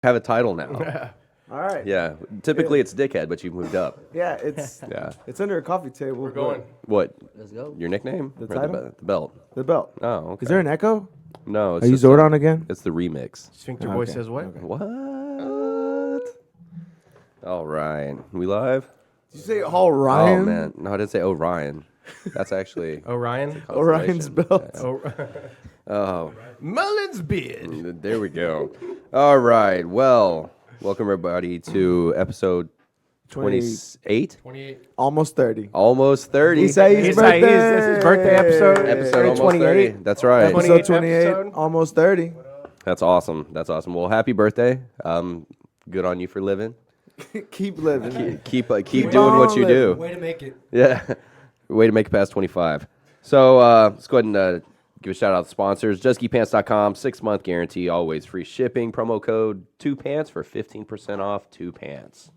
have a title now. All right. Yeah. Typically it's dickhead, but you've moved up. Yeah, it's it's under a coffee table. We're going. What? Let's go. Your nickname? The Or title? The belt. The belt. Oh, okay. Is there an echo? No. It's Are you just Zordon again? It's the remix. Sphincter Boy Okay, says what? okay. What? All right. We live? Did you say all Ryan? Oh, man. No, I didn't say Orion. That's actually Orion. Orion's constellation. belt. Oh, Mullen's beard. there we go. All right. Well, welcome everybody to episode 28. 28. Almost 30. Almost 30. Isai's birthday. This is birthday episode. Episode almost 28. 30. That's right. Episode Episode 28. episode. Almost 30. That's awesome. That's awesome. Well, happy birthday. Good on you for living. Keep living. Keep doing what you do. Way to make it. Yeah. Way to make it past 25. So let's go ahead and give a shout out to sponsors. JustKeyPants.com, 6-month guarantee, always free shipping. Promo code 2pants for 15% off 2 pants.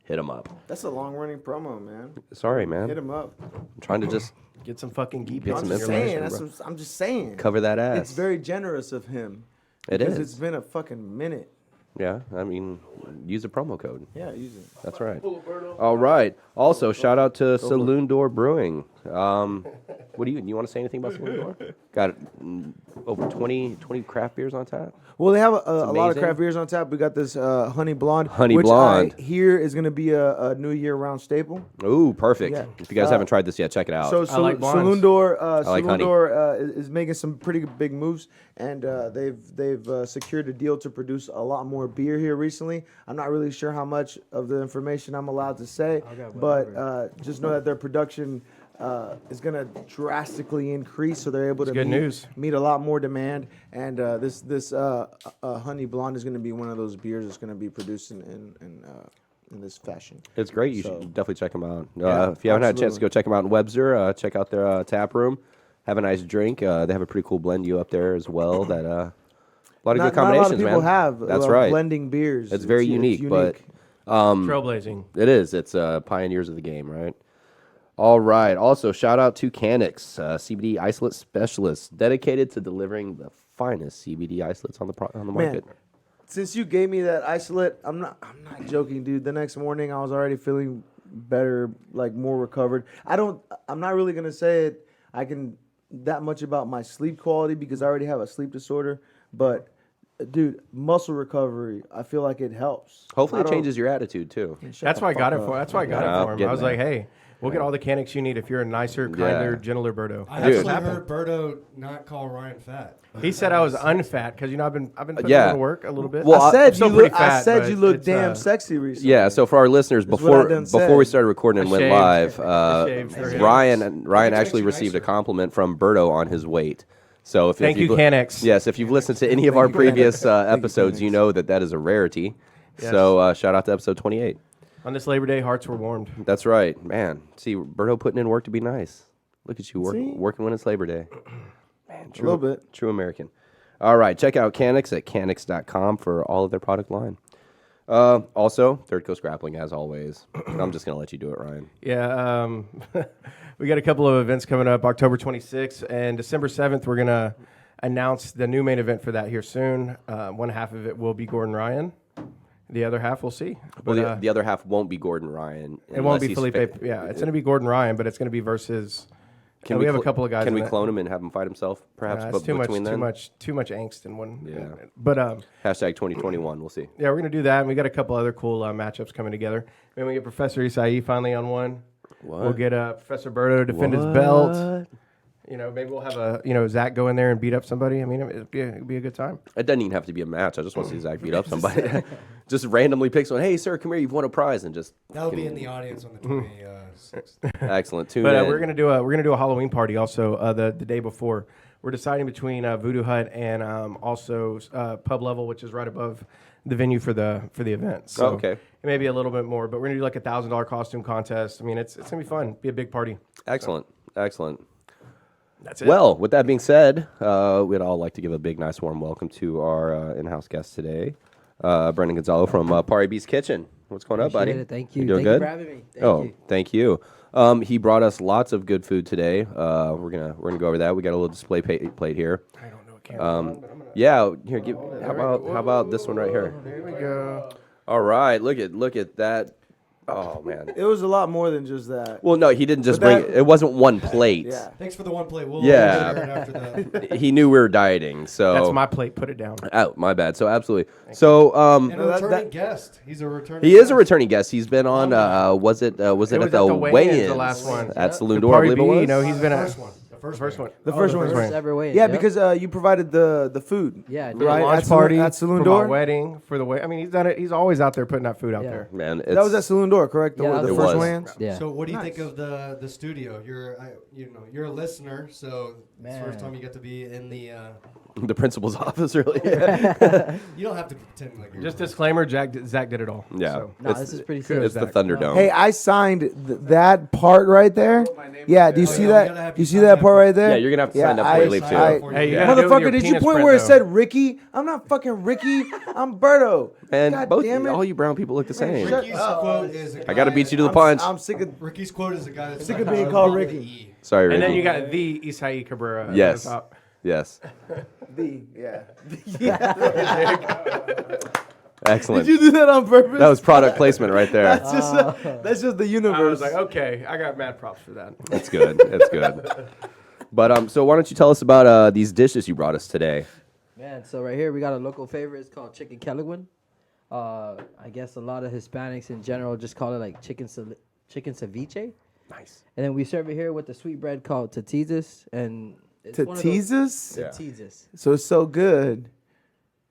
Hit them up. That's a long running promo, man. Sorry, man. Hit him up. I'm trying to just Get some fucking geek Get pants some in I'm your just information, life. saying. I'm just saying. cover that ass. It's very generous of him. It because is. It's been a fucking minute. Yeah, I mean, use a promo code. Yeah, use it. That's right. All right. Also, shout out to Saloon Brewing. What do you want to say anything about Saloon Door? Got over 20 craft beers on tap. Well, they have a lot of amazing. craft beers on tap. We got this Honey Blonde. Honey which Blonde. I hear is going to be a New Year round staple. Ooh, perfect. Yeah. If you guys haven't tried this yet, check it out. So I like blondes. Saloon Door, like honey. is making some pretty big moves, and they've secured a deal to produce a lot more beer here recently. I'm not really sure how much of the information I'm allowed to say, but just know that their production is going to drastically increase, so they're able to good news. meet a lot more demand. And this Honey Blonde is going to be one of those beers that's going to be produced in this fashion. It's great. You So- should definitely check them out. Yeah, if you haven't had a chance to absolutely. go check them out in Webster, check out their tap room. Have a nice drink. They have a pretty cool blend you up there as well. That a lot of good Not a combinations, lot of people man. have That's right. blending beers. It's very unique, but Trailblazing. it is. It's pioneers of the game, right? All right. Also, shout out to CANNIXX, CBD isolate specialist, dedicated to delivering the finest CBD isolates on the market. Since you gave me that isolate, I'm not joking, dude. The next morning I was already feeling better, like more recovered. I'm not really gonna say it that much about my sleep quality because I already have a sleep disorder, but dude, muscle recovery, I feel like it helps. Hopefully, I it don't- changes your attitude too. That's why I got it for. That's why I got Yeah, it for him. getting I was that. like, hey, we'll get all the CANNIXX you need if you're a nicer, kinder, gentler Birdo. I Dude. actually heard Birdo not call Ryan fat. He said I was unfat because I've been putting Yeah. in the work a little bit. Well, I said still you pretty look. I fat, said but you look it's, damn sexy recently. Yeah, so for our listeners, That's what I done before we said. started recording and I went shaved. live, I shaved for him. Ryan makes actually you received a nicer. compliment from Berto on his weight. So if Thank you, you've- CANNIXX. Yes, if you've listened to any of our previous episodes, you know that is a rarity. Yes. So shout out to episode 28. On this Labor Day, hearts were warmed. That's right, man. See, Berto putting in work to be nice. Look at you See? working when it's Labor Day. Man, true, little bit. True American. All right, check out CANNIXX at CANNIXX.com for all of their product line. Also, Third Coast Grappling, as always. I'm just going to let you do it, Ryan. Yeah, we got a couple of events coming up. October 26th and December 7th, we're going to announce the new main event for that here soon. One half of it will be Gordon Ryan. The other half, we'll see. Well, But, the other half won't be Gordon Ryan. it won't be Felipe. Yeah, it's going to be Gordon Ryan, but it's going to be versus... we have a couple of guys. Can we in it. clone him and have him fight himself, perhaps? It's but too much, between then? too much angst in one. Yeah. But Hashtag 2021. We'll see. yeah, we're gonna do that, and we got a couple other cool matchups coming together. Then we get Professor Isai finally on one. What? We'll get Professor Berto to defend his belt. You know, maybe we'll have Zach go in there and beat up somebody. I mean, it'd be a good time. It doesn't even have to be a match. I just want to see Zach beat up somebody. Just randomly picks one. Hey, sir, come here. You've won a prize, and just That'll be in the audience on the 26th. excellent. Tune But in. we're gonna do a Halloween party also the day before. We're deciding between Voodoo Hut and also Pub Level, which is right above the venue for the event. So okay. It may be a little bit more, but we're gonna do like $1,000 costume contest. I mean, it's gonna be fun. Be a big party. Excellent. Excellent. That's it. Well, with that being said, we'd all like to give a big, nice, warm welcome to our in-house guest today, Brendan Gonzalo from Pari B's Kitchen. What's going on, buddy? Appreciate it. Thank you. doing Thank you good? for having me. Thank you. Thank you. He brought us lots of good food today. We're gonna go over that. We got a little display plate here. I don't know what camera. I'm gonna Yeah, here. How about this one right here? There we go. All right, look at that. Oh man. It was a lot more than just that. Well, no, he didn't just But bring it. It wasn't one plate. Yeah. Thanks for the one plate. We'll Yeah. share it after that. He knew we were dieting, so That's my plate. Put it down. Oh, my bad. So absolutely. So And a No, that- returning guest. He's a returning. he is a guest. returning guest. He's been on. Was it at was the at the weigh-ins, weigh-ins? the last one. At Saloon The Door, I Party believe it B, was. you know, he's been The at first one. The first one. The first one. first ever weigh-in. Yeah, Yep. because you provided the food. Yeah, I did. right Launch at party at Saloon for Door. my wedding for the way. I mean, he's done it. He's always out there putting that food out Yeah. there. Man, That was at Saloon Door, correct? The, Yeah, the it first was. weigh-ins? Yeah. So what do you Nice. think of the studio? You're a listener, so it's the first Man. time you get to be in the. the principal's office, really. You don't have to pretend like you're Just disclaimer: Zach did it all. Yeah. So. No, It's- this is pretty It's serious. the Thunderdome. Hey, I signed that part right there. Yeah, do you Oh, see yeah, we that? gotta have You you see sign that that part part. right there? Yeah, you're gonna have to sign up before you leave too. Hey, you Yeah. gotta do it with Motherfucker, your did you penis point spread, where it though. said Ricky? I'm not fucking Ricky. I'm Berto. And God both damn it. all you brown people look the same. shut Ricky's quote is. I gotta beat you to the I'm- punch. I'm sick of. Ricky's quote is a guy that's Sick like, of being "I called love Ricky." the E." Sorry, Ricky. And then you got the Isai Cabrera. at Yes. the top. Yes. Yeah. Excellent. Did you do that on purpose? That was product placement right there. That's just the universe. I was like, okay, I got mad props for that. That's good. That's good. But so why don't you tell us about these dishes you brought us today? Man, so right here we got a local favorite. It's called chicken kelaguen. I guess a lot of Hispanics in general just call it like chicken ceviche. Nice. And then we serve it here with the sweet bread called tatizas. And it's one of those- Tatizas? Yeah. Tatizas. So it's so good.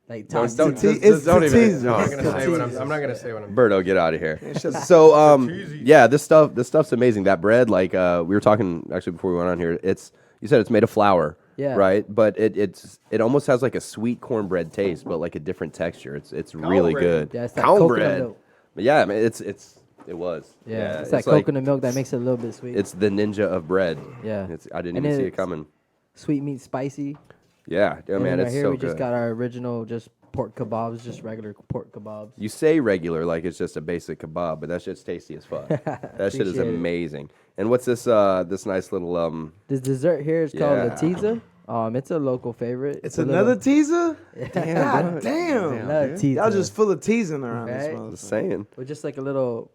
Like Don't tatizas. It's don't even. tatizas. no. I'm not gonna say what I'm not gonna say what I'm. Berto, get out of here. So yeah, this stuff's amazing. That bread, like we were talking actually before we went on here. You said it's made of flour. Yeah. Right, but it almost has like a sweet cornbread taste, but like a different texture. It's really good. Yeah, it's that coconut Cornbread. milk. But yeah, I mean, it was. Yeah, it's that like- coconut milk that makes it a little bit sweet. It's the ninja of bread. Yeah. I didn't And even see it it's coming. sweet meat spicy. Yeah, And man, then it's right here so we good. just got our original just pork kebabs, just regular pork kebabs. You say regular like it's just a basic kebab, but that shit's tasty as fuck. That shit is Appreciate it. amazing. And what's this this nice little This dessert here is called Yeah. Latiza. It's a local favorite. It's a another little, teaser? God damn. Latiza. Y'all just full of teasing around this Right? motherfucker. just saying. with just like a little,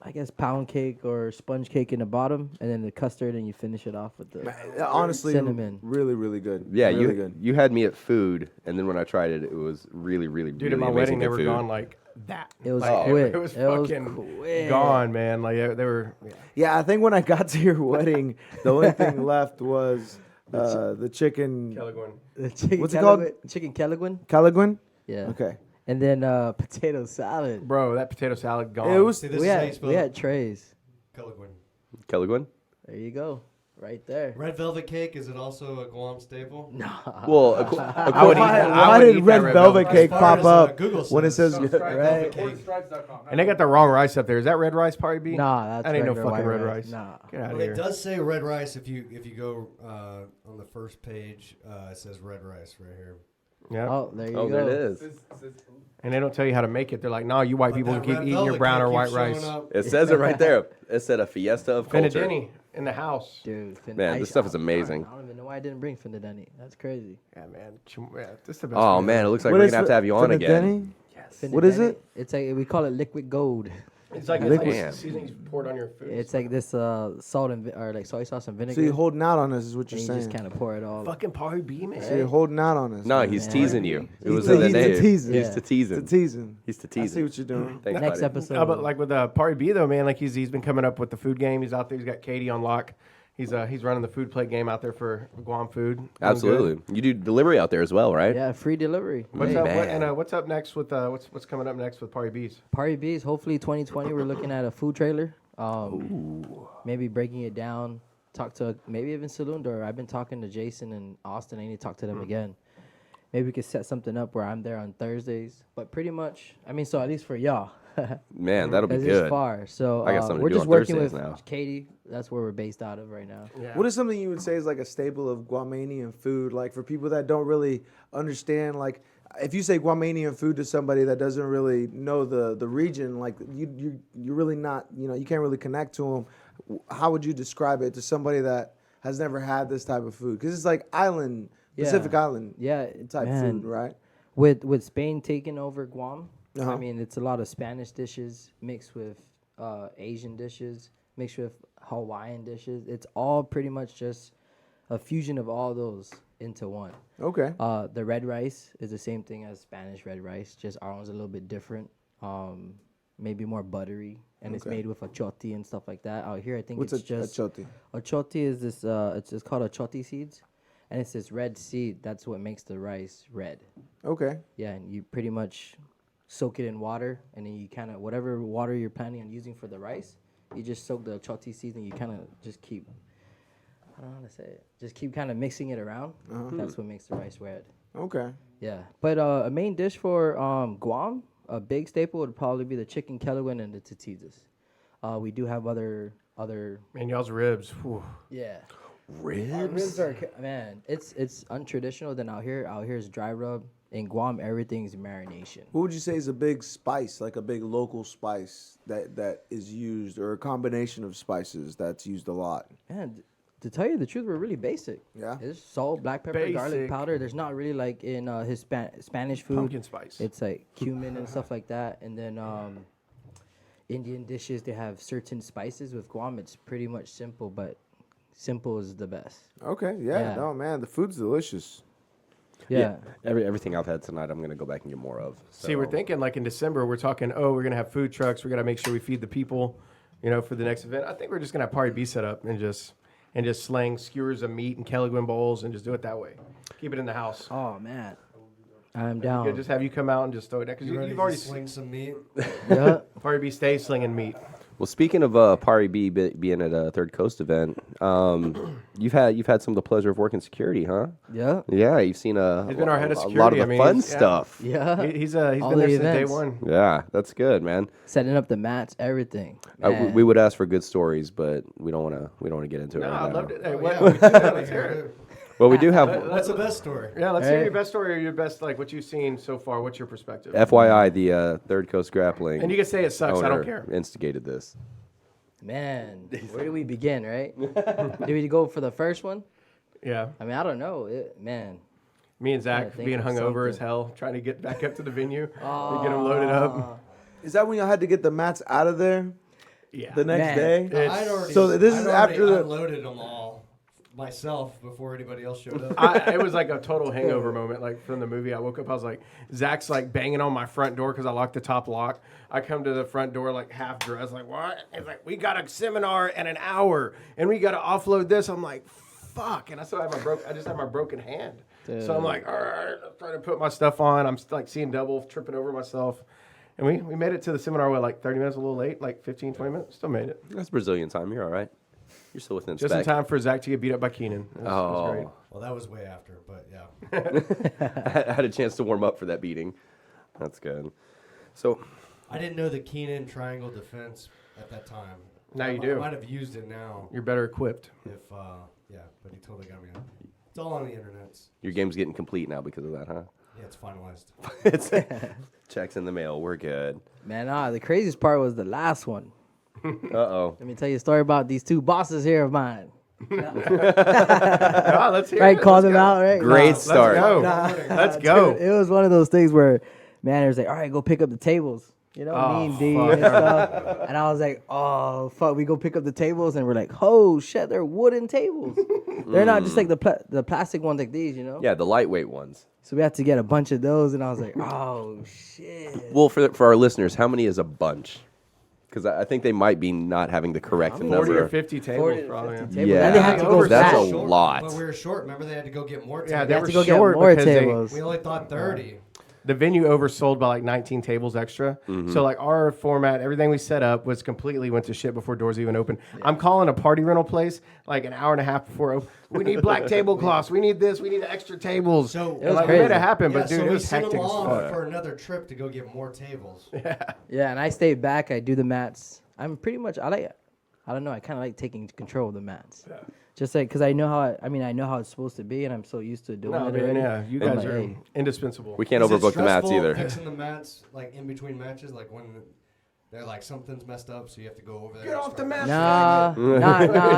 I guess, pound cake or sponge cake in the bottom, and then the custard, and you finish it off with the Honestly, cinnamon. really, really good. Yeah, really good. you had me at food, and then when I tried it, it was really, really, Dude, really at my amazing wedding, they good were food. gone like that. It was Like, quick. It was It was fucking quick. gone, man. Like they were. Yeah. Yeah, I think when I got to your wedding, the only thing left was the chicken The chicken What's it called? Chicken kelaguen. Calaguin. Yeah. Okay. And then potato salad. Bro, that potato salad gone. It was See, this We is how you had, spell we it. had trays. Kelaguen. Kelaguen? There you go. Right there. Red velvet cake, is it also a Guam staple? Well, I would eat that. I Why would did eat red that velvet As cake far pop as, up Google when it says. says Right. And they got the wrong rice up there. Is that red rice, Party B? Nah, that's that ain't no regular fucking white red rice. rice. Nah. Get out of Well, it here. does say red rice if you go on the first page. It says red rice right here. Yeah. Oh, there you oh, go. there it is. And they don't tell you how to make it. They're like, no, you white But people that can keep red eating your velvet brown cake or white keeps showing rice. up. It says it right there. It said a fiesta of culture. Finadini in the house. Dude, Man, this stuff is amazing. I don't even know why I didn't bring Finadeni. That's crazy. Yeah, man. Yeah, this is the best. Oh food. man, it looks like What we're is gonna have to you on again. What is Finadeni, it? It's like we call it liquid gold. It's like Liquid. it's seasonings poured on your food. It's like this salt and or like soy sauce and vinegar. So you're holding out on us, is what and you're you just saying. kind of pour it all. fucking Party B, man. So you're holding out on us. No, man. he's Man. teasing you. It He's was the- in the he's the name. teasing. He's Yeah. to teasing. It's a teasing. He's to I see teasing. what you're doing. Thanks, Next buddy. episode. No, but like with Party B though, man, like he's been coming up with the food game. He's out there. He's got Katie on lock. He's running the food plate game out there for Guam food. Doing good. Absolutely. You do delivery out there as well, right? Yeah, free delivery. What's Hey, up? man. What's up next with what's coming up next with Party B's? Party B's. Hopefully 2020 we're looking at a food trailer. Maybe breaking it down. Talk to maybe even Saloon Door. I've been talking to Jason and Austin. I need to talk to them again. Maybe we could set something up where I'm there on Thursdays. But pretty much, I mean, so at least for y'all. Man, that'll be Because good. it's far. So I got something to we're do just on working Thursdays with now. Katie. That's where we're based out of right now. Yeah. What is something you would say is like a staple of Guamanian food? Like for people that don't really understand, like if you say Guamanian food to somebody that doesn't really know the region, like you're really not, you can't really connect to them. How would you describe it to somebody that has never had this type of food? Because it's like island Pacific Island Yeah, type man. food, right? With Spain taking over Guam, Uh-huh. I mean, it's a lot of Spanish dishes mixed with Asian dishes, mixed with Hawaiian dishes. It's all pretty much just a fusion of all those into one. Okay. The red rice is the same thing as Spanish red rice, just our one's a little bit different. Maybe more buttery, and it's Okay. made with achoti and stuff like that. Out here, I think What's it's a just achoti? achoti is this. It's called achoti seeds, and it's this red seed. That's what makes the rice red. Okay. Yeah, and you pretty much soak it in water, and then you kind of whatever water you're planning on using for the rice, you just soak the achoti seeds, and you kind of just keep. I don't know how to say it. Just keep kind of mixing it around. That's what makes the rice red. Okay. Yeah, but a main dish for Guam, a big staple would probably be the chicken kelewin and the tatitas. We do have other. Man, y'all's ribs. Whew. Yeah. Our Ribs? ribs are man. It's untraditional than out here. Out here is dry rub. In Guam, everything's marination. What would you say is a big spice, like a big local spice that is used, or a combination of spices that's used a lot? And to tell you the truth, we're really basic. Yeah. It's salt, black pepper, garlic Basic. powder. There's not really like in Spanish food. Pumpkin spice. It's like cumin and stuff like that. And then Indian dishes, they have certain spices. With Guam, it's pretty much simple, but simple is the best. Okay. Yeah. Yeah. No, man, the food's delicious. Yeah. Everything I've had tonight, I'm gonna go back and get more of. See, we're So- thinking like in December, we're talking, we're going to have food trucks. We're going to make sure we feed the people, for the next event. I think we're just going to have Party B set up and just slang skewers of meat and kelewin bowls and just do it that way. Keep it in the house. Oh man, I'm Yeah, down. just have you come out and just throw it down. Because You ready you've to already sling some meat? Yeah. Party B stays slinging meat. Well, speaking of Party B being at a Third Coast event, you've had some of the pleasure of working security, huh? Yeah. Yeah, you've seen He's been our head of a lot security, of I the mean, fun he's- yeah. stuff. Yeah. He's All been there the since day events. one. Yeah, that's good, man. Setting up the mats, everything. We would ask for good stories, but we don't want to get into it No, right I now. loved it. Hey, Oh, what, yeah, we should let's hear hear it. it. Well, we do have What's the best story? Yeah, let's hear Hey. your best story or your best, like what you've seen so far. What's your perspective? FYI, the Third Coast Grappling And you can say it sucks. I owner don't care. instigated this. Man, where do we begin, right? Do we go for the first one? Yeah. I mean, I don't know. Me Me and Trying Zach to think being of hungover as something. hell, trying to get back up to the venue to get them loaded up. Is that when y'all had to get the mats out of there Yeah. the next Man. day? It's- I'd already, So this is I'd already after the- unloaded them all myself before anybody else showed up. It was like a total hangover moment, like from the movie. I woke up, I was like, Zach's like banging on my front door because I locked the top lock. I come to the front door like half dressed, like, what? He's like, we got a seminar in an hour and we got to offload this. I'm like, fuck. And I still have I just have my broken hand. So I'm like, all right, I'm trying to put my stuff on. I'm like seeing double, tripping over myself. And we made it to the seminar, like 30 minutes, a little late, like 15, 20 minutes. Still made it. That's Brazilian time. You're all right. You're still within Just spec. in time for Zach to get beat up by Keenan. It was great. Well, that was way after, but yeah. I had a chance to warm up for that beating. That's good. So, I didn't know the Keenan triangle defense at that time. Now you I do. might have used it now You're better equipped. if, yeah, but he totally got me on. It's all on the internet. your game's getting complete now because of that, huh? Yeah, it's finalized. It's checks in the mail. We're good. Man, the craziest part was the last one. Uh-oh. Let me tell you a story about these two bosses here of mine. Ah, let's hear Right, it. call Let's them go. out, right? Great Let's start. go. Let's go. Dude, it was one of those things where, man, it was like, all right, go pick up the tables. You know, Oh, me and D fuck. and stuff. And I was like, oh, fuck. We go pick up the tables, and we're like, oh, shit, they're wooden tables. They're not just like the plastic ones like these, you know? Yeah, the lightweight ones. So we had to get a bunch of those, and I was like, oh, shit. Well, for our listeners, how many is a bunch? Because I think they might be not having the correct 40 number. or 50 tables, 40 to probably. 50 tables. Yeah, And they had to go that's back. a lot. But we were short. Remember, they had to go get more tables. Yeah, They they had were to go get short more because tables. We only thought 30. the venue oversold by like 19 tables extra. Mm-hmm. So like our format, everything we set up was completely went to shit before doors even opened. I'm calling a party rental place like an hour and a half before open. We need black tablecloths. We need this. We need extra tables. So It was like, we made crazy. it happen, Yeah, but dude, so it we was sent hectic them as off fuck. for another trip to go get more tables. Yeah, and I stay back. I do the mats. I'm pretty much, I don't know, I kind of like taking control of the mats. Yeah. Just like, because I know how it's supposed to be, and I'm so used to doing No, it man, already. yeah, you I'm guys like, are hey. indispensable. We can't Is it overbook the mats stressful either. Fixing the mats like in between matches, like when They're like, something's messed up, so you have to go over there. Get and off the start- mat. Nah,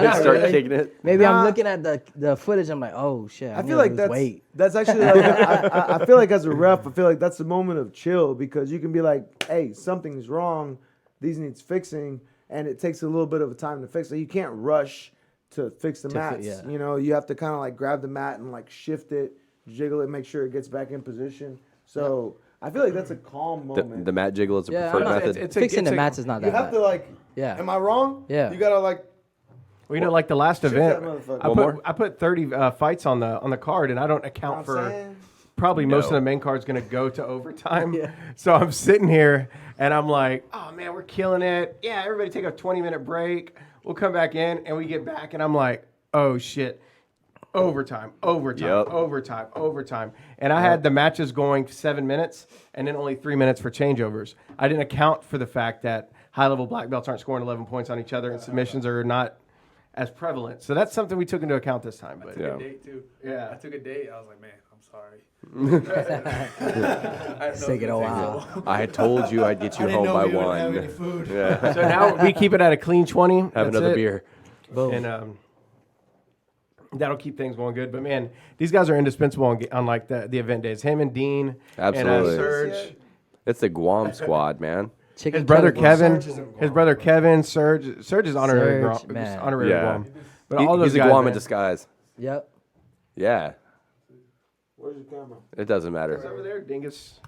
not Start really. kicking it. Maybe Nah. I'm looking at the footage. I'm like, oh shit. I need feel to like lose weight. that's actually like I feel like as a ref, I feel like that's the moment of chill because you can be like, hey, something's wrong, these needs fixing, and it takes a little bit of a time to fix it. You can't rush to fix the mats. yeah. You know, you have to kind of like grab the mat and like shift it, jiggle it, make sure it gets back in position. So I feel like that's a calm moment. The mat jiggle is a Yeah, preferred I'm not- method. Fixing the mats is not you that have bad. to like, Yeah. am I wrong? Yeah. You gotta like, Well, you know, like the last Shift event, that motherfucker. I One put more? I put 30 fights on the card, and I don't you know account what I'm for saying? probably most of No. the main card's going to go to overtime. So I'm sitting here, and I'm like, oh man, we're killing it. Yeah, everybody take a 20-minute break. We'll come back in, and we get back, and I'm like, oh shit. Overtime. Yep. Overtime. And I had the matches going 7 minutes and then only 3 minutes for changeovers. I didn't account for the fact that high-level black belts aren't scoring 11 points on each other and submissions are not as prevalent. So that's something we took into account this time. But Yeah. A date too. Yeah. I took a date. I was like, man, I'm sorry. I didn't know It's it taking a was gonna while. take so long. I had told you I'd get I you didn't home know by we wouldn't have any one. food. Yeah. So now we keep it at a clean 20. Have That's another it. beer. Boom. And that'll keep things going good. But man, these guys are indispensable on like the event days. Him and Dean Absolutely. and Serge. It's the Guam squad, man. Chicken His brother Kelly. Kevin, Serge isn't his brother Kevin, Serge is honorary, Serge, man. honorary Yeah. Guam. But all those He's a guys, Guam in man. disguise. Yep. Yeah. Where's your camera? It doesn't It's matter. over there, dingus.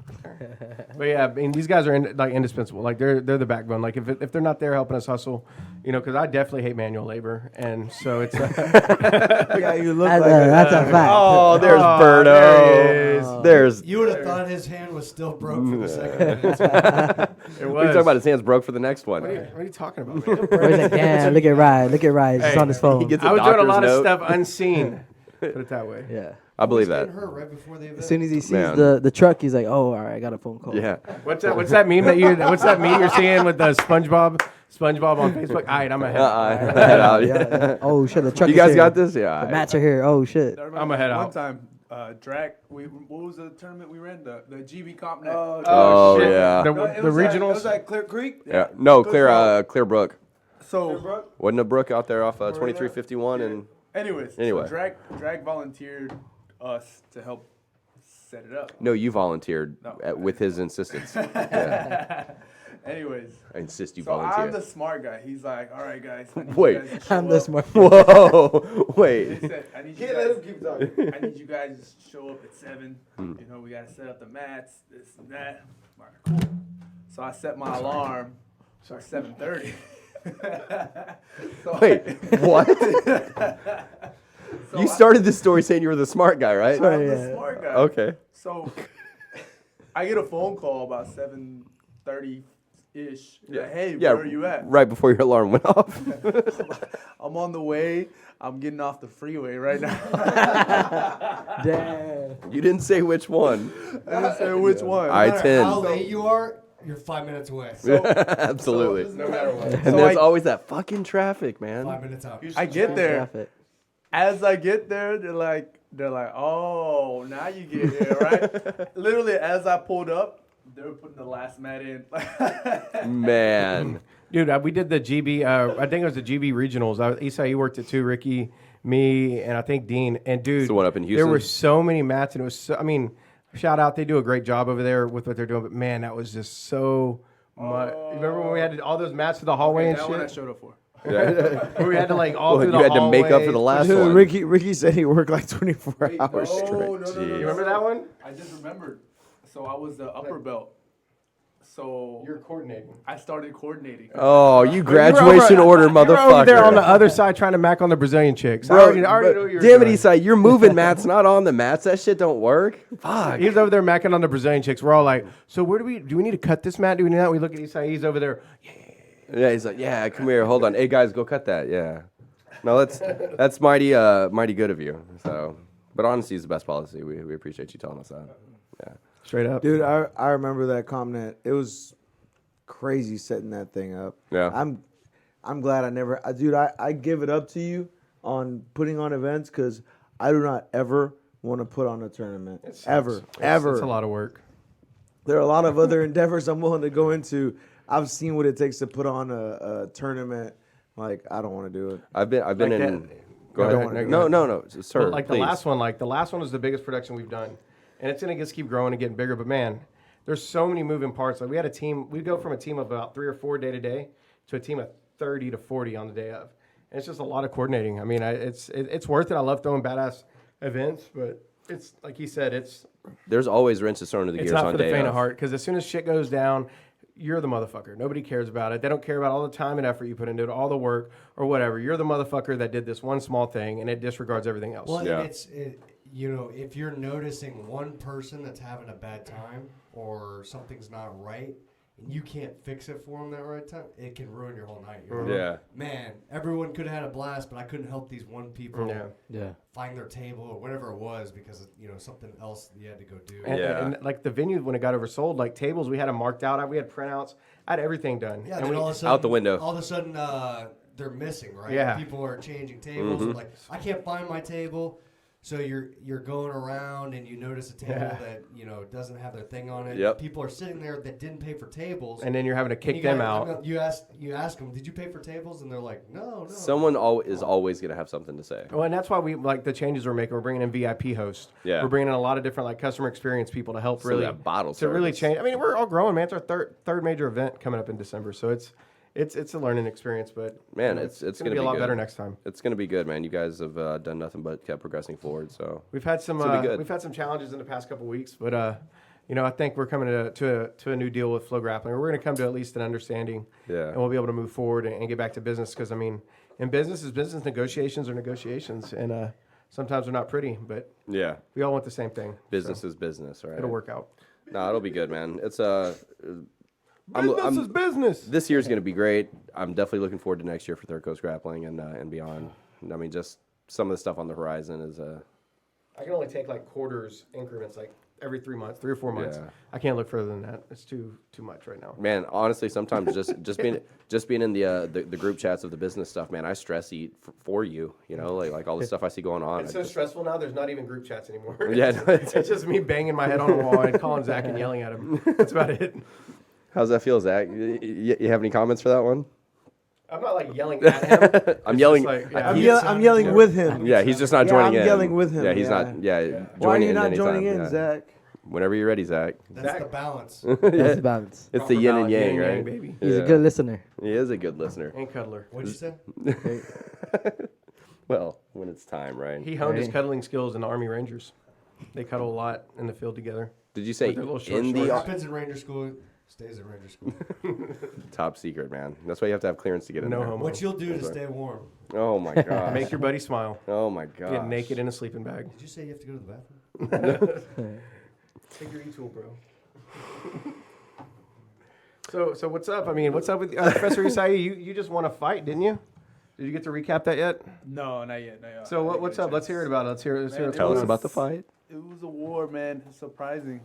But yeah, I mean, these guys are indispensable. Like they're the backbone. Like if they're not there helping us hustle, you know, because I definitely hate manual labor, and so it's. Yeah, you look That's, like that's a fact. Oh, there's Oh, Birdo. there he is. There's. You would have thought his hand was still broke for the second minute. It What are you was. talking about? His hands broke for the next one. What are you talking about, man? Where's that? Damn, look at Ryan. Look at Ryan. He's Hey, on his phone. He gets I was doing a doctor's lot note. of stuff unseen. Put it that way. yeah. I believe Who's that. getting hurt right before the event? As soon as he sees Man. the truck, he's like, "Oh, all right, I got a phone call." Yeah. What's that meme that you're seeing with the SpongeBob on Facebook? All right, I'm ahead. Head out. Yeah. Oh shit, the truck. You is guys here. got this? Yeah. The mats are here. Oh shit. I remember I'ma head one out. time, Drac. What was the tournament we ran? The GB Comp Net. Oh, shit. yeah. The, No, it the was at- regionals. It was at Clear Creek. Yeah. No, So- Clear Brook. So, Wasn't a brook out there off 2351 and anyways, Anyway. so Drac volunteered us to help set it up. no, you volunteered No. with his insistence. Yeah. Anyways, I insist you so I'm volunteer. the smart guy. He's like, all right, guys. I need Wait. you guys to show I'm the up." smart. Whoa! Wait. He said, I need you Can't let him guys. keep talking. I need you guys to show up at 7. Hmm. You know, we gotta set up the mats, this and that. I'm like, cool. So I set my alarm for 7:30. So Wait. What? so You started this story saying you were the smart guy, right? I'm the Yeah. smart guy. Okay. So I get a phone call about 7:30 ish. Hey, Yeah. where are you at? Right before your alarm went off. I'm on the way. I'm getting off the freeway right now. Damn. You didn't say which one. I didn't say which one. I No matter how 10. late you are, you're 5 minutes away. Absolutely. No matter what. And So there's I- always that fucking traffic, man. 5 minutes out. I get there. Traffic. As I get there, they're like, oh, now you get here, right? Literally, as I pulled up, they were putting the last mat in. Man. Dude, we did the GB. I think it was the GB regionals. Isai worked it too. Ricky, me, and I think Dean. And dude, It's the one up in there Houston? were so many mats, and it was. So, I mean, shout out, they do a great job over there with what they're doing. But man, that was just so much. You remember when we had all those mats to the hallway and That one I shit? showed up for. Where we had to like all Well, through you the had to make up for the hallways. last one. Ricky said he worked like 24 hours straight. No. Jeez. You remember that one? I just remembered. So I was the upper belt. So You're coordinating. I started coordinating. Oh, you graduation order, You were over motherfucker. there on the other side trying to mac on the Brazilian chicks. I Bro, already knew what you were damn it, doing. Isai, you're moving mats, not on the mats. That shit don't work. Fuck. He was over there macking on the Brazilian chicks. We're all like, so where do we need to cut this mat? Do we need that? We look at Isai. He's over there. Yeah, he's like, yeah, come here, hold on. Hey guys, go cut that. Yeah. No, that's mighty good of you. So, but honesty is the best policy. We appreciate you telling us that. Yeah. Straight up. Dude, I remember that ComNet. It was crazy setting that thing up. Yeah. I'm glad I never. Dude, I give it up to you on putting on events because I do not ever want to put on a tournament ever. It's a lot of work. There are a lot of other endeavors I'm willing to go into. I've seen what it takes to put on a tournament. Like, I don't want to do it. I've been Like in. that- Go ahead. No, sir. Well, like please. the last one was the biggest production we've done, and it's gonna just keep growing and getting bigger. But man, there's so many moving parts. Like we had a team, we go from a team of about 3 or 4 day to day to a team of 30 to 40 on the day of, and it's just a lot of coordinating. I mean, it's worth it. I love throwing badass events, but it's like he said, There's always wrenches thrown into the it's gears not on for the day faint of. of heart. Because as soon as shit goes down, you're the motherfucker. Nobody cares about it. They don't care about all the time and effort you put into it, all the work or whatever. You're the motherfucker that did this one small thing, and it disregards everything else. Well, Yeah. and you know, if you're noticing one person that's having a bad time or something's not right, and you can't fix it for them that right time, it can ruin your whole night. You're like, Yeah. man, everyone could have had a blast, but I couldn't help these one people Yeah. find their table or whatever it was because you know something else you had to go do. And like the venue, when it got oversold, like tables, we had them marked out. We had printouts. I had everything done. Yeah, and then we, all of a sudden, out the window. All of a sudden, they're missing, right? Yeah. People are changing tables. Mm-hmm. And like, I can't find my table. So you're going around and you notice a table that doesn't have their thing on it. Yep. People are sitting there that didn't pay for tables. and then you're having to And kick you them gotta- out. You ask them, did you pay for tables? And they're like, no. Someone is always going to have something to say. Well, and that's why we like the changes we're making. We're bringing in VIP hosts. Yeah. We're bringing in a lot of different like customer experience people to help So really that bottle to really service. change. I mean, we're all growing, man. It's our third major event coming up in December, so it's a learning experience. But Man, you know, it's gonna gonna be a lot good. better next time. It's going to be good, man. You guys have done nothing but kept progressing forward. So We've had some gonna be good. we've had some challenges in the past couple weeks, but I think we're coming to a new deal with Flow Grappling. We're going to come to at least an understanding, Yeah. and we'll be able to move forward and get back to business. Because I mean, in business, negotiations are negotiations, and sometimes they're not pretty, but yeah, we all want the same thing. business is business, right? It'll work out. No, it'll be good, man. It's Business is business. This year's going to be great. I'm definitely looking forward to next year for Third Coast Grappling and beyond. I mean, just some of the stuff on the horizon is I can only take like quarters increments, like every 3 months, 3 or 4 months. Yeah. I can't look further than that. It's too much right now. man. Honestly, sometimes just being in the group chats of the business stuff, man. I stress eat for you. You know, like all the stuff I see going on. It's I so just- stressing now. There's not even group chats anymore. Yeah, no, it's just me banging my head on the wall and calling Zach and yelling at him. That's about it. How's that feel, Zach? You have any comments for that one? I'm not like yelling at him. I'm It's yelling. just like, yeah, I'm yelling with him. Yeah, he's just not Yeah, joining I'm in. yelling with him, Yeah, he's yeah. not. Yeah, Why are join you in not anytime, joining in, yeah. Zach? Whenever you're ready, Zach. That's Zach- the balance. That's the balance. It's Proper the yin and balance, yin yang, and yang, right? baby. He's Yeah. a good listener. He is a good listener. And cuddler. What'd you say? Well, when it's time, right? He honed his Right. cuddling skills in the Army Rangers. They cuddle a lot in the field together. Did you say With their little short in shorts. the Happens in Ranger School, stays in Ranger School. top secret, man? That's why you have to have clearance to get in No there. homo. What you'll do to stay warm? Oh my gosh. Make your buddy smile. Oh my gosh. Get naked in a sleeping bag. Did you say you have to go to the bathroom? Take your e-tool, bro. So what's up? I mean, what's up with Professor Isai? You just won a fight, didn't you? Did you get to recap that yet? No, not yet. Not yet. So I didn't what's get a up? Let's chance. hear it about it. Let's hear Man, what's Tell going us on. about the fight. It was a war, man. It's surprising.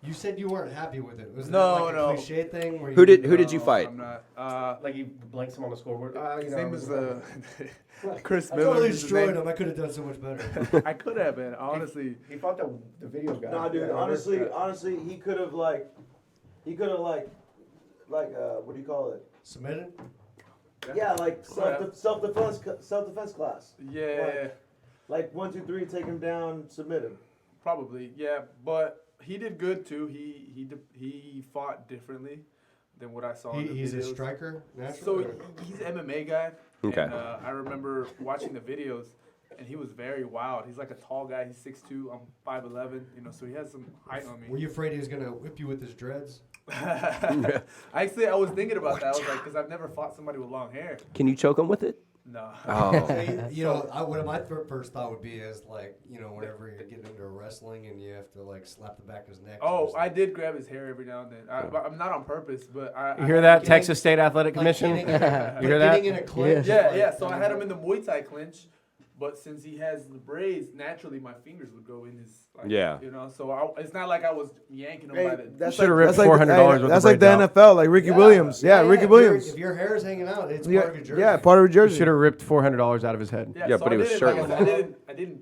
You said you weren't happy with it. Was No, that like a no. cliche thing? Where Who you, did you No, fight? I'm not. Like he blanks him on the scoreboard. His name is Chris I Miller. totally is his destroyed name. him. I could have done so much better. I could have been, honestly. He fought the video guy. Nah, dude. Yeah, Honestly, he could have what do you call it? Submitted? Yeah, like self defense class. Yeah, Like 1, 2, 3, take him down, submit him. probably. Yeah, but he did good too. He fought differently than what I saw in the He's a videos. striker, So naturally? he's an MMA guy. Okay. And, I remember watching the videos, and he was very wild. He's like a tall guy. He's 6'2". I'm 5'11". So he has some height on me. Were you afraid he was going to whip you with his dreads? Actually, I was thinking about that. I was like, because I've never fought somebody with long hair. Can you choke him with it? No. Oh. What my first thought would be is like, whenever you're getting into wrestling and you have to like slap the back of his neck. Oh, I did grab his hair every now and then. I'm not on purpose, but You hear that, Getting- Texas State Athletic Commission? Getting in a, You hear that? Getting in a clinch. Yeah. So I had him in the Muay Thai clinch, but since he has the braids, naturally my fingers would go in his. Like, Yeah. So it's not like I was yanking him by the. that's should've like, ripped that's like $400 worth of That's like the braids out. NFL, like Ricky Williams. Yeah, Ricky if Williams. If your hair is hanging out, it's part Yeah, of your jersey. yeah, part of your You jersey. should have ripped $400 out of his head. Yeah, but so he was I shirtless. didn't. I didn't.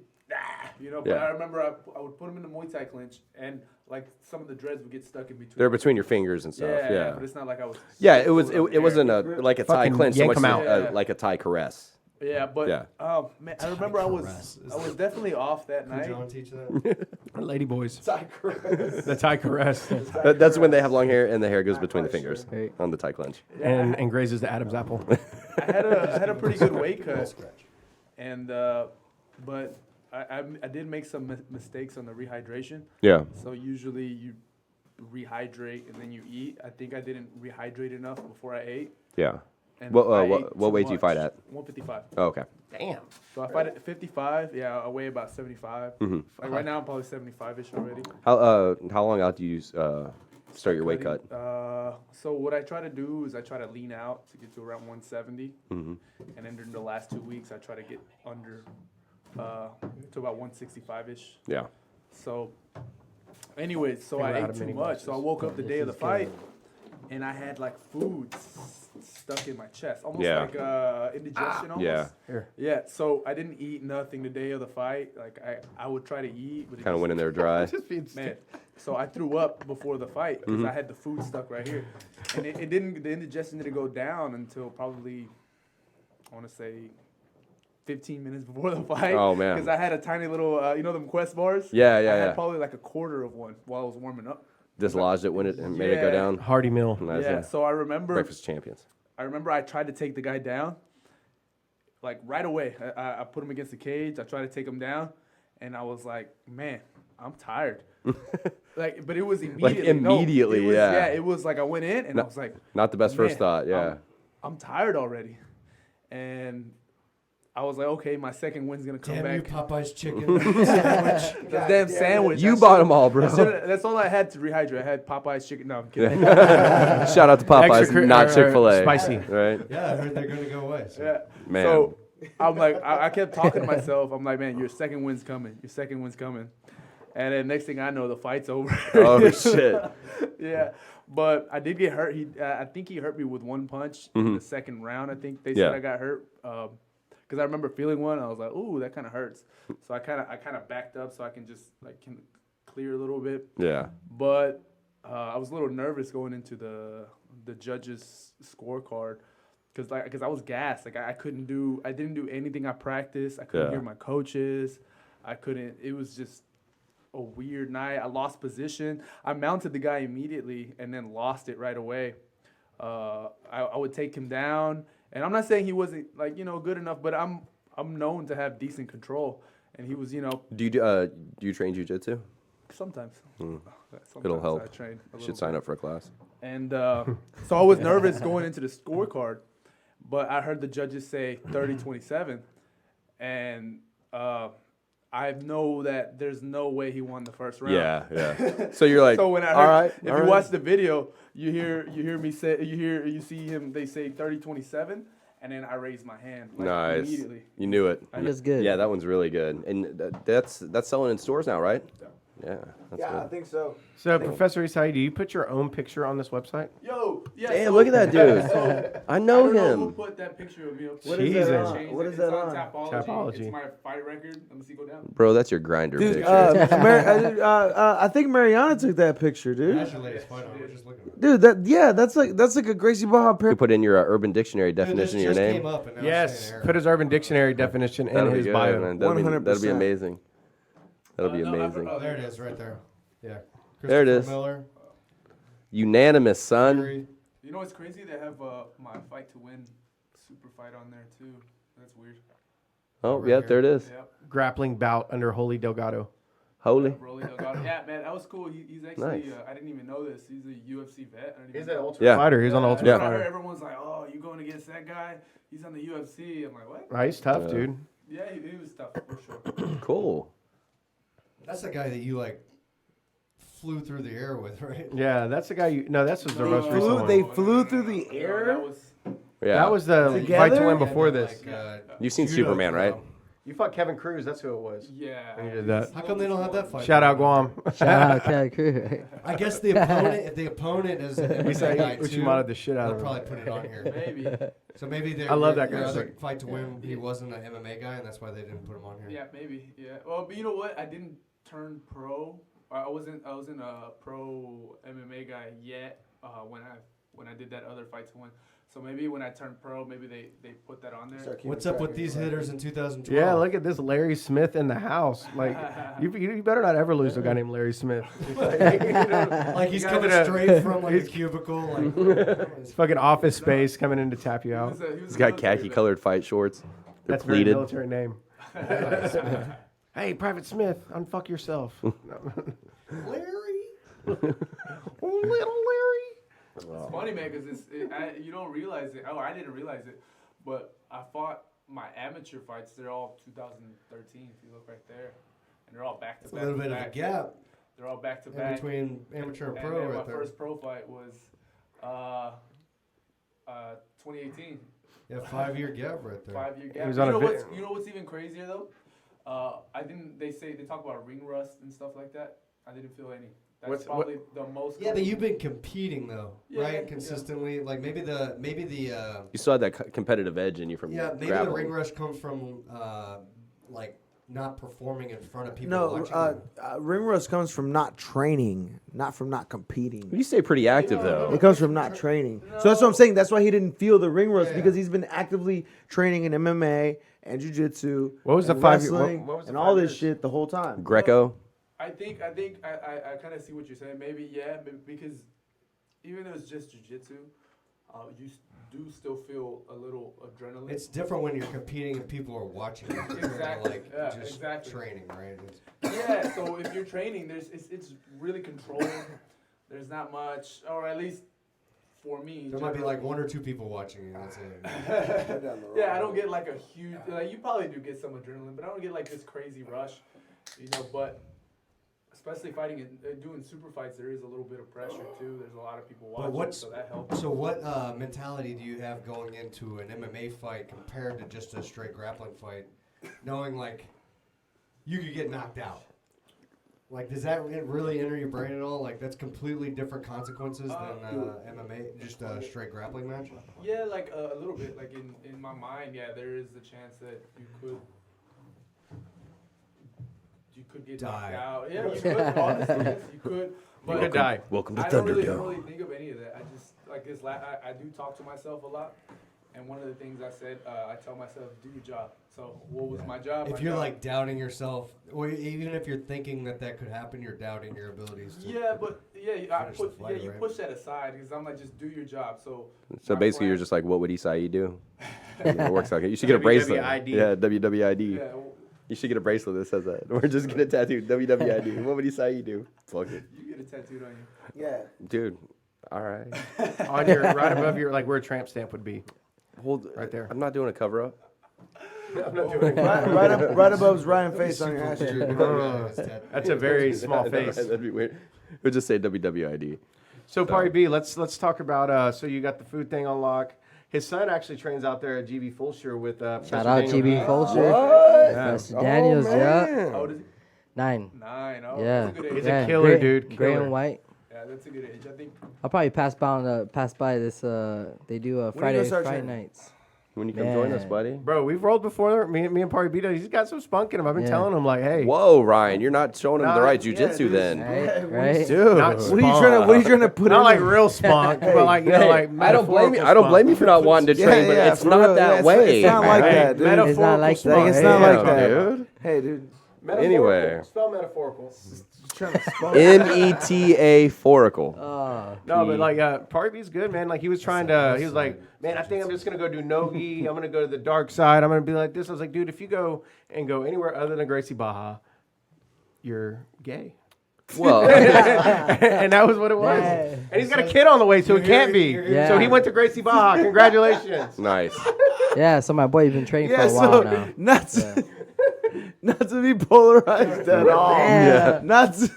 you know. But Yeah. I remember I would put them in the Muay Thai clinch, and like some of the dreads would get stuck in between. They're between your fingers and stuff. Yeah. But it's not like I was. Yeah, it was. pulling up It wasn't a there. like a Thai Fucking clinch so yank much 'em as out. Yeah. like a Thai caress. Yeah, but Yeah. man, I remember I was definitely off that Did night. John teach that? Lady boys. Thai caress. The Thai caress. That's when they have long hair and the hair goes between the fingers Right. on the Thai clinch. and grazes the Adam's apple. I had a pretty good weight Little cut, scratch. and but I did make some mistakes on the rehydration. Yeah. So usually you rehydrate and then you eat. I think I didn't rehydrate enough before I ate. Yeah. And What, I what- ate what too weight do you fight much. at? 155. Oh, okay. Damn. So I fight at 55. Yeah, I weigh about 75. Mhm. Like right now, I'm probably 75ish already. How long out do you start your weight cut? So what I try to do is I try to lean out to get to around 170, Mhm. and then during the last 2 weeks I try to get under to about 165ish. Yeah. So, anyways, so Figure I out ate how too many much. So I woke up the This day of the is fight, and I had like food stuck in my chest, almost Yeah. like indigestion. Almost. Yeah. Here. Yeah. So I didn't eat nothing the day of the fight. Like I would try to eat, but it Kind of just- went in there dry. Just being Man, so I threw up before the fight because Mm-hmm. I had the food stuck right here, and it didn't. The indigestion didn't go down until probably, I want to say, 15 minutes before the fight. Oh, man. Because I had a tiny little, you know, them Quest bars. Yeah, I yeah, had yeah. probably like a quarter of one while I was warming up. Dislodged it when it made it go Yeah. down. Hearty meal. Nice, Yeah. So I remember. Breakfast champions. I remember I tried to take the guy down, like right away. I put him against the cage. I tried to take him down, and I was like, man, I'm tired. Like, but it was immediately. immediately, it was, yeah. Yeah, it was like I went in and I No- was like, Not the best first Man, thought. Yeah. I'm tired already, and I was like, okay, my second win's gonna come Damn you, back. Popeye's chicken sandwich. The damn sandwich. You That's bought them all, bro. That's all I had to rehydrate. I had Popeye's chicken. No, I'm kidding. Shout out to Popeyes, Extra cri- not or Chick-fil-A. spicy. Right? Yeah, I heard they're gonna go away. So. Yeah. Man. So I'm like, I kept talking to myself. I'm like, man, your second win's coming. Your second win's coming. And then next thing I know, the fight's over. Oh, shit. Yeah. But I did get hurt. I think he hurt me with one punch in the second round. I think they said Yeah. I got hurt. Because I remember feeling one. I was like, ooh, that kind of hurts. So I kind of backed up so I can just can clear a little bit. Yeah. But I was a little nervous going into the judges' scorecard because I was gassed. Like I didn't do anything I practiced. I couldn't Yeah. hear my coaches. I couldn't. It was just a weird night. I lost position. I mounted the guy immediately and then lost it right away. I would take him down, and I'm not saying he wasn't good enough, but I'm known to have decent control, and he was Do you train jiu-jitsu? sometimes. It'll Sometimes help. I train a You little should sign bit. up for a class. And so I was nervous going into the scorecard, but I heard the judges say 30-27, and I know that there's no way he won the first round. Yeah, yeah. So you're like, So when I heard, all right, if all you right. watch the video, you hear me say, you see him. They say 30-27, and then I raise my hand nice. immediately. You knew it. That's good. Yeah, that one's really good. And that's selling in stores now, right? Yeah, that's Yeah, I good. think so. So, Professor Isai, do you put your own picture on this website? Yo, yeah. Damn, so- look at that dude. So, I know don't know who him. put that picture of me up. What is that Jesus. on? Changed What it. is It's that on on? Tapology. Tapology. It's my fight record. Let me see. Go down. Bro, that's your grinder Dude, picture. I think Mariana took that picture, dude. That's your latest fight. I was just looking at it. Dude, that's like a Gracie Baja You picture. put in your Urban Dictionary Dude, this definition of your just name. came up and now it's Yes. saying error. Put his Urban Dictionary definition in That'll be his good, bio. man. That'll be 100%. amazing. That'll be No, amazing. Oh, there it is, right there. Yeah. There it Christopher is. Miller. Unanimous, son. Fury. You know what's crazy? They have my fight to win super fight on there too. That's weird. Oh, Right yeah, here. there it is. Yep. Grappling bout under Holy Delgado. Holy. Broly Delgado. Yeah, man, that was cool. He's actually Nice. I didn't even know this. He's a UFC vet. I didn't He's even an know. ultimate Yeah. fighter. He's on the Ultimate Yeah. That's what I heard. Fighter. Everyone's like, "Oh, you going against that guy? He's on the UFC." I'm like, "What?" Right, he's tough, Yeah. dude. Yeah, he was tough for sure. Cool. That's the guy that you flew through the air with, right? Yeah, that's the guy you. No, that's was the No, most no, recent no, one. They no, no, flew no, through no, the no, air? That was Yeah. That was the Together? fight to win And before then, this. You've seen judo Superman, throw. right? You fought Kevin Cruz. That's who it was. yeah. When you did that. How come they don't have that fight? Shout out Guam. Shout out Cat Crew. I guess the opponent, if the opponent is an We MMA guy say too, Uchimata the shit out they'll of him. probably put it on here. Maybe. So maybe I love that their guy. other fight to win, he wasn't an MMA guy, and that's why they didn't put him on here. Yeah, maybe. Yeah. Well, but you know what? I didn't turn pro. I wasn't a pro MMA guy yet when I did that other fight to win. So maybe when I turned pro, maybe they put that on there. What's up with these hitters in 2012? Yeah, look at this Larry Smith in the house. Like, you better not ever lose to a guy named Larry Smith. Like he's coming straight from like a cubicle. Like, It's fucking office space coming in to tap you out. He's got khaki-colored fight shorts. They're That's a very pleated. military name. Hey, Private Smith, unfuck yourself. Larry. Oh, little Larry. It's funny, man, because you don't realize it. Oh, I didn't realize it, but I fought my amateur fights. They're all 2013. If you look right there, and they're all back to It's a back. little bit of a gap They're all back to in back. between amateur and And pro then right my there. first pro fight was 2018. Yeah, 5-year gap right there. 5-year gap. was You on a know, vi- you know what's even crazier though? They talk about ring rust and stuff like that. I didn't feel any. That's What's- probably the most. Yeah, but you've been competing though, Yeah, right? yeah. Consistently. Like maybe the You still had that competitive edge in you from maybe the grappling. ring rush comes from like not performing in front of people. No, watching ring rust comes from not training, not from not competing. You stay pretty active though. It comes from not training. So that's what I'm saying. That's why he didn't feel the ring rust because he's been actively training in MMA and jiu-jitsu. What was the and 5 year- wrestling what was the and all 5 this years? shit the whole time. Greco. I think I kind of see what you're saying. Maybe because even though it's just jiu-jitsu, you do still feel a little adrenaline. It's different when you're competing and people are watching. You Exactly, Like yeah, just exactly. training, right? Yeah, so if you're training, it's really controlled. There's not much, or at least for me. There might be like generally. 1 or 2 people watching you. That's it. Yeah, I don't get like a huge. Like you probably do get some adrenaline, but I don't get like this crazy rush, you know. But especially fighting and doing super fights, there is a little bit of pressure too. There's a lot of people watching, so that helps. So what mentality do you have going into an MMA fight compared to just a straight grappling fight, knowing like you could get knocked out? Like, does that really enter your brain at all? Like, that's completely different consequences than MMA, just a straight grappling match? Yeah, like a little bit. Like in my mind, yeah, there is the chance that you could get Die. knocked out. Yeah, you could. Honestly, yes, you could. But You could die. Welcome to I don't really Thunderdome. think of any of that. I just like this. I do talk to myself a lot, and one of the things I said, I tell myself, "Do your job." So, what was my job? If My you're job- like doubting yourself, or even if you're thinking that could happen, you're doubting your abilities to. yeah, but yeah, finish the fight, you right? push that aside because I'm like, just do your job. So, So my basically, you're plan- just like, what would Isai do? It works like it. You should get a bracelet. WWID. Yeah, WWID. yeah, You should get a bracelet that says that. Or just get a tattoo. WWID. What would Isai do? Fuck it. you get a tattooed on you. Yeah. Dude. All right. On your, right above your, like where a tramp stamp would be. Hold Right there. I'm not doing a cover up. right above Ryan's face on your ass. That's a very small face. That'd be weird. We'll just say WWID. So Party B, let's talk about. So you got the food thing on lock. His son actually trains out there at GB Fulsher with. Shout out GB Fulsher. Yeah. Professor Daniels, yeah. How old is he? 9. 9. Oh, Yeah. that's a good age. He's a Yeah, killer, gray- dude. Gray Killer. and white. Yeah, that's a good age. I think. I'll probably pass by this. They do gonna Friday start Friday training? nights. When you come join us, Man. buddy. Bro, we've rolled before. Me and Party B, he's got some spunk in him. I've been Yeah. telling him like, hey, Whoa, Ryan, you're not showing him the Nah, right yeah, jujitsu dude. then. Right, right. Dude. not What are you trying to put not in like there? real spunk, but like you know, like I don't blame you. metaphorical I don't blame you spunk. for not wanting to Yeah, train, but yeah, it's for not real. that Yeah, it's- way. it's not like man. that, dude. It's not like Metaphorical Like, it's spunk. not Hey, like that. dude. Hey, dude. Metaphorical. Anyway. Spell metaphorical. Trying to spunk. META Foracle. No, but like Party B's good, man. Like he was trying to, he was like, man, I think I'm just gonna go do Nogi. I'm gonna go to the dark side. I'm gonna be like this. I was like, dude, if you go anywhere other than Gracie Baja, you're gay. Well, And that was what it was. Yeah. And he's got a kid on the way, so it can't be. Yeah. So he went to Gracie Baja. Congratulations. nice. Yeah, so my boy, you've been training Yeah, for a while so now. not to be polarized at all. Yeah. Not to,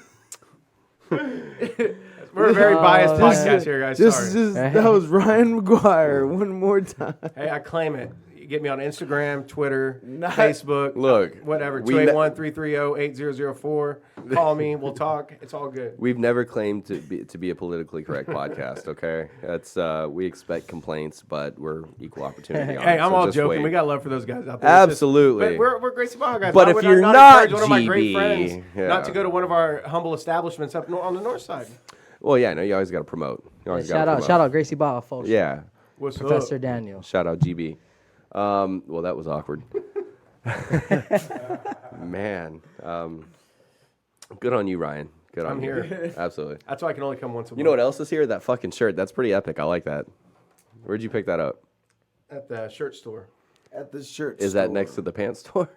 We're a very biased Oh, podcast here, guys. just Sorry. that was Ryan McGuire one more time. Hey, I claim it. get me on Instagram, Twitter, Not- Facebook. Look, Whatever. we ne- 281-330-8004. Call me. We'll talk. It's all good. We've never claimed to be a politically correct podcast. Okay, that's we expect complaints, but we're equal opportunity. on Hey, it, I'm so all just joking. wait. We got love for those guys out there. It's just- Absolutely. but we're Gracie Baja guys. But Why if would I you're not not encourage one of my great GB, friends yeah. not to go to one of our humble establishments up on the north side. Well, yeah, no, you always got to promote. You always gotta promote. Shout out Gracie Baja, folks. Yeah, What's Professor up? Daniel. shout out GB. Well, that was awkward. Man, good on you, Ryan. Good on I'm you. here. Absolutely. That's why I can only come once a month. You know what else is here? That fucking shirt. That's pretty epic. I like that. Where'd you pick that up? At the shirt store. At the shirt Is store. that next to the pants store?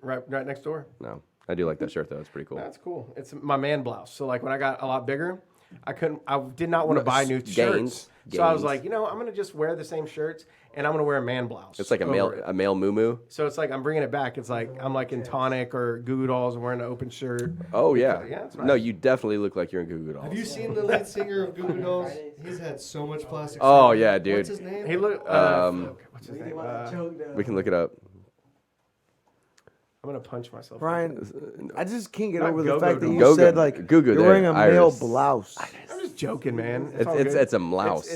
right next door. No, I do like that shirt though. It's pretty cool. That's cool. It's my man blouse. So like when I got a lot bigger, I did not want to buy new Gains. shirts. So I was Gains. like, I'm gonna just wear the same shirts and I'm gonna wear a man blouse. It's like over it. a male moo. So it's like I'm bringing it back. It's like I'm like in Tonic or Goo Goo Dolls and wearing an open shirt. Oh yeah. Yeah, it's No, nice. you definitely look like you're in Goo Goo Dolls. Have you seen the lead singer of Goo Goo Dolls? He's had so much plastic. Oh, surgery. yeah, dude. What's his name? He look. What's his name? We can look it up. I'm gonna punch myself. Brian, I just can't get Not over the go-go fact that you Go-go. said like Goo-goo you're there, wearing a male Iris. blouse. I'm just joking, man. It's all good. it's a blouse.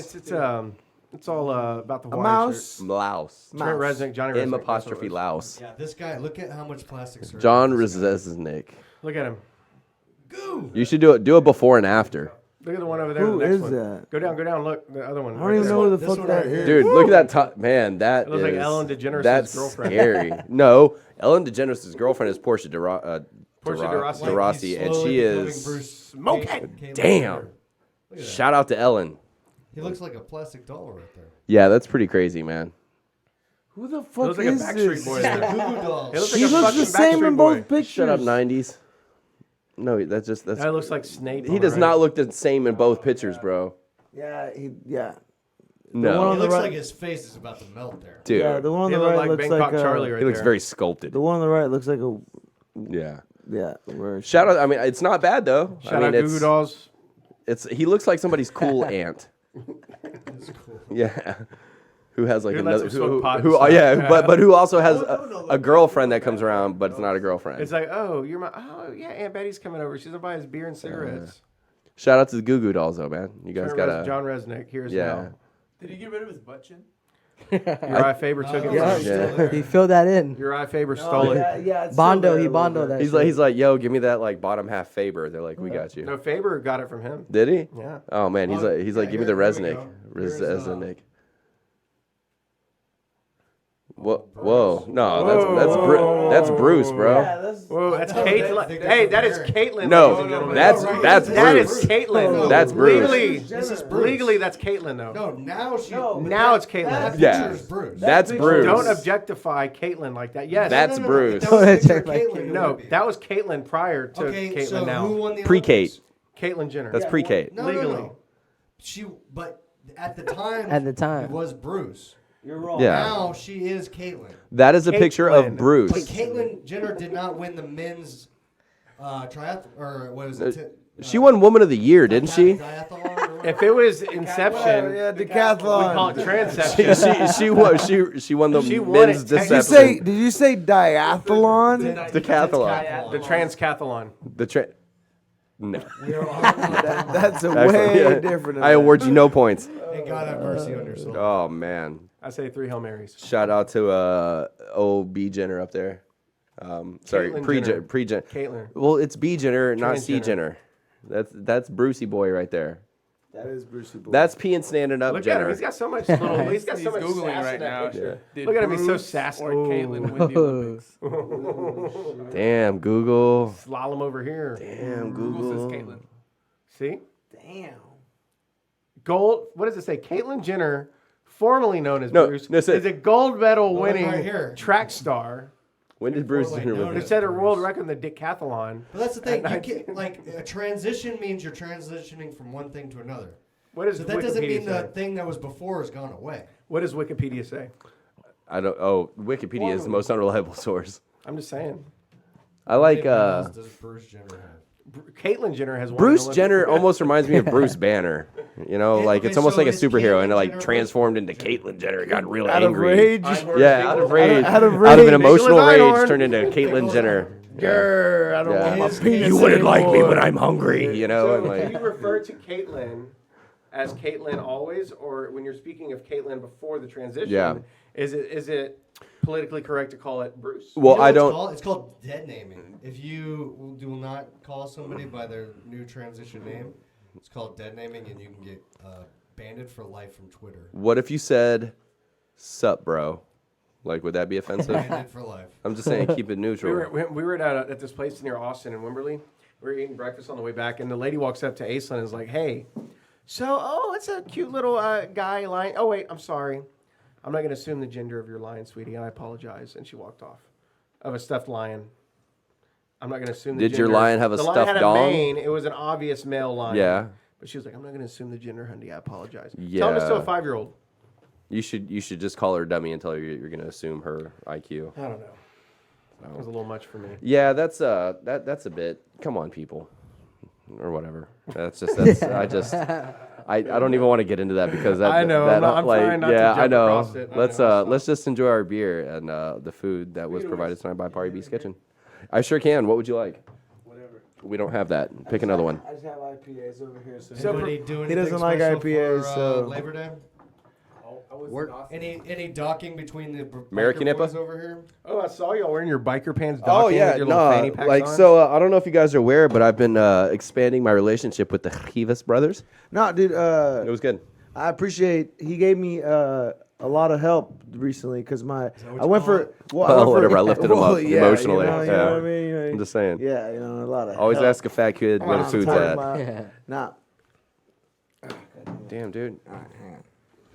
It's all about the A Hawaiian mouse. shirt. Blouse. Trent Mouse. Resnick, Johnny M Resnick. apostrophe that's louse. Yeah, this guy. Look at how much plastic surgery. John this guy- Resnick. what it is. Look at him. Goo. You should do a before and after. Look at the one over there. Who the next is one. that? Go down. Look, the other one. I don't even know who the This fuck one that right here. is. Dude, look at that top man. That It looks like is- Ellen DeGeneres' That's girlfriend. scary. No, Ellen DeGeneres' girlfriend is Portia de Portia de Rossi. de Rossi, and slowly she becoming is. Bruce Smoke Caitlyn it. Jenner. Damn. Look at that. Shout out to Ellen. He looks like a plastic doll right there. Yeah, that's pretty crazy, man. Who the He fuck looks like a is Backstreet this? Boy. The there. Goo Goo Dolls. He looks like He a looks fucking the same Backstreet in Boy. both pictures. Shut up, '90s. No, that's. That looks like Snape. He on does the not right. look the same in both pictures, bro. Yeah, one No, on He the looks right- like his face is about to melt there. dude. Yeah, the one on He the looked right like looks Bangkok like Charlie right He looks there. very sculpted. the one on the right looks like a Yeah. where is she? Shout out. I mean, it's not bad though. Shout I mean, out Goo Goo Dolls. it's he looks like somebody's cool aunt. That's cool. Yeah. Who has like Who lets another him smoke who, pot and who stuff. yeah, Yeah. but who also has a girlfriend that comes around, but it's not a girlfriend. It's like, oh, yeah, Aunt Betty's coming over. She's gonna buy us beer and cigarettes. Shout out to the Goo Goo Dolls though, man. You guys Trent gotta John Resnick. Here's yeah. Did he get rid of his butt chin? Uriah Faber took it. Yeah, from him. Yeah. He filled that in. Uriah Faber stole it. yeah, it's Bondo, still there he a little Bondo bit. that. He's like, yo, give me that like bottom half Faber. They're like, we got you. No, Faber got it from him. Did he? Yeah. Oh man, he's Oh, like yeah, give me the here we Resnick. go. Here's, Resnick. Whoa, no, that's Bruce, bro. Yeah, that's Whoa, that's thought Caitlyn. they Hey, that is married. Caitlyn. No, ladies and gentlemen. that's That is Bruce. Caitlyn. That's Bruce. Legally, This is Bruce. legally, that's Caitlyn though. No, now she. No, Now it's That Caitlyn. Yeah. picture is Bruce. That's picture- Bruce. Don't objectify Caitlyn like that. Yes. That's No, Bruce. If that was a picture of Like- Caitlyn, it No, would be. that was Caitlyn prior to Okay, Caitlyn so now. who won the Pre-Kate. Olympics? Caitlyn Jenner. That's pre-Kate. No, Legally. No. She, but at the time, At the time. it was Bruce. You're wrong. Yeah. Now she is Caitlyn. That is a picture Caitlyn. of Bruce. But Caitlyn Jenner did not win the men's triathlon, or what was it? She won Woman of the Year, didn't she? Triathlon or whatever. If it was Inception, Yeah, we call it decathlon. Tranception. she won the She won men's it Did you technically. say? Did you say diathlon? decathlon. The Transcathlon. No. We are all That's a Excellent. way Yeah. different. I award you no points. and God have mercy on your soul. Oh man. I say 3 Hail Marys. Shout out to old B Jenner up there. Sorry, Caitlyn Jenner. pre-Jenner. Caitlyn. Well, it's B Jenner, not C Transgender. Jenner. That's Brucey boy right there. That is Brucey Boy. That's P and standing up Look at Jenner. him. He's got so much little. He's got He's so much googling sass right in that now. picture. Did Look at him, he's so Bruce sassy. Or Ooh. Caitlyn win the Olympics? Damn Google. Slalom over here. Damn Google says Google. Caitlyn. See? Damn. Gold. What does it say? Caitlyn Jenner, formerly known as No, Bruce, no, it said- is a gold medal right winning here. track star. When did Bruce Wait, Jenner no, win They no. that? set a world record in the decathlon. But that's the thing. At You 19. can't, like, a transition means you're transitioning from one thing to another. What does So that doesn't Wikipedia mean the say? thing that was before has gone away. What does Wikipedia say? I don't. Oh, Wikipedia is the most unreliable source. I'm just saying. I like. What else does Bruce Jenner have? Caitlyn Jenner has won. Bruce an Olympic Jenner event. almost reminds me of Bruce Banner. You know, Yeah, like okay, it's almost so like a is superhero, and it Caitlyn like Jenner transformed into Caitlyn Jenner. Got real Out of angry. rage. Yeah, out of rage. Out of Out of an rage. emotional Nicholas rage, Einhorn. turned into Caitlyn Jenner. Grr, I don't Yeah. want my His- penis You wouldn't like me anymore. when I'm hungry, you know. So, And do you like, refer to Caitlyn as Caitlyn always, or when you're speaking of Caitlyn before the transition? Yeah. Is it politically correct to call it Bruce? well, You know I what don't. It's called dead naming. If you do not call somebody by their new transition name, it's called dead naming, and you can get banned for life from Twitter. What if you said, "Sup, bro"? Like, would that be offensive? Banned for life. I'm just saying, keep it We neutral. were at this place near Austin in Wimberley. We were eating breakfast on the way back, and the lady walks up to Aislinn and is like, "Hey, it's a cute little guy lion. Oh wait, I'm sorry, I'm not going to assume the gender of your lion, sweetie. I apologize." And she walked off. Of a stuffed lion. I'm not going to assume. Did the your gender. lion have a the stuffed lion had dong? A mane. It was an obvious male lion. Yeah. But she was like, "I'm not going to assume the gender, honey. I apologize." Yeah. Tell him it's still a 5-year-old. You should just call her dummy and tell her you're going to assume her IQ. I don't know. That was a little much for me. Yeah, that's a bit. Come on, people, or whatever. I don't even want to get into that because that, I know, that, I'm like, trying not to yeah, I jump know. across it. I know. Let's just enjoy our beer and the food that was provided tonight by Party Beast Kitchen. I sure can. What would you like? Whatever. We don't have that. Pick another one. I just have IPAs over here. So, Anybody do anything he doesn't like special IPAs, for, so- Labor Day? I was Work. in Austin. Any docking between the American biker boys Nippa? over here? Oh, I saw y'all wearing your biker pants. Oh docking yeah, with your little fanny no, packs like on. so. I don't know if you guys are aware, but I've been expanding my relationship with the Rivas brothers. no, dude. It was good. I appreciate. He gave me a lot of help recently because what I you went call for it? well, Well, I went for- whatever, I lifted him up yeah, emotionally, You know, yeah. you know what I mean? You know, I'm just saying. Yeah, you know, a lot of. Always help. ask a fat kid where the I'm food's talking at. about- Yeah. Nah, Damn, dude.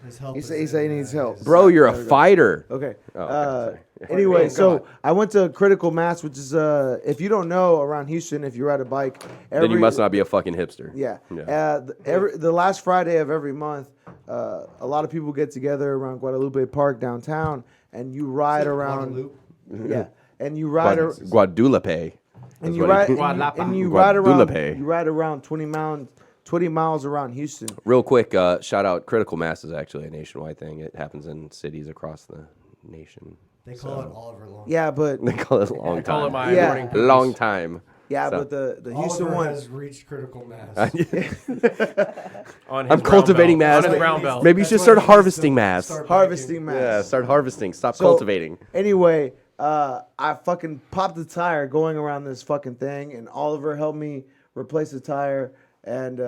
His help he is said he in, needs help. Bro, you're a There we go. fighter. Okay. Oh, okay, sorry. Anyway, Go so on. I went to Critical Mass, which is if you don't know around Houston, if you ride a bike, Then you must not be a fucking hipster. Yeah. Yeah. The last Friday of every month, a lot of people get together around Guadalupe Park downtown, and you ride around. Guadalupe. Yeah, and you ride. Guadalupe. And is you what ride. he- And you ride around. Guadalupe. You ride around 20 miles around Houston. Real quick, shout out Critical Mass is actually a nationwide thing. It happens in cities across the nation. They call it Oliver Long. Yeah, but They call it a long Call it time. my Yeah. morning poops. Long time. yeah, So- but the Houston Oliver one. has reached critical mass. On his I'm brown cultivating belt. mass. On his brown belt. Maybe you That's should why start he needs harvesting to mass. start Harvesting mass. Yeah, start harvesting. Stop So- cultivating. Anyway, I fucking popped the tire going around this fucking thing, and Oliver helped me replace the tire, and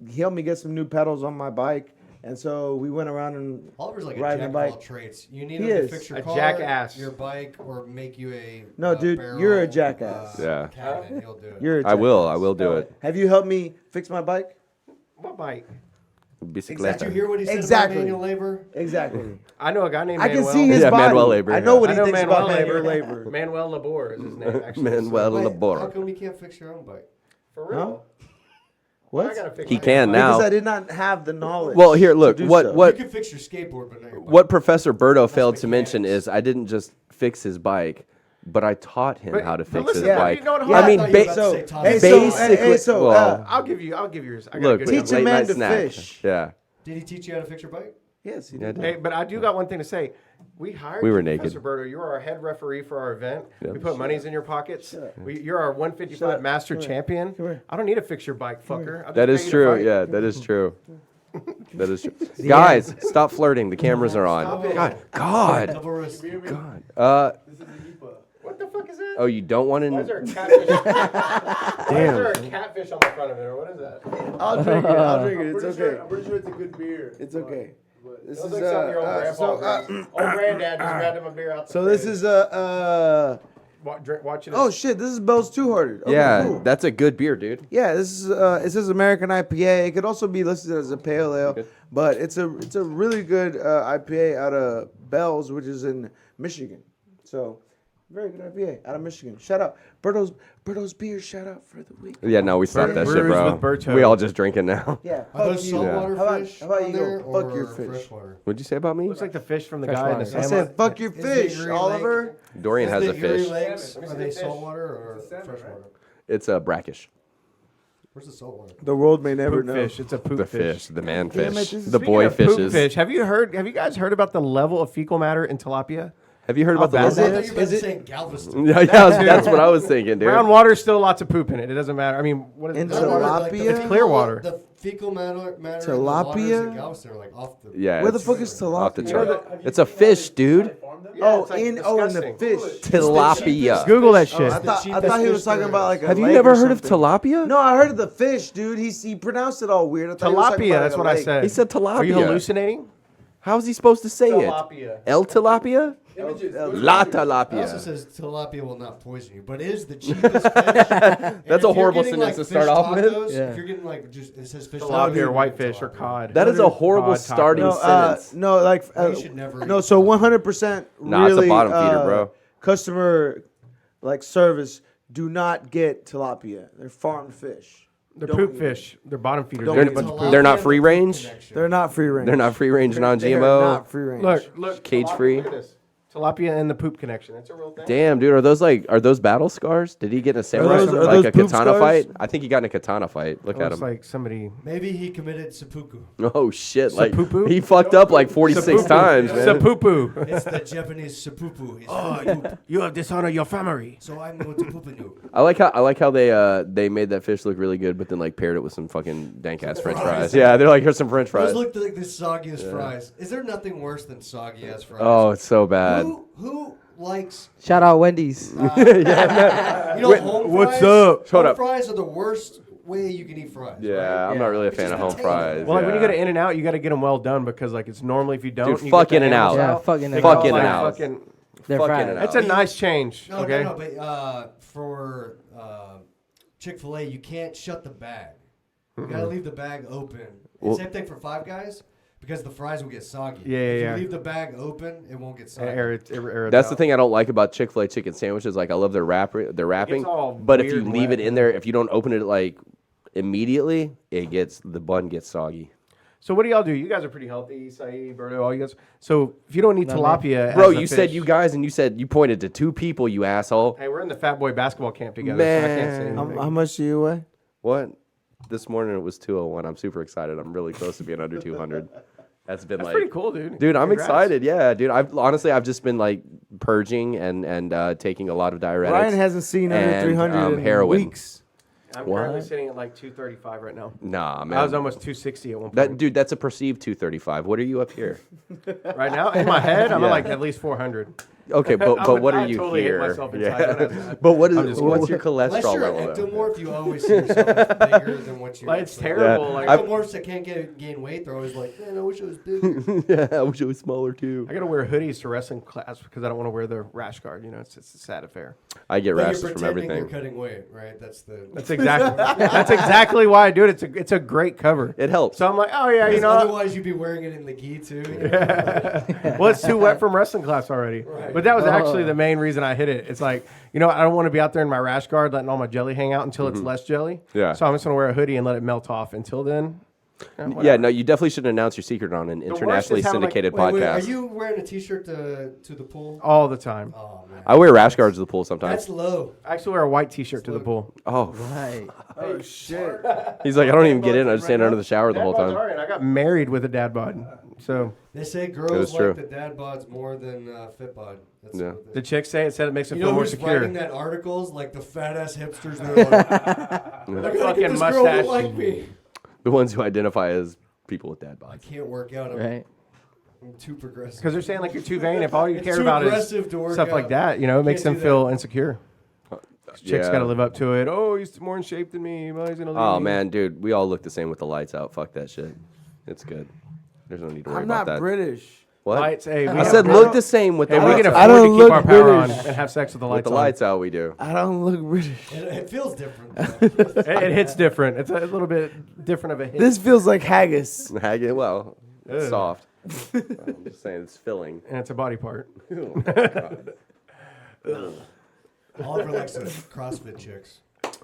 he helped me get some new pedals on my bike. And so we went around and Oliver's like a riding jack the of all bike. trades. You need He him is. to fix your A car, jackass. your bike, or make you a No, dude, barrel, you're a jackass. Yeah. cabinet. He'll do it. You're a I will jackass. do it. Have you helped me fix my bike? What bike? Did you Bicicleta. hear what he said Exactly. about manual labor? Exactly. I know a guy named I can Manuel. see his Yeah, body. Manuel Labor, I know yeah. what I he know thinks Manuel about manual Labor. labor. Manuel Labor is his name, actually. Manuel Wait, how Labor. come you can't fix your own bike? For real. What? I gotta fix He my can bike. now. Because I did not have the knowledge. Well, here, look. to do What so. what You can fix your skateboard, but not your bike. what Professor Berto failed to mechanics. mention is I didn't just fix his bike, but I taught him But- how to but fix listen, his yeah, bike. you know what, Yeah, I mean, I thought you were about to so, say Tom hey, Hanks. so, basically, hey, so, well, I'll give yours. I got look, a good Teach one. a late man night to snack. fish. Yeah. Did he teach you how to fix your bike? Yes, he Yeah, did. Hey, but I do got one thing to say. We hired We were you, naked. Professor Berto. You were our head referee for our event. Yep. We put monies in your pockets. Shut up. You're our 155 Shut up. master Come here. champion. Come here. I don't need to fix your bike, fucker. I'll That just is pay you to true. fight. Yeah, that is true. That is true. Guys, stop flirting. The cameras are on. Stop it. God. Double wrist. Beer me? God. This is the IPA. What the fuck is that? Oh, you don't want Why is there to. a catfish? Why is there a catfish on the front of it, or what is that? I'll drink it. I'll drink it. I'm It's pretty sure- okay. I'm pretty sure it's a good beer. It's okay. But This Sounds is like something your old grandpa so drinks. Old granddad just grabbed him a beer out the so this fridge. is Watch it. oh shit, this is Bell's Two Hearted. Okay, Yeah, cool. that's a good beer, dude. Yeah, this is it says American IPA. It could also be listed as a pale ale, Good. but it's a really good IPA out of Bell's, which is in Michigan. So very good IPA out of Michigan. Shout out Berto's beer. Shout out for the week. Yeah, no, we stopped that shit, Brews bro. with Berto. We all just drinking now. Yeah, Are those fuck you. saltwater How about- fish how about on you go there, fuck your or fish? freshwater? What'd you say about me? Looks like the fish from the Fresh guy in the water. I salmon. said fuck your Is the fish, Erie Oliver. Dorian has the a fish. Erie Lakes, Let me are see they the fish. saltwater or It's a salmon, freshwater? It's brackish. Where's the salt water? The world may never Poop know. fish. It's a poop The fish. fish, the man Damn it, fish, this is- the boy Speaking of poop fishes. fish, have you guys heard about the level of fecal matter in tilapia? Have you heard about the bad I is level? it? thought you were about to say Galveston. Yeah, that's what I was thinking, dude. Brown water, still lots of poop in it. It doesn't matter. I mean, what is In it? tilapia? It's clear water. The fecal matter in the waters Tilapia? in Galveston are like off the. Yeah, Where the it's fuck is off the tilapia? chart. It's a fish, dude. Oh, it's like in the disgusting. fish. Tilapia. Google that Oh, shit. I thought he cheapest was talking fish about like a Have you lake never or heard of something. tilapia? No, I heard of the fish, dude. He pronounced it all weird. I thought he was talking Tilapia, about, that's like, what a I lake. said. He said tilapia. Are you hallucinating? How is he supposed to say Tilapia. it? El tilapia? La It also tilapia. says tilapia will not poison you, but it is the cheapest fish. That's a horrible sentence to start off with. Yeah. If you're getting like just it says fish Tilapia or tacos, whitefish or tilapia. cod. That is a horrible Cod starting tacos. sentence. No, like You should never no. eat So tilapia. 100% Nah, it's a really bottom feeder, bro. customer like service. Do not get tilapia. They're farmed fish. They're Don't poop eat fish. They're bottom feeders. Don't They eat eat a bunch of Tilapia poop. They're not and the free poop range? connection. They're not free range. They're not free range, They're non-GMO. not free range. Look, Cage tilapia, free. Look at this. Tilapia and the poop connection. That's a real thing. Damn, dude, are those battle scars? Did he get in a samurai those- are like those a poop katana scars? fight? I think he got in a katana fight. Look at Looks him. like somebody. Maybe he committed seppuku. Oh shit! Like Seppuku? he fucked up like 46 times, man. Seppuku. It's the Japanese seppuku. It's poop. You have dishonored your family. So I'm going to poop in you. I like how they made that fish look really good, but then like paired it with some fucking dank ass French fries. Yeah, they're like, here's some French fries. Those look like the soggiest fries. Is there nothing worse than soggy ass fries? Oh, it's so bad. Who likes? Shout out Wendy's. You know, home what's fries? up? Hold Home up. fries are the worst way you can eat fries. Yeah, right? I'm not really a It's fan just of home potato. fries. Well, like when you go yeah. to In-N-Out, you got to get them well done because like it's normally if you don't, Dude, you fuck get the In-N-Out. animals Yeah, fuck They In-N-Out. go Fuck like In-N-out. fucking- They're Fuck fried. In-N-Out. It's a nice change. No, Okay. no, but for Chick-fil-A, you can't shut the bag. You gotta leave the bag open. And Well- same thing for Five Guys, because the fries will get soggy. Yeah, If yeah. you leave the bag open, it won't get soggy. That's the thing I don't like about Chick-fil-A chicken sandwiches. Like I love their wrapping, all but if you weird leave wet. it in there, if you don't open it like immediately, the bun gets soggy. So what do y'all do? You guys are pretty healthy, Saeed, Berto, all you guys. So if you don't eat No, tilapia, Bro, as a you said fish- you guys, and you pointed to two people, you asshole. Hey, we're in the Fat Boy basketball camp together. So I can't say Man. anything. How much do you weigh? What? This morning it was 201. I'm super excited. I'm really close to being under 200. That's been That's like pretty cool, dude. Dude, I'm Congrats. excited. Yeah, dude. I've just been like purging and taking a lot of diuretics. Ryan hasn't seen under and, 300 in heroin. weeks. I'm What? currently sitting at like 235 right now. Nah, man. I was almost 260 at one point. Dude, that's a perceived 235. What are you up here? Right now, in my head, I'm Yeah. at like at least 400. Okay, but what I are you totally hate here? myself inside. Don't ask that. But I'm just what's your Unless cholesterol you're level? an though? ectomorph, you always see yourself bigger than what you Like, it's actually are. terrible. Yeah. Like, Ectomorphs that can't gain weight, they're always like, man, I wish I was bigger. Yeah, I wish it was smaller too. I gotta wear hoodies to wrestling class because I don't want to wear the rash guard. You know, it's a sad affair. I get But rashes you're from pretending everything. you're cutting weight, right? That's That's exactly why I do it. It's a great cover. It helps. So I'm like, oh yeah, you Because know. otherwise, you'd be wearing it in the gi too. You know? Well, it's too wet from wrestling class already. Right. But that was actually the main reason I hit it. It's like, you know, I don't want to be out there in my rash guard letting all my jelly hang out until it's less jelly. Yeah. So I'm just gonna wear a hoodie and let it melt off. Until then, Yeah, no, you definitely should announce your secret on an worst internationally is having, like- syndicated Wait, podcast. are you wearing a T-shirt to the pool? all the time. Oh man, I wear rash guards to the pool sometimes. that's low. I actually wear a white T-shirt to the pool. Oh, Right. Oh shit! he's like, I don't even get in. I just stand under the shower the whole Dad bods time. are in. I got married with a dad bod. So They say is girls true. like the dad bods more than fit bod. That's Yeah. what the chicks say it makes them you feel know more who's secure. writing that articles? Like the fat ass hipsters. They're like, I gotta Fucking get this girl mustache. to like me. The ones who identify as people with dad I bods. can't work out. Right. I'm too progressive. Because they're saying like you're too vain. If all you It's care too about is aggressive to work stuff like out. that, you know, it makes them Can't do feel that. insecure. Chicks Yeah. got to live up to it. Oh, he's more in shape than me. Well, he's gonna leave Oh me. man, dude, we all look the same with the lights out. Fuck that shit. It's good. There's no need to worry I'm about not that. British. What? Lights, hey, we I have- said look the same with Hey, the we lights can out. I afford to don't keep look our power on British. and have sex with the With lights the on. lights out, we do. I don't look British. It feels different. though. It hits different. It's a little bit different of a hit. This feels like haggis. Haggis, well, it's Ugh. soft. I'm just saying, it's filling. and it's a body part. Oliver likes those CrossFit chicks.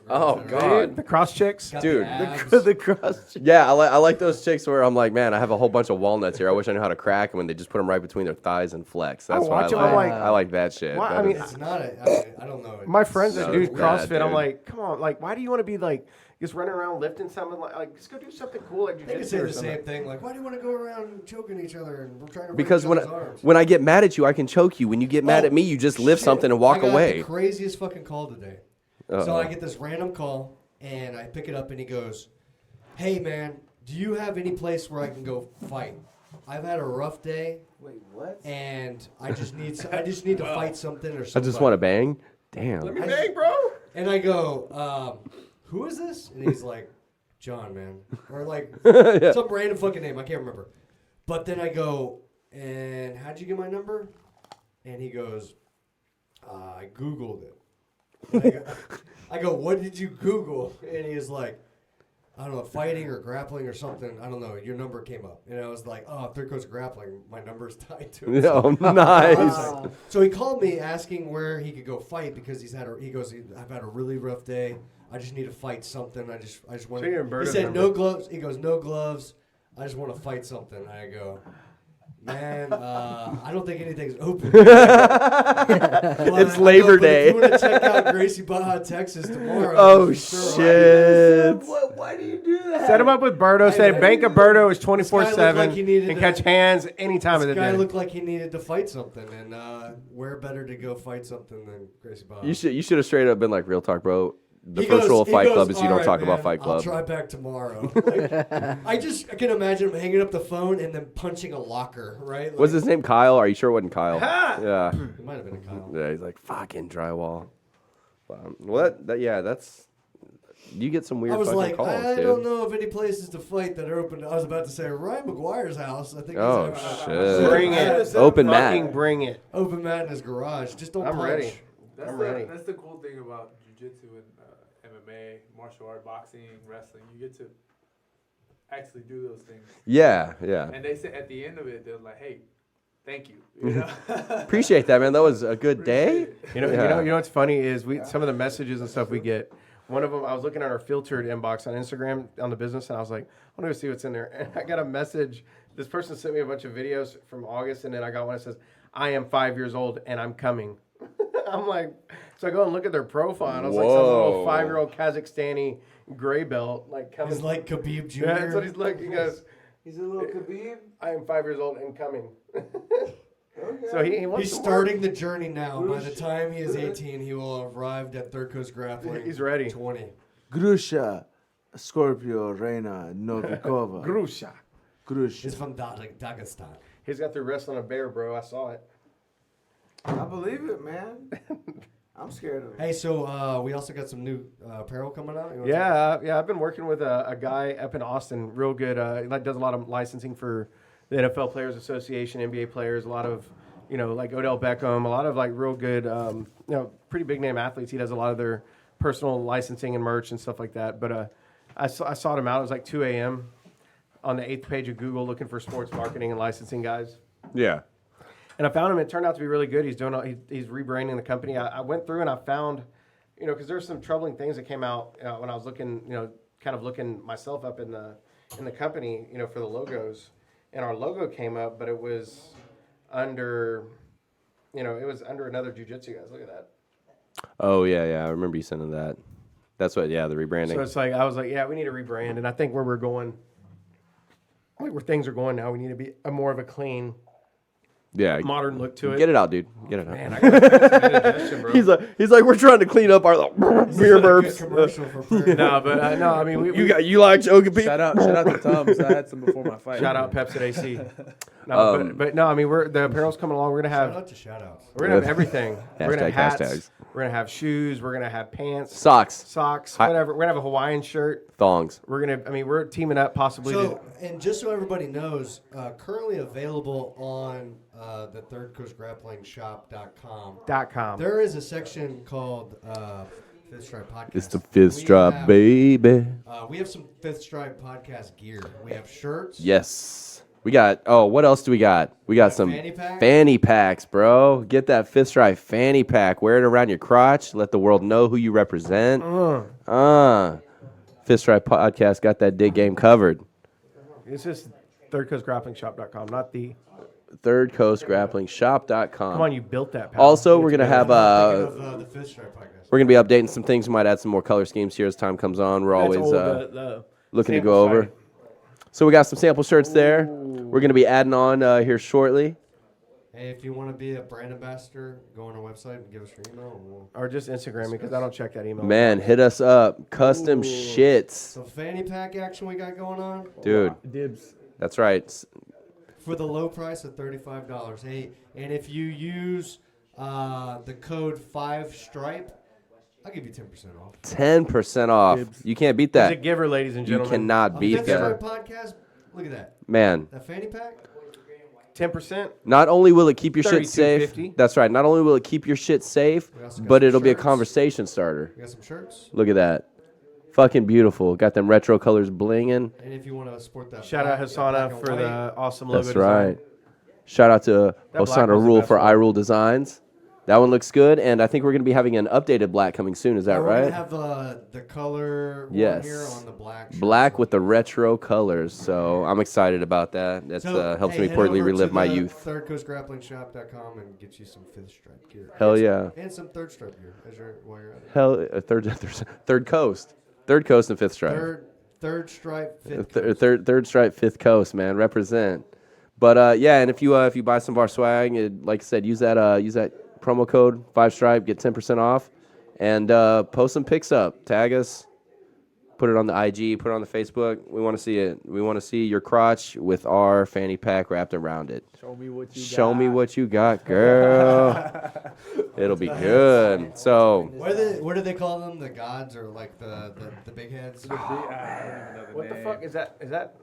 Oh, Right? God. The cross chicks. Got Dude. the abs. The crust. Yeah, I like those chicks where I'm like, man, I have a whole bunch of walnuts here. I wish I knew how to crack them, and they just put them right between their thighs and flex. That's what I watch 'em, like. I'm like, I like that shit. why- That I mean, is- It's not I don't know. My friends that So do bad, CrossFit, I'm dude. like, come on, like, why do you want to be like just running around lifting something like just go do something cool like They could jiu-jitsu say or the something. same thing. Like, why do you want to go around choking each other and we're trying to break because each when other's arms? when I get mad at you, I can choke you. When you get mad Oh, at me, you just lift shit. something and walk I got away. The craziest fucking call today. So Uh-oh. I get this random call and I pick it up and he goes, "Hey man, do you have any place where I can go fight? I've had a rough day Wait, what? and I just need to fight something or I something." just want to bang. Damn. Let me bang, bro. And I go, "Who is this?" And he's like, "John, man," or like some random fucking name. I can't remember. But then I go, "And how'd you get my number?" And he goes, "I Googled it." And I go, "What did you Google?" And he's like, "I don't know, fighting or grappling or something. I don't know. Your number came up." And I was like, "Oh, Third Coast Grappling. My number's tied to it." Oh, I nice. was like- so he called me asking where he could go fight because he goes, "I've had a really rough day. I just need to fight something. I just want So you're in He Berto's said number. no gloves. He goes, "No gloves. I just want to fight something." I go, "Man, I don't think anything's open." It's Labor Day. If you want to check out Gracie, Baja, Texas tomorrow? Oh, for sure. shit. Why do you do that? Set him up with Berto. Say Bank of Berto is This guy looked 24/7 like he needed and to- catch hands any time of This the guy day. looked like he needed to fight something, and where better to go fight something than Gracie, Baja? You should have straight up been like, real talk, bro. The He first goes- rule of he Fight goes, Club is you "All don't right, talk about man, Fight Club. I'll try back tomorrow." Like, I can imagine him hanging up the phone and then punching a locker, right? Like, Was his name Kyle? Are you sure it wasn't Kyle? Yeah. It might have been a Kyle. Yeah, he's like, fucking drywall. Well, that's. You get some weird I was fucking like, calls, I dude. don't know of any places to fight that are open. I was about to say Ryan McGuire's house. I think Oh, he's shit. Bring it. Open Fucking mat. bring it. open mat in his garage. Just don't I'm punch. ready. That's I'm the, ready. That's the cool thing about jiu-jitsu and MMA, martial art, boxing, wrestling. You get to actually do those things. Yeah, yeah. And they say at the end of it, they're like, "Hey, thank you." You know? Appreciate that, man. That was a good day. Appreciate it. You know what's funny is some of the messages and stuff we get. One of them, I was looking at our filtered inbox on Instagram on the business, and I was like, I want to see what's in there. And I got a message. This person sent me a bunch of videos from August, and then I got one that says, "I am 5 years old and I'm coming." I'm like, so I go and look at their profile, and I was like, some little Whoa. 5-year-old Kazakhstani gray belt, like coming. He's like Khabib Jr. Yeah, that's what he's like. He goes, He's a little Khabib. "I am 5 years old and coming." So he wants He's to work. starting the journey now. By the time he is 18, he will have arrived at Third Coast Grappling. He's ready. 20. Grusha, Scorpio, Reina, Novikova. Grusha. Grusha. He's from Dagestan. He's got through wrestling a bear, bro. I saw it. I believe it, man. I'm scared of it. Hey, so we also got some new apparel coming out. You wanna Yeah, I've been working with a guy up in Austin, real good. He does a lot of licensing for the NFL Players Association, NBA players, a lot of, like Odell Beckham, a lot of like real good, pretty big name athletes. He does a lot of their personal licensing and merch and stuff like that. But I sought him out. It was like 2 a.m. on the 8th page of Google looking for sports marketing and licensing guys. Yeah. And I found him. It turned out to be really good. He's rebranding the company. I went through and I found, because there's some troubling things that came out when I was looking, kind of looking myself up in the company, for the logos. And our logo came up, but it was under, another jiu-jitsu guys. Look at that. Oh, yeah. I remember you sending that. That's what, the rebranding. So it's like, I was like, yeah, we need to rebrand. And I think where we're going, like where things are going now, we need to be more of a clean, yeah. modern look to it. Get it out, dude. Get it out. Man, I got to fix some indigestion, bro. He's like, we're trying to clean up our beer burps. commercial for Prairie. No, I mean, You like choking people? Shout out to Tums. I had some before my fight. Shout out Pepsi AC. No, but no, I mean, the apparel's coming along. We're gonna Shout have out to shout outs. everything. We're gonna have hats. Hashtags. We're gonna have shoes. We're gonna have pants, Socks, socks, Hi- whatever. We're gonna have a Hawaiian shirt. thongs. We're teaming up possibly. So, and just so everybody knows, currently available on the Third Coast Grappling Shop.com. .com. There is a section called Fifth Stripe Podcast. It's the fifth We strap, have- baby. We have some Fifth Stripe Podcast gear. We have shirts. Yes. We got, what else do we got? We got some fanny pack? fanny packs, bro. Get that Fifth Stripe fanny pack. Wear it around your crotch. Let the world know who you represent. Fifth Stripe Podcast got that dig game covered. This is thirdcoastgrapplingshop.com, not the. thirdcoastgrapplingshop.com. Come on, you built that. Pal. Also, we're gonna have The Fifth Stripe podcast. we're gonna be updating some things. We might add some more color schemes here as time comes on. We're always the looking to sample go over. site. So we got some sample shirts there. We're gonna be adding on here shortly. Hey, if you want to be a brand ambassador, go on our website and give us your email. And we'll Or just Instagram me because I don't check that email. Man, hit us up. Custom shits, some fanny pack action we got going on dude. Dibs. That's right. for the low price of $35. Hey, and if you use the code 5STRIPE, I'll give you 10% off. 10% off. Dibs. You can't beat It's a that. giver, ladies and You gentlemen. cannot beat Fifth Stripe that. podcast. Look at that. Man, That fanny pack. 10%. not only will it keep your shit safe. $32.50. That's right. Not only will it keep your shit safe, We also got but some it'll be a shirts. conversation starter. We got some shirts. Look at that. Fucking beautiful. Got them retro colors blinging. And if you want to support that, Shout out black Hassana and for white, the awesome logo That's design. right. Shout out to black Osana was the Rule best for one. I Rule Designs. That one looks good, and I think we're going to be having an updated black coming soon. Is that We're right? gonna have the color Yes. one here on the black. shirt. Black with the retro colors, so I'm excited about that. That So, helps hey, me head importantly over relive to my the youth. thirdcoastgrapplingshop.com and get you some Fifth Stripe gear. Hell And some- yeah. And some Third Stripe gear while you're at it. Hell, third coast, third coast and fifth stripe. Third Stripe, Fifth Coast. Third stripe, fifth coast, man, represent. But yeah, and if you buy some of our swag, like I said, use that promo code 5Stripe, get 10% off, and post some pics up, tag us, put it on the IG, put it on the Facebook. We want to see it. We want to see your crotch with our fanny pack wrapped around it. Show me what you got. Show me what you got, girl. It'll be good. So What do they call them? The gods or like the big heads? What the fuck is that? Is that?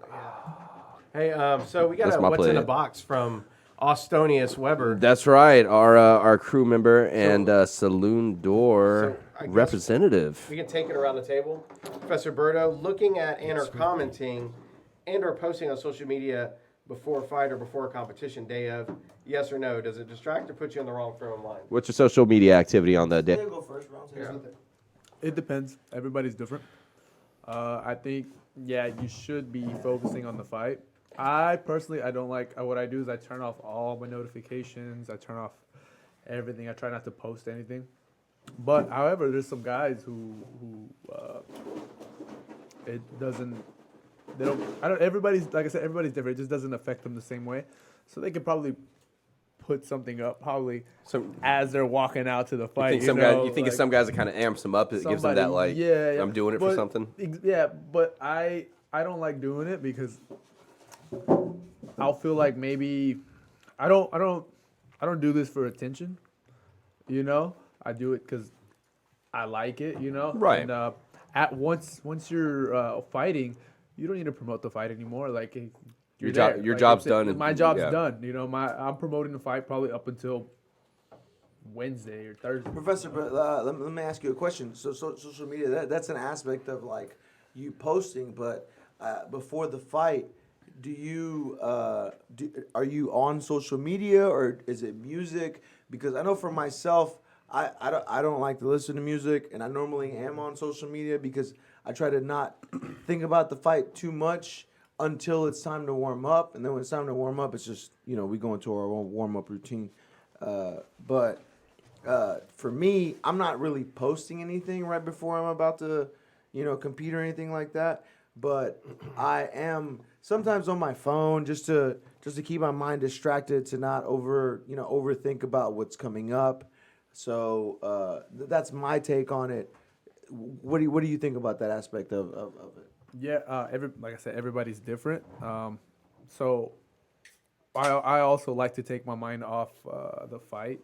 Hey, so we got That's a my what's in plate. a box from Austonius Weber. that's right, our crew member and Saloon door So, I guess- representative. We can take it around the table. Professor Berto, looking at and or commenting and or posting on social media before a fight or before a competition, day of, yes or no, does it distract or put you in the wrong frame of mind? What's your social media activity on that day? Go first, Ron. It depends. Everybody's different. I think, yeah, you should be focusing on the fight. I personally, I don't like, what I do is I turn off all my notifications. I turn off everything. I try not to post anything. But, however, there's some guys who it doesn't, everybody's, like I said, everybody's different. It just doesn't affect them the same way. So they could probably put something up, So as they're walking out to the you fight. think like, it's some guys that kind of amps them up? It gives them that somebody- like, yeah, I'm doing it for but something. Yeah, but I don't like doing it because I'll feel like maybe I don't do this for attention. You know, I do it because I like it. You know, Right. And once you're fighting, you don't need to promote the fight anymore. Like Your you're job- there. your Like, job's it's- done and- My job's yeah. done. You know, I'm promoting the fight probably up until Wednesday or Thursday. Professor, but let me ask you a question. So social media, that's an aspect of like you posting, but before the fight, do you are you on social media or is it music? Because I know for myself, I don't like to listen to music, and I normally am on social media because I try to not think about the fight too much until it's time to warm up, and then when it's time to warm up, it's just we go into our own warm up routine. But for me, I'm not really posting anything right before I'm about to, compete or anything like that. But I am sometimes on my phone just to keep my mind distracted, to not overthink about what's coming up. So that's my take on it. What do you think about that aspect of it? Yeah, like I said, everybody's different. So I also like to take my mind off the fight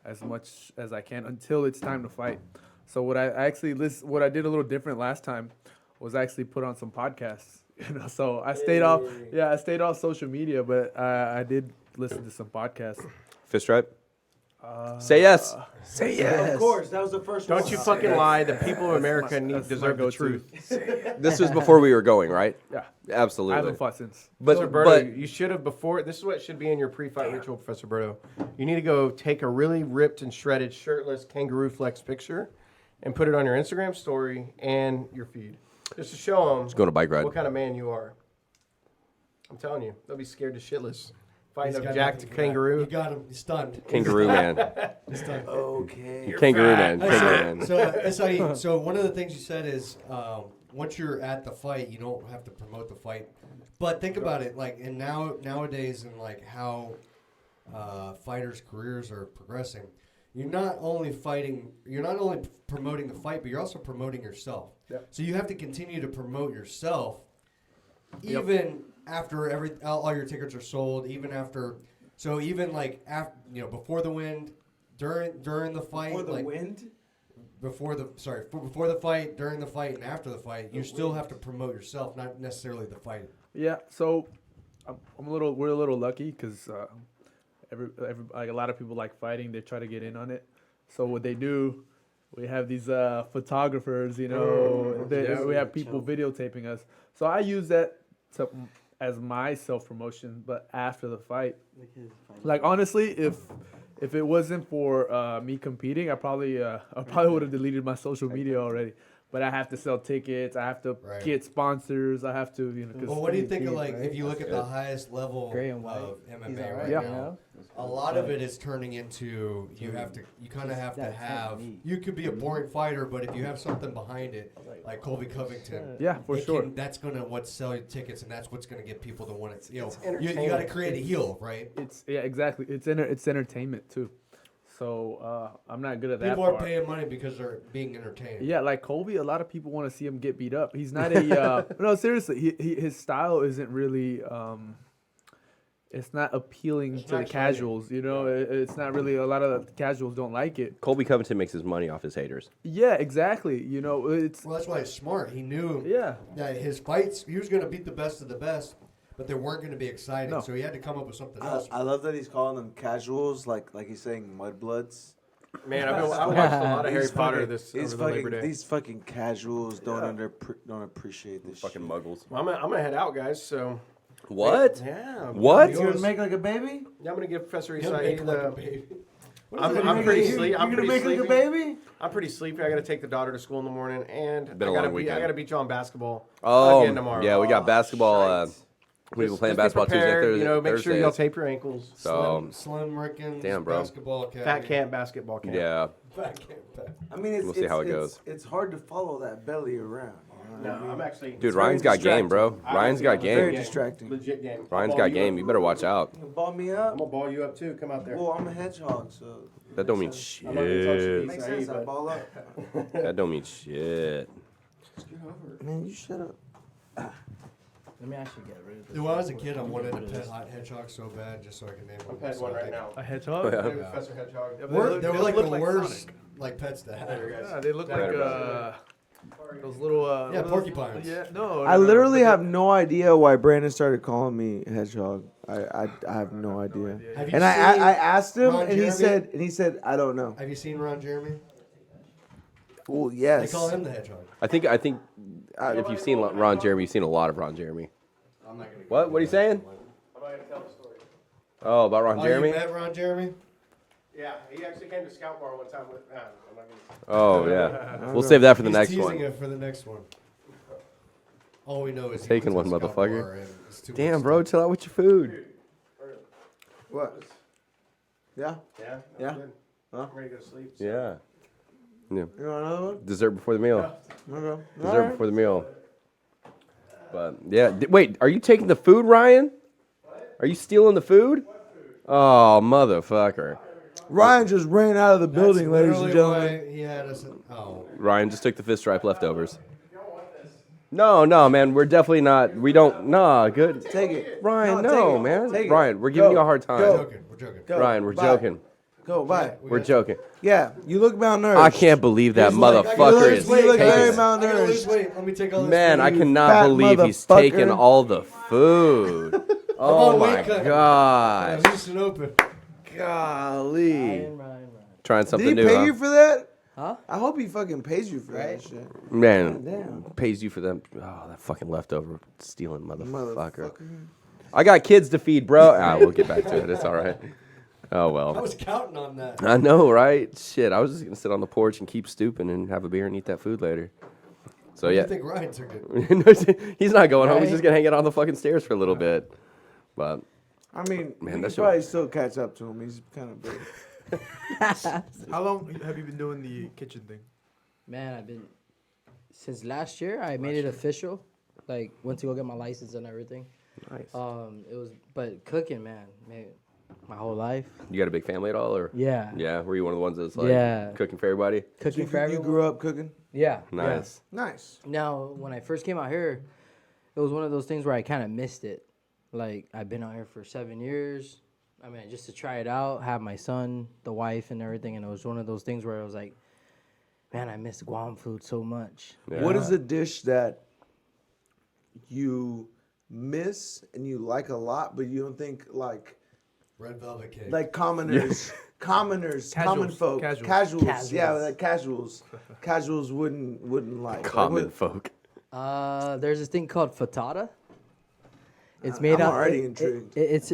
as much as I can until it's time to fight. So what I did a little different last time was actually put on some podcasts. So I stayed off social media, but I did listen to some podcasts. Fist stripe. Say yes. Say yes. Of course, that was the first one. Don't you fucking lie. The people of America deserve the truth. This was before we were going, right? Yeah. Absolutely. I haven't fought since. Professor But Berto, you should have before. This is what should be in your pre-fight ritual, Professor Berto. You need to go take a really ripped and shredded, shirtless kangaroo flex picture, and put it on your Instagram story and your feed, just to show them go on a bike ride. what kind of man you are. I'm telling you, they'll be scared to shitless. Fighting He's a got jacked nothing for that. kangaroo. You got him. He's stunned. Kangaroo man. He's stunned. Okay. Kangaroo man. Hey, Kangaroo man. so one of the things you said is once you're at the fight, you don't have to promote the fight. But think about it, like, and nowadays, and like how fighters' careers are progressing. You're not only promoting the fight, but you're also promoting yourself. Yep. So you have to continue to promote yourself, even after all your tickets are sold. Even after, so even like after, before the wind, during the fight, Before the like, wind? before the fight, during the fight, and after the fight, you still have to promote yourself, not necessarily the fight. Yeah, so we're a little lucky because like a lot of people like fighting. They try to get in on it. So what they do, we have these photographers. We have people videotaping us. So I use that as my self promotion. But after the fight, like honestly, if it wasn't for me competing, I probably would have deleted my social media already. But I have to sell tickets. I have to get sponsors. I have to, Well, what do you think of, like, if you look at the highest level Gray and white. of He's MMA all right right, now? A lot of it is turning into you kind of have to have. You could be a boring fighter, but if you have something behind it, like Colby Covington, Yeah, for sure. that's gonna sell you tickets, and that's what's gonna get people to want it. You entertainment. got to create a heel, right? Exactly. It's entertainment too. So I'm not good at that People part. are paying money because they're being entertained. Yeah, like Colby, a lot of people want to see him get beat up. He's not a no, seriously. His style isn't really. It's not appealing to the casuals. It's not really. A lot of the casuals don't like it. Colby Covington makes his money off his haters. Yeah, exactly. It's Well, that's why he's smart. He knew yeah. that his fights, he was going to beat the best of the best, but they weren't going to be exciting. No. So he had to come up with something else. I love that he's calling them casuals, like he's saying mudbloods. Man, I watched a lot of Harry These Potter fucking- over the Labor Day. These fucking casuals don't appreciate this Fucking shit. muggles. I'm gonna head out, guys. So What? yeah, What? You gonna make like a baby? Yeah, I'm gonna give Professor He'll make Isai like a the. baby. I'm pretty sleepy. You're I'm gonna pretty make like sleepy. a baby? I'm pretty sleepy. I got to take the daughter to school in the morning, and Been a long weekend. I got to beat you on basketball Oh, again tomorrow. yeah, we got basketball. We've been Just playing be basketball prepared, Tuesday, Thursday. Make sure y'all Thursdays. tape your ankles. So, Slim Rickens, Damn, bro. basketball academy. Fat camp basketball camp. yeah. Fat camp. I mean, We'll see how it goes. It's hard to follow that belly around. No, I'm actually. Dude, Ryan's got game, bro. Ryan's got Very game. distracting. Legit game. Ryan's I'll got ball you game. up. You better watch out. You ball me I'm up. gonna ball you up too. Come out there. Well, I'm a hedgehog, so That don't mean I'm not gonna talk shit. to makes you, sense. I but ball up. That don't mean shit. Man, you shut up. Let me actually get rid of this. Dude, when I was a kid, I wanted to pet hot hedgehog so bad, just so I could name I'm one. petting one right now. A hedgehog? Yeah. Maybe Professor Hedgehog. Yeah, They were like look the worst Sonic. like pets to have. Yeah, they look Better, like those little Yeah, what are those- porcupines. Yeah, no. I literally have no idea why Brandon started calling me hedgehog. I have no idea. Have you And seen I asked him, Ron and he Jeremy? said I don't know. Have you seen Ron Jeremy? Well, They yes. call him the hedgehog. I think if you've seen Ron Jeremy, you've seen a lot of Ron Jeremy. I'm not gonna. What? What are you saying? I'm not gonna tell the story. Oh, about Ron Oh, Jeremy? you met Ron Jeremy? Yeah, he actually came to Scout Bar one time with. I'm not gonna. Oh, yeah. We'll save that for the He's next teasing one. it for the next one. All we know is he Taking went to one, the Scout motherfucker. Bar and it's too Damn, much bro, stuff. chill out with your food. What? Yeah. Yeah. Yeah. Good. Huh? I'm ready to go to sleep. So. Yeah. Yeah. You want another one? Dessert before the meal. Okay. Dessert before the meal. But yeah, wait, are you taking the food, Ryan? Are you stealing the food? Oh, motherfucker. Ryan just ran out of the That's building, ladies and literally gentlemen. why he had us. Oh, Ryan just took the fish stripe leftovers. No, man, we're definitely not. We don't. Nah, good. Take it. Ryan, No, no, take it. man. Take it. Ryan, we're giving Go. you a hard time. we're Go. joking. We're joking. Go. Ryan, we're Bye. joking. Go, bye. We're joking. Yeah, you look malnourished. I can't believe that He's like, I gotta motherfucker lose is weight, You look guys. very taking. I gotta lose malnourished. weight. Let me take all this. Man, I food. cannot fat believe he's motherfucker. taking all the food. Oh on, my weight cut. god. Yeah, loose and open. Golly. Ryan. Trying something Did he new, pay huh? you for that? Huh? I hope he fucking pays you for that shit. Man, Damn. pays you for them. Oh, that fucking leftover stealing motherfucker. Motherfucker. I got kids to feed, bro. We'll get back to it. It's all right. Oh, I well. was counting on that. I know, right? Shit, I was just going to sit on the porch and keep stooping and have a beer and eat that food later. So, I yeah. think Ryan took it. He's not going home. He's Right. just going to hang out on the fucking stairs for a little bit. But, I mean, Man, you that could shit- probably still catch up to him. He's kind of big. How long have you been doing the kitchen thing? Man, I've been since last year. I made it official. Like went to go get my license and everything. nice. It was, but cooking, man, my whole life. You got a big family at all? Or Yeah. Yeah? Were you one of the ones that's like Yeah. cooking for everybody? Cooking for You everyone. grew up cooking? Yeah. Nice. Nice. Now, when I first came out here, it was one of those things where I kind of missed it. Like, I've been out here for 7 years. I mean, just to try it out, have my son, the wife, and everything. And it was one of those things where I was like, man, I miss Guam food so much. Yeah. What is a dish that you miss and you like a lot, but you don't think like Red velvet cake. commoners, common Casuals, folk, casuals. casuals, yeah, Casuals. like casuals wouldn't like. Common Like, folk. There's this thing called fatata. It's made I'm out. already intrigued. It's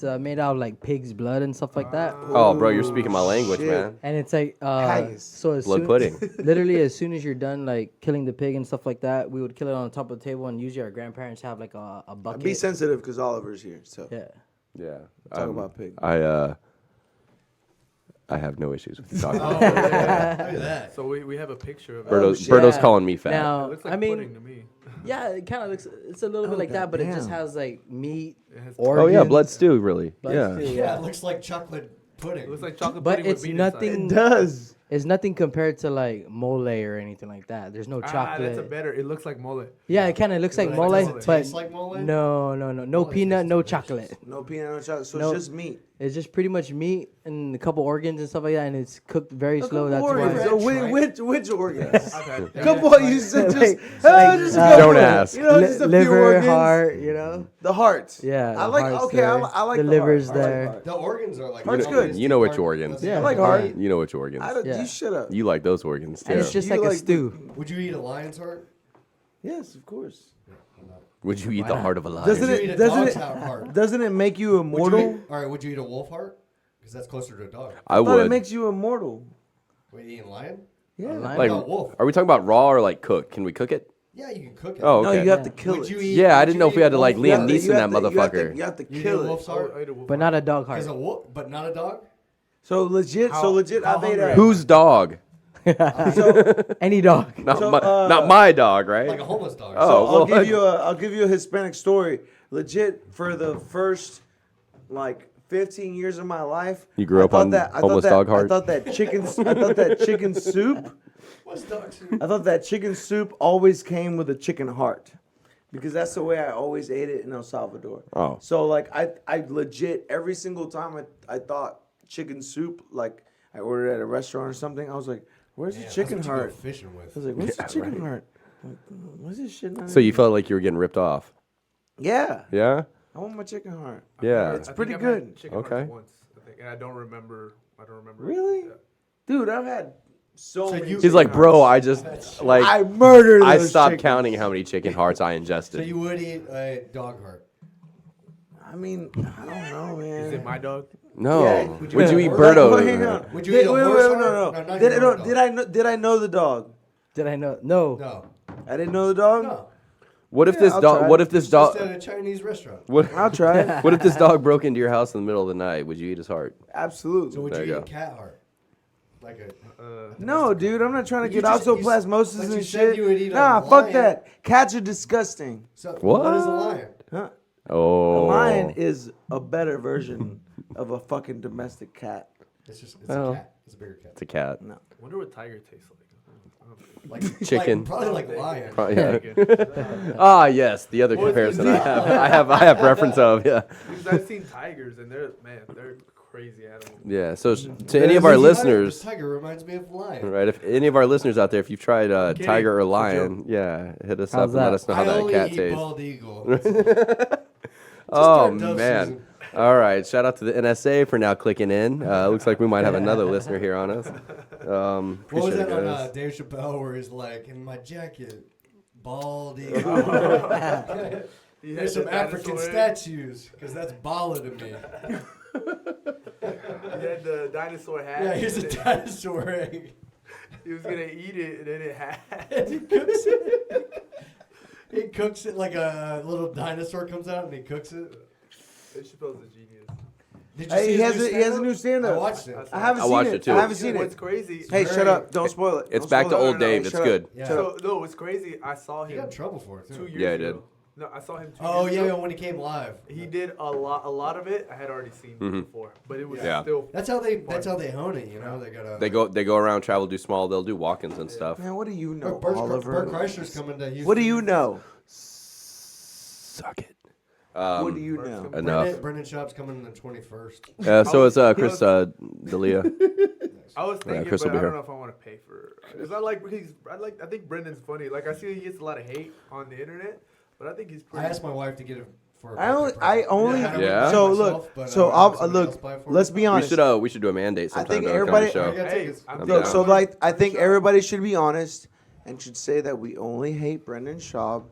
made out of like pig's blood and stuff like that. Oh, bro, you're speaking my language, shit. man. And it's like Haggis. so as Blood soon, pudding. literally as soon as you're done like killing the pig and stuff like that, we would kill it on the top of the table, and usually our grandparents have like a bucket. Be sensitive because Oliver's here. So Yeah. Yeah. talk about pig. I have no issues with you talking Oh, about yeah. that. Look at that. So we have a picture of it. Berto's, shit. Berto's Yeah. calling me fat. It Now, looks like I mean, pudding to me. yeah, it kind of looks. It's a little bit like that, but it just goddamn. has like meat. It has- Oh, yeah, organs. blood stew, really. Blood yeah. stew, Yeah, it looks like chocolate pudding. It looks like chocolate But pudding it's with meat nothing- It does. It's nothing compared to like mole or anything like that. There's no inside. chocolate. That's a better. It looks like mole. Yeah, it kind of looks like But mole, does it but taste like mole? no Mole peanut, tastes no delicious. chocolate. No peanut, no chocolate. So No. it's just meat. It's just pretty much meat and a couple organs and stuff like that, and it's cooked very slow. That's organs. why. So Right. which organs? I've had. Couple. You said just, Like- oh, like, just a uh, couple. Don't ask. You know, just a few liver, organs. heart, you know. The heart. Yeah, I the like. heart's Okay, I there. like the the liver's heart. I like there. heart. The organs are like. Heart's the good. biggest You know which part- organs. I like heart. You know which organs. Yeah. You shut up. You like those organs, too. And it's just You like a like- stew. Would you eat a lion's heart? Yes, of course. Would you eat the heart of a lion? Doesn't Would it- you eat a doesn't dog's it- heart? Doesn't it make you Would you immortal? eat- all right, would you eat a wolf heart? Because that's closer to a dog. I I thought it would. makes you immortal. Wait, eating lion? Yeah. Lion? Like, What about wolf? are we talking about raw or like cooked? Can we cook it? Yeah, you can cook it. Oh, No, okay. you have to Yeah. kill Would it. you eat? Yeah, I would didn't you know if we eat had to, like, wolf Liam heart? Neeson You that have to- motherfucker. You have to You eat a kill it. wolf's heart? But not a dog heart. Because a wolf, but not a dog. So legit. How- So legit. how I made hungry a. are Whose dog? Any dog. Not, So, not my dog, right? Like a homeless dog. Oh, So well, I'll give you a Hispanic story. Legit, for the first like 15 years of my life, You grew I up thought on that- I homeless thought that- dog heart? I thought that chicken soup. What's dog soup? I thought that chicken soup always came with a chicken heart, because that's the way I always ate it in El Salvador. Oh. So like I legit every single time I thought chicken soup, like I ordered at a restaurant or something, I was like, "Where's Damn, the that's chicken what you go heart?" fishing I with. was like, "Where's the Yeah, chicken right. heart? Like, what's this shit?" Not So you in felt like you were getting ripped off? here?" Yeah, Yeah? I want my chicken heart. Yeah. It's I think pretty I've good. had chicken Okay. hearts once, I think, and I don't remember. Really? Yeah. Dude, I've had so many. you- He's chicken like, bro, hearts. I just, like, I murdered. I those stopped chickens. counting how many chicken hearts I So ingested. you would eat a dog heart? I mean, I don't know, man. Is it my dog? No. Yeah. Would Would you you eat eat Birdo? Wait, hang on. Would you eat a wait, horse wait, heart? no, No, no. not Did, even no, a dog. did I know the dog? Did I know? No. No. I didn't know the dog. No. What if Yeah, this I'll dog? try What it. if this It's just dog? at a Chinese restaurant. What, I'll try it. what if this dog broke into your house in the middle of the night? Would you eat his heart? Absolutely. So would There you you eat go. cat heart? Like a No, dude, I'm not trying to You get just- you oxoplasmosis but you and said shit. you would eat a Nah, fuck lion. that. Cats are disgusting. so What? What is a lion? Huh? Oh. A lion is a better version of a fucking domestic cat. It's just Oh. a cat. It's a bigger cat. It's a cat. No. I wonder what tiger tastes like. Like Chicken. Like, probably like lion. Pro- yeah. Ah, yes, the other comparison I have reference of, yeah. Because I've seen tigers and they're crazy animals. Yeah, so to any of our listeners, Tiger reminds me of lion. right, if any of our listeners out there, if you've tried kidding. tiger or It's a lion, yeah, hit us How's up and let that? us know how I that only cat eat tastes. bald eagle. Oh, Just during dove man. season. All right. Shout out to the NSA for now clicking in. Looks like we might have another listener here on us. What was Appreciate that it, on guys. Dave Chappelle where he's like, in my jacket, baldy. He There's had some the African dinosaur egg. statues, because that's baller to me. He had the dinosaur hat. Yeah, he's a and dinosaur egg. He was gonna eat it, and then it had. And he cooks it. He cooks it like a little dinosaur comes out and he cooks it. Dave Chappelle's a genius. Did you Hey, see he his has new a new stand-up? stand-up. I watched it. I haven't I seen watched it. it too. I haven't seen What's it. crazy? Hey, very- shut up! Don't spoil it. It's Don't back to spoil it. old Dave. Hey, It's shut good. up. Yeah. Shut up. So no, what's crazy? I saw He him got in trouble for it, 2 too. years Yeah, he ago. did. No, I saw him 2 Oh, years yeah, ago. when he came live. He did a lot of it. I had already seen before, but it was Yeah. still. That's how they hone it, you know? They got They go around, travel, do small. They'll do walk-ins and stuff. Man, what do you know, Bert Oliver? Kreischer's coming to Houston. What do you know? Suck it. What do you know? Enough. Brendan Schaub's coming on the 21st. So is Chris D'Elia. I was thinking, Chris will but be I here. don't know if I want to pay for. Because I think Brendan's funny. Like I see he gets a lot of hate on the internet, but I think he's I pretty. asked my wife to get it for a I only, birthday I present. only. I don't Yeah. buy it So myself, look, but so I I'll have somebody else look. buy it for me. Let's be We honest. should do a man date sometime. think to come on the everybody- show. I got Hey, tickets. I'm I'm Look, down. so like, I think everybody should be honest and should say that we only hate Brendan Schaub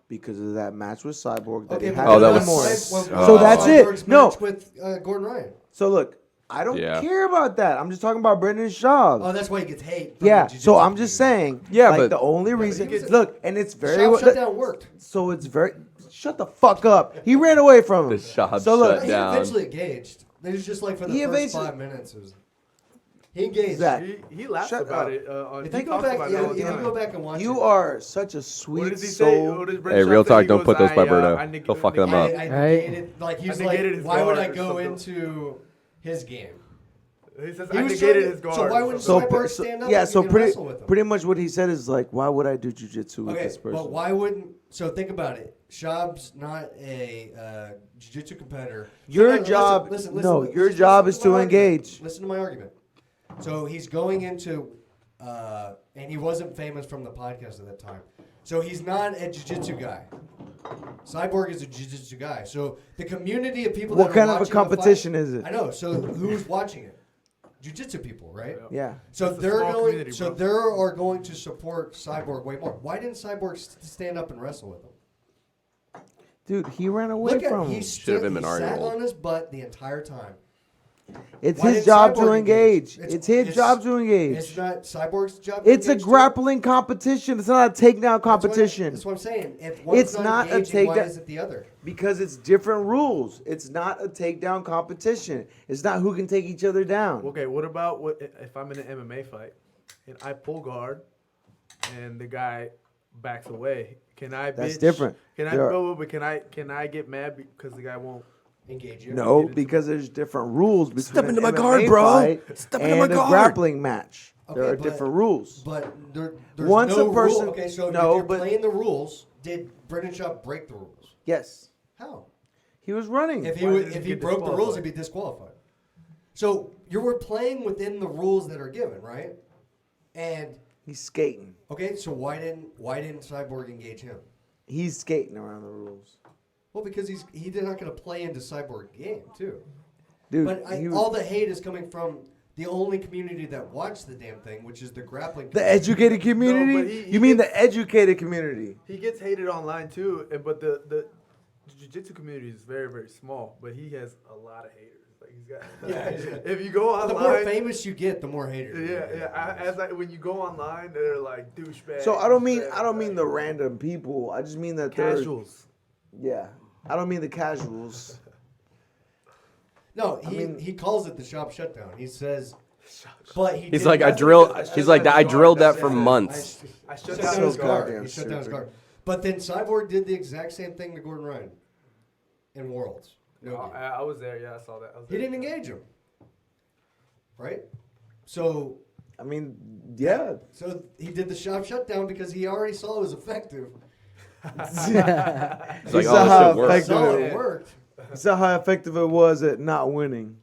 because of that match with Cyborg that Okay, he but had Oh, in that the was- morning. So that's it. Cyborg's No. match with Gordon Ryan. So look, I don't Yeah. care about that. I'm just talking about Brendan Schaub. Oh, that's why he gets hate. from Yeah, the so jiu-jitsu I'm just community. saying. Yeah, like but- the only reason. he was- Look, and it's very. Schaub shutdown worked. So it's very. Shut the fuck up. He ran away from him. The Schaub So look, shut He down. eventually engaged. It was just like for the He first eventually- 5 minutes. He engaged. Zach, He laughs Shut about up. it. On, If he you go talks back, about it yeah, all if the you time. go back and watch you it, are such a What sweet does he say? soul. What does Hey, Brendan real Schaub say? talk, He don't goes, put those I, by Berto. I neg- He'll fuck them up. I Right. negated, like he was like, negated his why would I guard or go something. into his game? He says He I was negated trying his to- guard. so why wouldn't So, Cyborg so- stand up yeah, and so wrestle with him? pretty much what he said is like, why would I do jujitsu with Okay, this person? but why wouldn't? So think about it. Schaub's not a jiu-jitsu competitor. Your So, no, job- listen, no, listen, your listen job to is my to argument. engage. Listen to my argument. So he's going into, and he wasn't famous from the podcast at that time. So he's not a jiu-jitsu guy. Cyborg is a jiu-jitsu guy. So the community of people. What that kind are of a watching the competition fight- is it? I know. So who's watching it? Jiu-jitsu people, right? Yeah. So It's a they're small going. community, So bro. they are going to support Cyborg way more. Why didn't Cyborg stand up and wrestle with him? Dude, he ran away Look at from he him. Should have been he an sat arguable. on his butt the entire time. It's Why his didn't job Cyborg to engage. engage? It's his job to engage. It's not Cyborg's job. to It's a engage too? grappling competition. It's not a takedown competition. That's what I'm saying. If one's It's not a engaging, why takedown- is it the other? Because it's different rules. It's not a takedown competition. It's not who can take each other down. Okay, what about if I'm in an MMA fight and I pull guard and the guy backs away? Can I? That's bitch? different. Can I There are- go? But can I get mad because the guy won't? Engage you. No, because there's different rules between Step an into my MMA guard, bro. fight Step into and my a guard. grappling match. There Okay, are but- different rules. But there's Once no a person- rule. Okay, so no, if you're but- playing the rules, did Brendan Schaub break the rules? Yes, How? he was running. If he Why would, did if he he get broke the rules, disqualified? he'd be disqualified. So you were playing within the rules that are given, right? And He's skating. okay, so why didn't Cyborg engage him? He's skating around the rules, Well, because he's not going to play into Cyborg game too. dude. But he was- all the hate is coming from the only community that watched the damn thing, which is the grappling. the educated community. but he you mean gets- the educated community? He gets hated online too, but the jiu-jitsu community is very, very small. But he has a lot of haters. Like he's got. Yeah. If you go The more online, famous you get, the more haters. you yeah, get. yeah. When you go online, they're like douchebags. So I don't mean douchebags, the like, random people. I just mean that they're casuals. yeah. I don't mean the casuals. No, I mean- he calls it the shop shutdown. He says, but he. He's did- like, that's what drilled. he said. He's like, I drilled that for Yeah. months. I Shut shut down so his guard. goddamn He shut down his stupid. guard. But then Cyborg did the exact same thing to Gordon Ryan in Worlds. No, gi. I was there. Yeah, I saw that. I was He there. didn't engage him. Right. So I mean, yeah. he did the shop shutdown because he already saw it was effective. He's You like, saw oh, how this shit works. effective Saw it it worked. You saw how effective it was at not winning.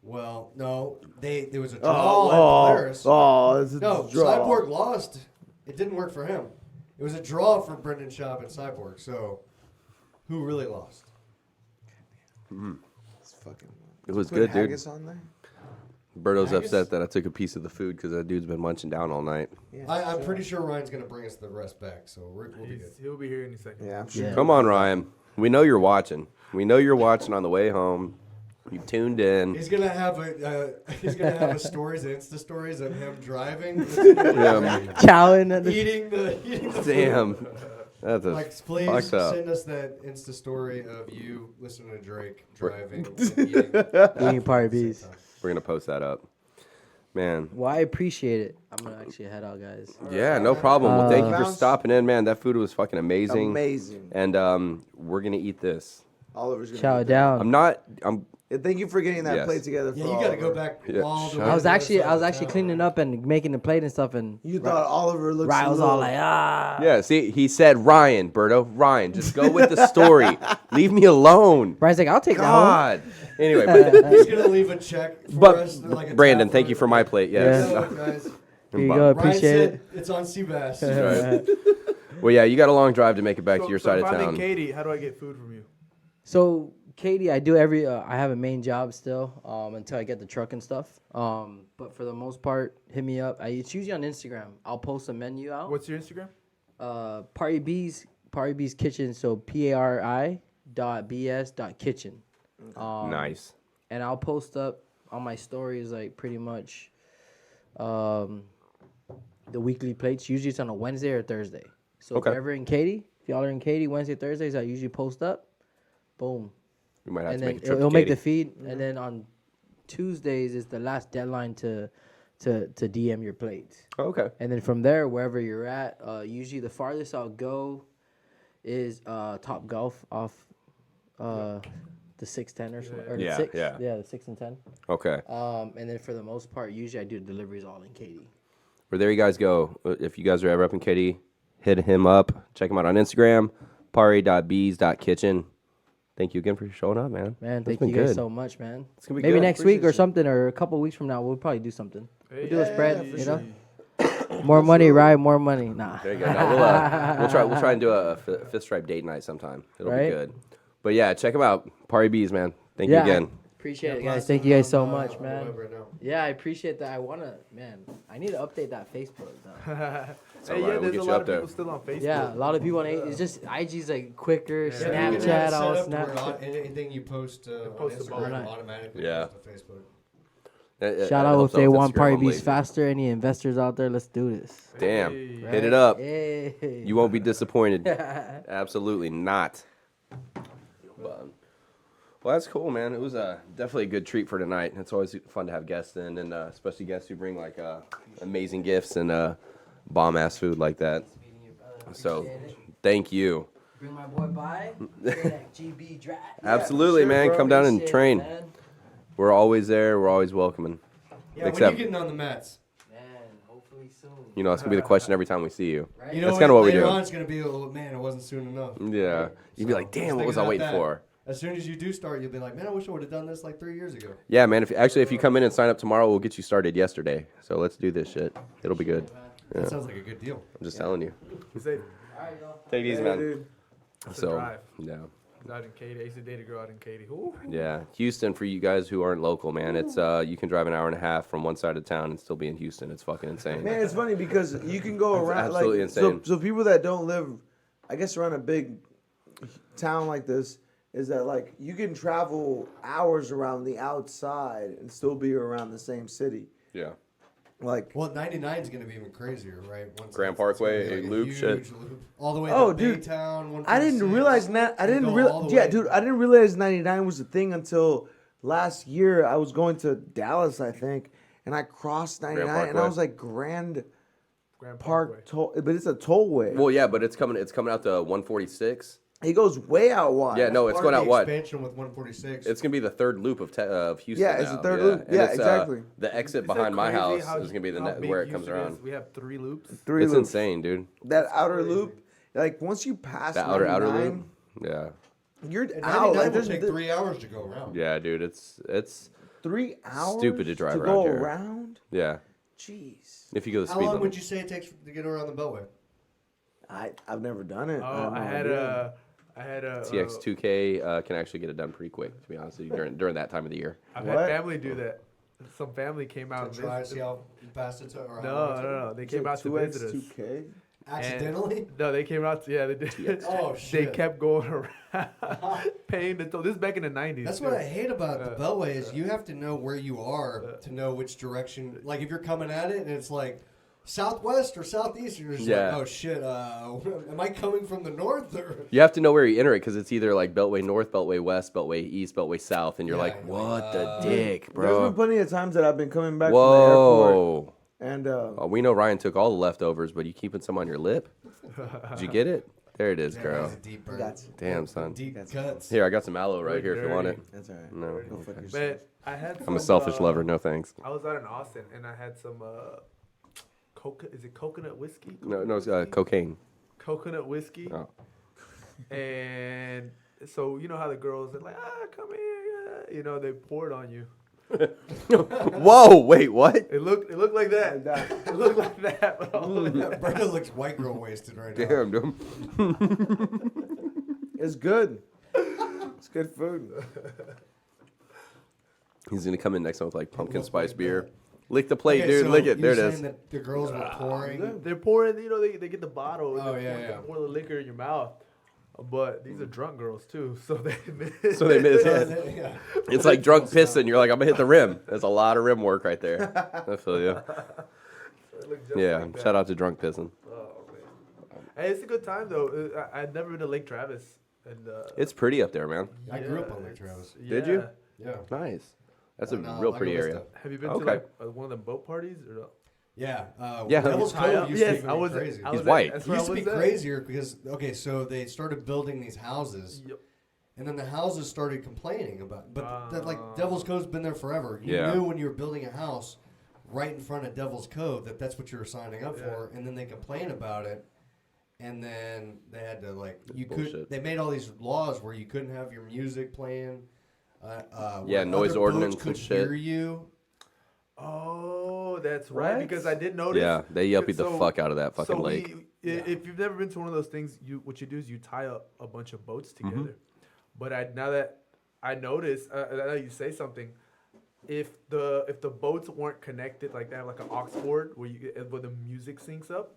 Well, no, there was a draw at Polaris. It's a No, draw. Cyborg lost. It didn't work for him. It was a draw for Brendan Schaub and Cyborg. So, who really lost? fucking. It was Put good, dude. haggis on there. Berto's Haggis? upset that I took a piece of the food because that dude's been munching down all night. Yeah, I'm pretty sure Ryan's gonna bring us the rest back, so we'll be good. He'll be here any second. Yeah, I'm sure. Yeah. Come on, Ryan. We know you're watching. We know you're watching on the way home. You tuned in. He's gonna have a stories, Insta stories of him driving, Chowing at the eating the Damn. food. That's a Like, please fucked up. send us that Insta story of you listening to Drake driving and eating. eating Party B's. We're going to post that up. Man. Well, I appreciate it. I'm gonna actually head out, guys. Yeah, no problem. Well, thank you for Bounce. stopping in, man. That food was fucking amazing. Amazing. And we're going to eat this. Oliver's gonna. Chow eat it that. down. And thank you for getting that Yes. plate together. For Yeah, you gotta go Oliver. back Yeah, all the shut way. up. I was to the actually other side of town. cleaning up and making the plate and stuff, and You thought Oliver looked. Ryan was all like, Yeah, see, he said Ryan, Berto. Ryan, just go with the story. Leave me alone. Ryan's like, I'll take God. Anyway, but, He's gonna leave a check for but us. Like a Brandon, tab thank you for my plate. Yes. Yeah, guys. that one. Here you go, Ryan appreciate Ryan it. said it's on Seabass. Right. Well, yeah, you got a long drive to make it back to your So side if of I'm in town. Katy, how do I get food from you? So, Katie, I do I have a main job still until I get the truck and stuff. But for the most part, hit me up. It's usually on Instagram. I'll post a menu out. What's your Instagram? Party B's Kitchen. So PARI.BS.kitchen. Nice. And I'll post up on my stories like pretty much the weekly plates. Usually it's on a Wednesday or Thursday. So Okay. if you're ever in Katy, if y'all are in Katy, Wednesday, Thursdays, I usually post up. Boom. We might have And to then make a trip it'll to make the Katy. feed. And then on Tuesdays is the last deadline to DM your plates. Okay. And then from there, wherever you're at, usually the farthest I'll go is Top Golf off the 610 or something. Or the Yeah, 6. yeah. Yeah, the 6 and 10. Okay. And then for the most part, usually I do deliveries all in Katy. Well, there you guys go. If you guys are ever up in Katy, hit him up. Check him out on Instagram, pari.bees.kitchen. Thank you again for showing up, man. Man, That's thank been you guys good. so much, man. It's gonna be Maybe good. next week or Appreciate you. something, or a couple weeks from now, we'll probably do something. We'll do a Yeah, spread, for you sure. know? More money, right? More money. Nah. There you go. No, we'll try and do a fifth stripe date night sometime. It'll Right? be good. But yeah, check him out. Pari Bees, man. Thank you Yeah. again. Appreciate it, Yeah, guys. blast Thank it you guys on, so on much, the man. web right now. Yeah, I appreciate that. I need to update that Facebook though. It's Hey, all right, yeah, we'll there's get a you lot up of there. people still on Facebook. Yeah, a lot of people on it's just IG's like quicker. Yeah. Yeah, you can have it Snapchat, set all up to where Snapchat. anything you post on posts to Instagram both. automatically Yeah. goes to Facebook. Shout out if they want Party Bees faster. Any investors out there, let's do this. Damn. Hey. Hit it up. Hey. You won't be disappointed. Absolutely not. But, well, that's cool, man. It was definitely a good treat for tonight. It's always fun to have guests in, and especially guests who bring like amazing gifts and bomb ass food like that. So, thank you. Bring my boy by. GB Drive. Absolutely, sure, man. bro. Come down and Appreciate it, train. man. We're always there. We're always welcoming. Yeah, Except- when you getting on the mats? Man, hopefully soon. You know, it's gonna be the question every time we see you. Right? You know, That's kinda what we later do. on it's gonna be, oh man, it wasn't soon enough. Yeah. You'd be So, like, damn, just what was think I about waiting that. for? As soon as you do start, you'll be like, man, I wish I would have done this like 3 years ago. Yeah, man. If you come in and sign up tomorrow, we'll get you started yesterday. So let's do this shit. It'll be good. That Yeah. sounds like a good deal. I'm just telling you. He said, All right, y'all. Take it easy, Hey, man. dude. it's a So, drive. yeah. He's out in Katy. I used to date a girl out in Katy. Ooh. Yeah. Houston, for you guys who aren't local, man, it's you can drive an hour and a half from one side of town and still be in Houston. It's fucking insane. Man, it's funny because you can go It's around absolutely like so, insane. so people that don't live, I guess, around a big town like this is that like you can travel hours around the outside and still be around the same city. Yeah. Like, Well, 99 is going to be even crazier, right? Once Grand it's Parkway, gonna be a loop, huge shit. loop. All the way Oh, to dude, Baytown, I didn't 146. realize that. I You didn't go all realize. the Yeah, way. dude, I didn't realize 99 was a thing until last year. I was going to Dallas, I think, and I crossed 99, and I Parkway. was like Grand Grand Park toll, but it's a tollway. Well, yeah, but it's coming out to 146. It goes way out wide. Yeah, no, it's Part going of out the wide. Expansion with 146. It's gonna be the third loop of Houston. Yeah, it's the now. third loop. And Yeah, it's, exactly. The exit Isn't that behind my crazy house how- is gonna be how big where it comes Houston around. is? We have 3 loops. Three It's loops. insane, dude. That outer loop, like once you pass The outer 99, loop. Yeah, you're and out. 99 Like will there's take the- 3 hours to go around. yeah, dude. It's 3 hours. stupid to drive to around go here. around. yeah. Jeez, If you go the How speed long limit. would you say it takes to get around the Beltway? I've never done it. Oh, have I no had idea. I had a TX 2K can actually get it done pretty quick, to be honest with you, during that time of the year. I've What? had family do that. Some family came out. To and try to visited- see how fast it's or how No, long it's no. They came out to visit us. 2K. accidentally. No, they came out. Yeah, they did. Oh They shit! kept going around, paying the toll. This is back in the 90s. That's too. what I hate about the Beltway is you have to know where you are to know which direction. Like if you're coming at it and it's like southwest or southeast, you're just Yeah. like, oh shit, am I coming from the north or? You have to know where you enter it because it's either like Beltway North, Beltway West, Beltway East, Beltway South, and you're Yeah, like, you're like, what the dick, There's been bro? plenty of times that I've been coming back from the airport, Whoa. and Oh, we know Ryan took all the leftovers, but you keeping some on your lip? Did you get it? There it is, Yeah, girl. that's a deep burn. Got you. Damn, son. Deep That's- cuts. Here, I got some aloe right Look here if you want it. dirty. that's all right. No. Go fuck okay. yourself. Man, I had. I'm a some, selfish lover. No thanks. I was out in Austin and I had some is it coconut whiskey? No, no, it's Whiskey? cocaine. Coconut whiskey. Oh. And so you know how the girls are like, come here, yeah. You know, they poured on you. Whoa, wait, what? It looked like that. It looked like that. But all of that. Brenda looks white girl wasted right now. Damn, dude. It's good. It's good food. He's gonna come in next one with like pumpkin look spice like beer. that. Lick the plate, Okay, dude. so Lick it. There you're it saying is. that the girls were pouring. They're pouring, you know, they get the bottle. Oh, and yeah, they yeah. pour the liquor in your mouth. But these are drunk girls too, so they miss. So they miss. Yeah. It's like drunk pissing. You're like, I'm gonna hit the rim. That's a lot of rim work right there. I feel you. They look just Yeah. like that. Shout out to drunk pissing. Oh, man. Hey, it's a good time though. I'd never been to Lake Travis, and It's pretty up there, man. I grew up on Lake it's- Travis. Did you? Yeah. Nice. That's a And, real La pretty area. Vista. Have you been Okay. to like one of them boat parties or no? Yeah. Yeah. Devil's Tie up? Cove used Yes, to be I was. crazy. I He's was white. That's It where used I to be was at. crazier because so they started building these houses, Yep. and then the houses started complaining about. But that like Devil's Cove's been there forever. You Yeah. knew when you were building a house right in front of Devil's Cove that's what you were signing up Yeah. for, and then they complained about it, and then they had to like you Bullshit. could. They made all these laws where you couldn't have your music playing. Yeah, where noise other ordinance boats and could shit. hear you. Oh, that's right. What? Because I did notice. Yeah, they yuppied the So- fuck out of that fucking so lake. If you've never been to one of those things, what you do is you tie up a bunch of boats Mm-hmm. together. But now that I noticed, now that you say something, if the boats weren't connected, like they have like an aux cord where the music syncs up.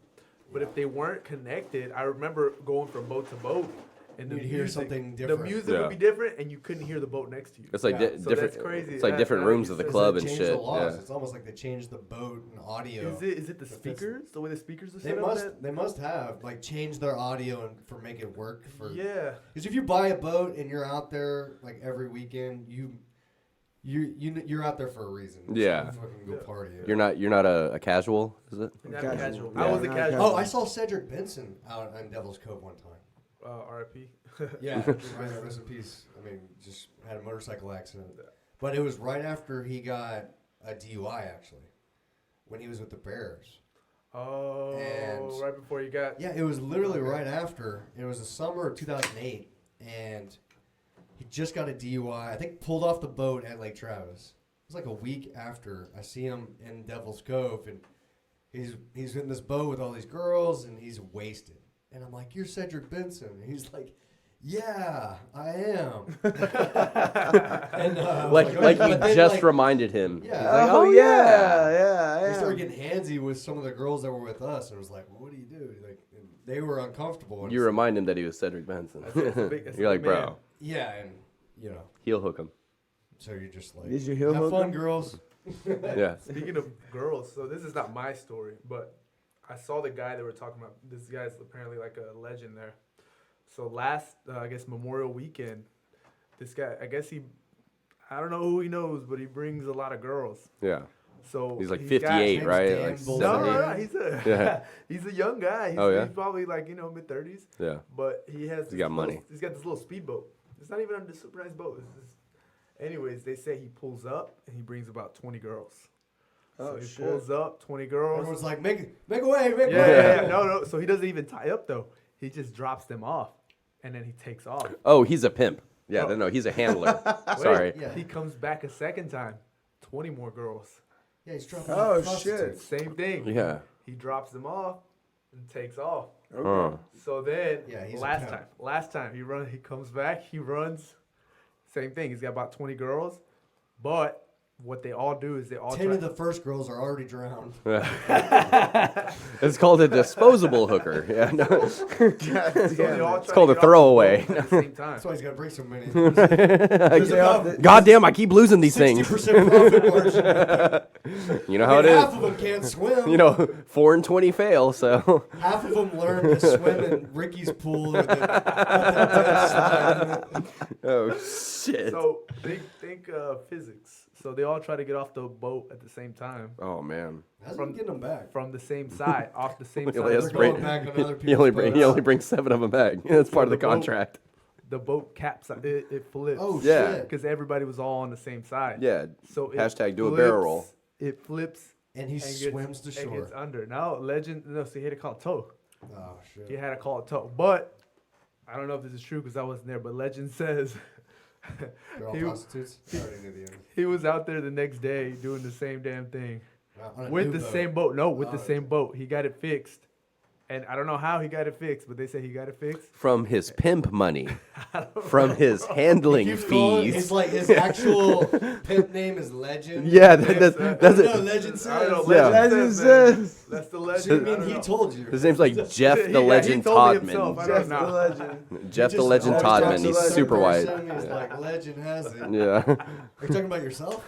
But if they weren't connected, I remember going from boat to boat, and You'd hear something The different. music Yeah. would be different, and you couldn't hear the boat next to you. It's like Yeah. di- So different. that's crazy. It's like That- different that rooms you of the said club They and changed shit. The laws. Yeah. It's almost like they changed the boat and audio. Is it the If it's- speakers? The way the speakers are They set up? must. They must have like changed their audio and for make it work for. Yeah. Because if you buy a boat and you're out there like every weekend, you're out there for a reason. It's Yeah. not fucking go party. You're not a casual, is it? Not Casual. casual. Yeah. I was a Not casual. Oh, I saw Cedric Benson out on Devil's Cove one time. RIP. Yeah, rest in peace. I mean, just had a motorcycle accident, but it was right after he got a DUI actually, when he was with the Bears. Oh, And- right before you got. Yeah, it was literally right after. It was the summer of 2008, and he just got a DUI. I think pulled off the boat at Lake Travis. It was like a week after. I see him in Devil's Cove, and he's in this boat with all these girls, and he's wasted. And I'm like, "You're Cedric Benson." And he's like, "Yeah, I am." And, Like "Okay." he But then, just like, reminded him. Yeah. He's like, Oh, yeah, They yeah. started getting handsy with some of the girls that were with us, and it was like, well, "What do you do?" Like, and they were uncomfortable. and You it's like, remind him that he was Cedric Benson. That's a big- that's a You're like, big man. bro, yeah, and heel hook him. so you're just like, Did you heel have hook fun, him? girls. Yeah. Speaking of girls, so this is not my story, but I saw the guy they were talking about. This guy's apparently like a legend there. So last, I guess, Memorial Weekend, this guy, I don't know who he knows, but he brings a lot of girls. Yeah. So He's like got- 58, right? Dan Like Bull. No, 78. he's a Yeah. he's a young guy. He's, Oh, yeah? he's probably like mid-30s, Yeah. but he has. He's got money. He's got this little speedboat. It's not even a super nice boat. Anyways, they say he pulls up and he brings about 20 girls. Oh, so he shit. pulls up, 20 girls. Everyone's like, make way, make Yeah, way. yeah, yeah. No. So he doesn't even tie up though. He just drops them off, and then he takes off. Oh, he's a pimp. Yeah, Oh. no, he's a handler. Wait, Sorry. Yeah. He comes back a second time, 20 more girls. Yeah, he's dropping Oh, prostitutes. shit. Same thing. Yeah. He drops them off, and takes off. Huh. So then Yeah, he's a last pimp. time he comes back, he runs. Same thing. He's got about 20 girls, but what they all do is they all 10 of the first girls are already drowned. It's called a disposable hooker. Yeah, no. It's called a throwaway. At the same time. That's why he's got to break so many. God damn, I keep losing these things. 60% profit margin. You know how it Half is. of them can't swim. You know, 4 and 20 fail, so. Half of them learn to swim in Ricky's pool. With Oh, shit. So think physics. So they all try to get off the boat at the same time Oh, man. How's he getting them back? from the same side, off the same He only side. has They're to going back on other He only, people's he boats. only brings 7 of them back. That's part of the the boat- contract. The boat capsizes. It flips. Oh, Yeah. shit. Because everybody was all on the same side. Yeah. So it Hashtag do a barrel roll. It flips And he and gets, swims to and shore. gets under. No, so he had to call it tow. Oh, shit. He had to call it tow. But I don't know if this is true because I wasn't there. But legend says They're all he- prostitutes? I already knew the end. he was out there the next day doing the same damn thing Wow, on a with new the boat. same boat. No, with the Oh, same boat. He got it fixed. And I don't know how he got it fixed, but they say he got it fixed. From his pimp money. From his handling Keeps calling- fees. It's like his actual pimp name is Legend. Yeah, that's No, it. Legend I don't know. says. Yeah. Legend says. That's the So legend. you I mean don't he know. told you? His name's like Jeff the He Legend told me himself. I Todman. don't Jeff the know. legend. Jeff the Just Legend always Todman. talks to He's the super third white. person, He's like, Legend has it. Are Yeah. you talking about yourself?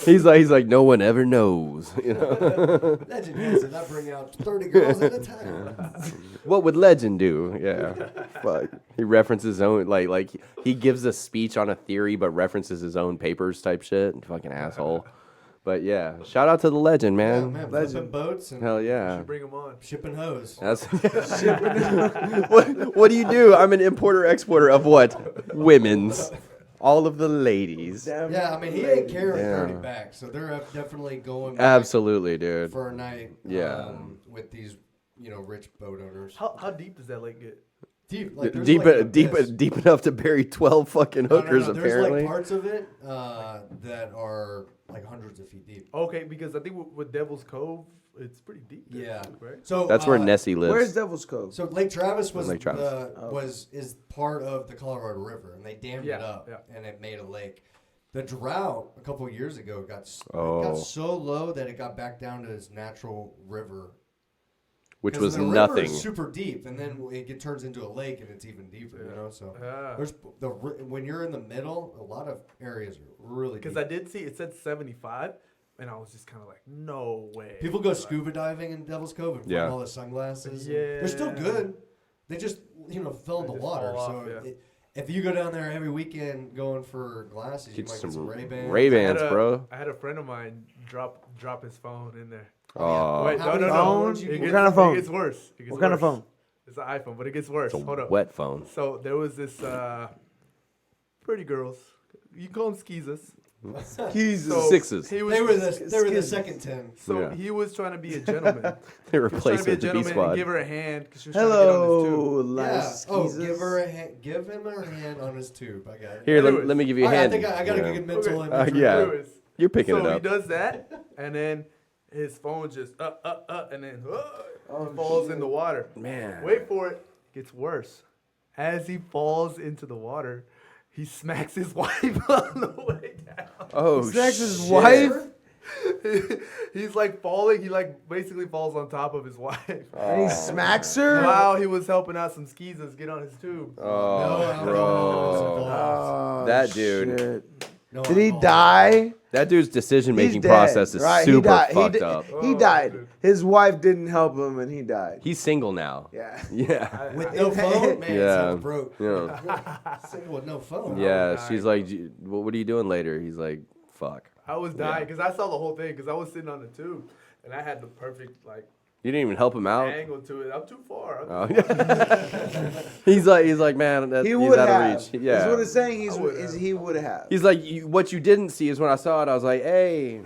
he's like no one ever knows. You know? Legend has it. I bring out 30 girls at a time. What would Legend do? Yeah. Fuck. He references his own like he gives a speech on a theory but references his own papers type shit. Fucking asshole. But yeah, shout out to the Legend, Yeah, man. man. Legend. Flipping boats and Hell yeah. Bring him on. shipping hose. That's what do you do? I'm an importer exporter of what? Women's. All of the ladies. Damn Yeah, I mean, he ain't carrying Yeah. 30 back, so they're definitely going back Absolutely, dude. for a night Yeah. with these, rich boat owners. How deep does that lake get? Deep, like, there's Deep, like an deep, abyss. deep enough to bury 12 fucking No, no, hookers, no, there's apparently. like parts of it that are like hundreds of feet deep. Okay, because I think with Devil's Cove, it's pretty deep. there, Yeah. too, right? So That's where Nessie lives. Where's Devil's Cove? So Lake Travis was Lake Travis. is part of the Colorado River, and they dammed it up, and it made a lake. The drought a couple of years ago got so low that it got back down to its natural river, which 'Cause was the river nothing. is super deep, and then it turns into a lake, and it's even deeper. So there's when you're in the middle, a lot of areas are really Because deep. I did see it said 75, and I was just kind of like, no way. People go scuba diving in Devil's Cove and Yeah. wear all the sunglasses. and Yeah. they're still good. They just fell in the just water. fall So off, yeah. if you go down there every weekend going for glasses, you Get might get some some Ray-Bans. Ray-Bans, bro. I had a friend of mine drop his phone in there. Oh, Wait, How no, many no, phones no. you It get? gets- What kind of phone? It gets worse. It gets What kind of worse. phone? It's an iPhone, but it gets worse. it's a Hold up. wet phone. So there was this pretty girls. You call them skeezers. Jesus. Sixes. He was, They were the second 10. So Yeah. he was trying to be a gentleman. They He was trying to replaced be a with the B gentleman and squad. give her a hand because she was trying to get on his tube. Hello, Yeah. last Oh, skeezers. give him a hand on his tube. I got it. Here, Anyways. let me give you a All right, hand. I think I got Yeah. a good mental Okay. image. Yeah. Anyways, You're picking so it up. he does that, and then his phone just and then falls in the water. Man. Wait for it. Gets worse. As he falls into the water, he smacks his wife on the way down. Oh, Smacks his shit. wife? He's like falling. He like basically falls on top of his wife. And he smacks her? While he was helping out some skeezers get on his tube. Oh, No, bro. Oh, That dude. shit. No Did he alcohol. die? That dude's decision-making He's dead, process is right? super he died. fucked he, up. He Oh, died. dude. His wife didn't help him, and he died. He's single now. Yeah. Yeah. With no phone? Man, Yeah. sounds broke. Yeah. Single with no phone. Yeah. dying. She's like, what are you doing later? He's like, fuck. I was dying because I saw the whole thing because I was sitting on the tube and I had the perfect like You didn't even help him out. angle to it. I'm too far. Oh. he's like, man, He he's would out have. of reach. Yeah. That's what it's saying. I would have. He would have. He's like, what you didn't see is when I saw it, I was like, hey.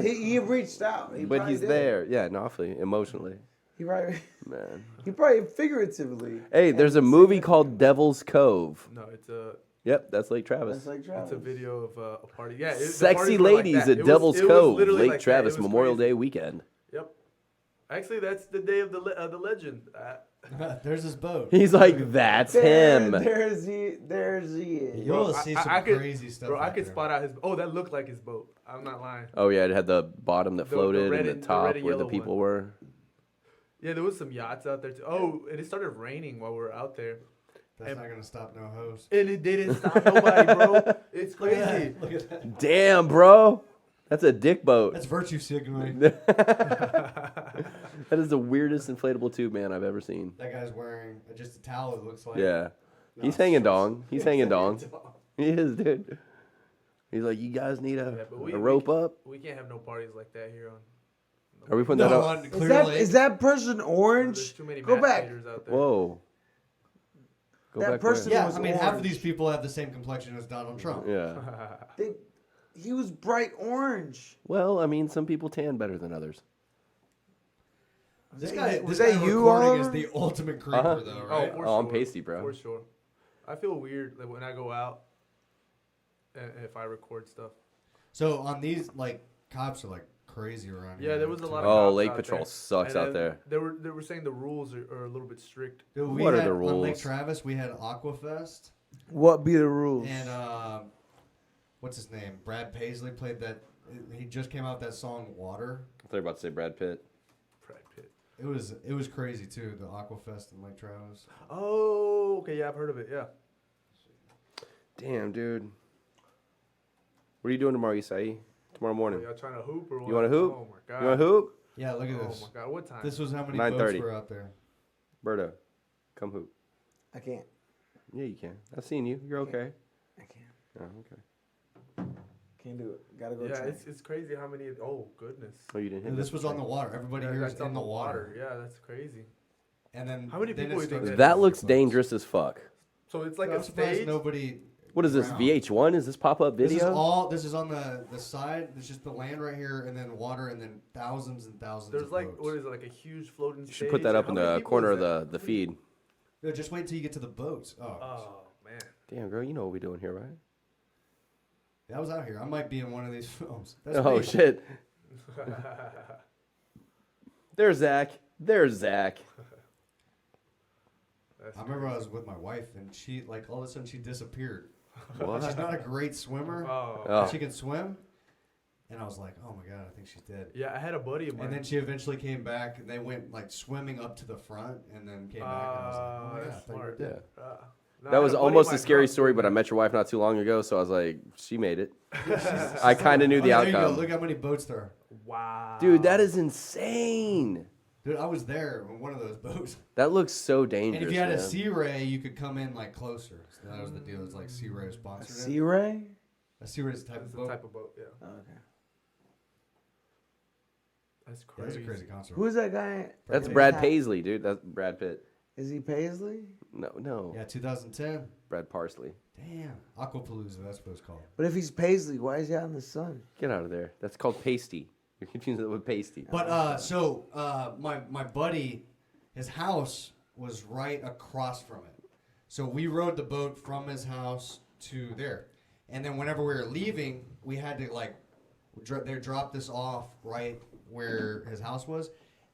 He reached out. He but probably he's did. there. Yeah, no, emotionally. He probably, Man. he probably figuratively. Hey, there's a movie called Devil's Cove. No, it's a Yep, that's Lake Travis. That's like it's Travis. a video of a party. Yeah, the Sexy parties were like ladies that. at It was- Devil's it was Cove, literally Lake like that. Travis, It was Memorial crazy. Day weekend. Yep. Actually, that's the day of the legend. There's his boat. He's like, that's him. There's he. You'll see some crazy stuff. Bro, I out could there. spot out his. Oh, that looked like his boat. I'm not lying. Oh yeah, it had the bottom that The floated red and and- the the top red and where the yellow people one. were. Yeah, there was some yachts out there too. Oh, and it started raining while we were out there, That's not gonna stop no host. and it didn't stop nobody, bro. It's crazy. Look at that. Damn, bro. That's a dick boat. That's virtue signaling. That is the weirdest inflatable tube man I've ever seen. That guy's wearing just a towel. It looks like. Yeah. He's hanging dong. He's hanging dong. He is, dude. He's like, you guys need Yeah, but a rope up? We can't have no parties like that here on. Are we putting that No, up? on Is Clear that Lake. is that person There's orange? too many Go match back. leaders out there. Whoa. Go That back person- where? Yeah, was I mean, half of orange. these people have the same complexion as Donald Trump. Yeah. He was bright orange. Well, I mean, some people tan better than others. This that guy, you- was this that guy you, recording is Oliver? the ultimate creeper, Uh-huh. though, right? for Oh, I'm sure. pasty, bro. For sure. I feel weird like when I go out and if I record stuff. So on these, like, cops are like crazy around here. Yeah, there was a lot of Oh, cops Lake out Patrol there. sucks And out then there. They were saying the rules are a little bit strict. Dude, What are the On Lake rules? Travis, we had Aquafest, What be the rules? and what's his name? Brad Paisley played that. He just came out with that song "Water." I thought you were about to say Brad Pitt. Brad Pitt. It was crazy too. The Aquafest in Lake Travis. Oh, okay, yeah, I've heard of it. Yeah. Damn, dude. What are you doing tomorrow, Isai? Tomorrow morning. Y'all trying to hoop or what? You want to hoop? Oh my god. You want to hoop? Yeah, look at Oh this. my god, what time? This was how many 9:30. boats were out there. Berto, come hoop. I can't. Yeah, you can. I've seen you. You're okay. I can't. Oh, okay. Can't do it. Gotta go Yeah, train. it's crazy how many. Oh goodness. Oh, you didn't hit And me. this was on the water. Everybody Yeah, here is that's in on the water. Yeah, that's crazy. And then How many then people it do you think started That to looks boats. dangerous as fuck. So it's like I'm a surprised stage. nobody. What is this, drowned. VH1? Is this pop-up This is video? all. This is on the side. There's just the land right here, and then water, and then thousands and thousands. There's of like boats. what is it, like a huge floating You stage? should put that up How in many the people corner is of that? the feed. No, just wait until you get to the boats. Oh, Oh man. Damn, girl, you know what we're doing here, right? I was out here. I might be in one of these films. That's Oh, me. shit. There's Zach. There's Zach. That's I remember I was with my wife, and she like all of a sudden she disappeared. What? She's not a great swimmer. Oh. Oh. She can swim, and I was like, oh my god, I think she's dead. Yeah, I had a buddy of mine. And then she eventually came back. And they went like swimming up to the front, and then came back. And I was like, oh my god, I that's thought you were smart. dead. Yeah. No, I That had was a buddy of almost mine a scary drunk. story, but I met your wife not too long ago, so I was like, she made it. I kind of knew the Oh, there you go. outcome. Look how many boats there are. Wow. Dude, that is insane. Dude, I was there on one of those boats. That looks so dangerous. And if you had a man. Sea Ray, you could come in like closer. So that was the deal. It's like Sea Ray sponsored it. Sea Ray? A Sea Ray's type That's of the boat. type of boat. Yeah. Oh, okay. That's Yeah, crazy. it's a crazy concert. Who's that guy? That's His Brad hat? Paisley, dude. That's Brad Pitt. Is he Paisley? No. Yeah, 2010. Brad Parsley. Damn. Aquapalooza, that's what it's called. But if he's Paisley, why is he out in the sun? Get out of there. That's called pasty. You're confusing it with pasty. But my buddy, his house was right across from it. So we rode the boat from his house to there. And then whenever we were leaving, we had to like they dropped this off right where his house was.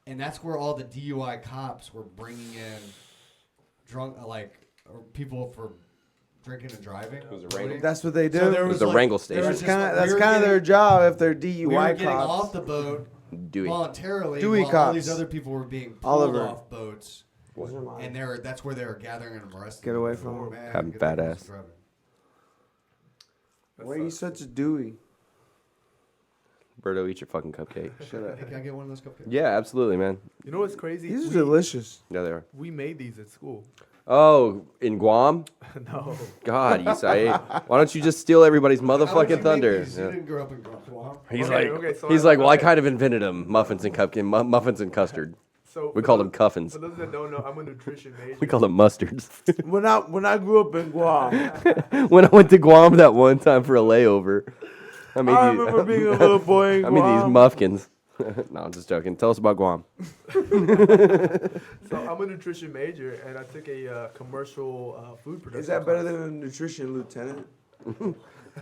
And that's where all the DUI cops were bringing in drunk people for drinking and driving. It was a wrangle. That's what they do. So there It was was the like- Wrangle there station. was that's just, kind of like, we were their getting- job if they're DUI We were getting cops. off the boat Dewey. voluntarily Dewey while all these cops. other people were being pulled Oliver. off boats. And that's where they were gathering and arresting. Get away them. from Oh, them. man, Having good fat thing I ass. was driving. Why are you such a Dewey? Berto, eat your fucking cupcake. Shut up. Hey, can I get one of those cupcakes? Yeah, absolutely, man. You know what's crazy? These are We- delicious. Yeah, they are. We made these at school. Oh, in Guam? No. God, Isai. Why don't you just steal everybody's How would you motherfucking make thunder? these? You Yeah. didn't grow up in Guam. He's Okay, like, okay, so he's I- like, well, I okay. kind of invented them, muffins and muffins and custard. So We for call those- them cuffins. For those that don't know, I'm a nutrition major. We call them mustards. When I grew up in Guam, When I went to Guam that one time for a layover, I made I these, remember being a little boy in I made these Guam. muffins. No, I'm just joking. Tell us about Guam. So I'm a nutrition major, and I took a commercial food production. Is that better class. than a nutrition lieutenant?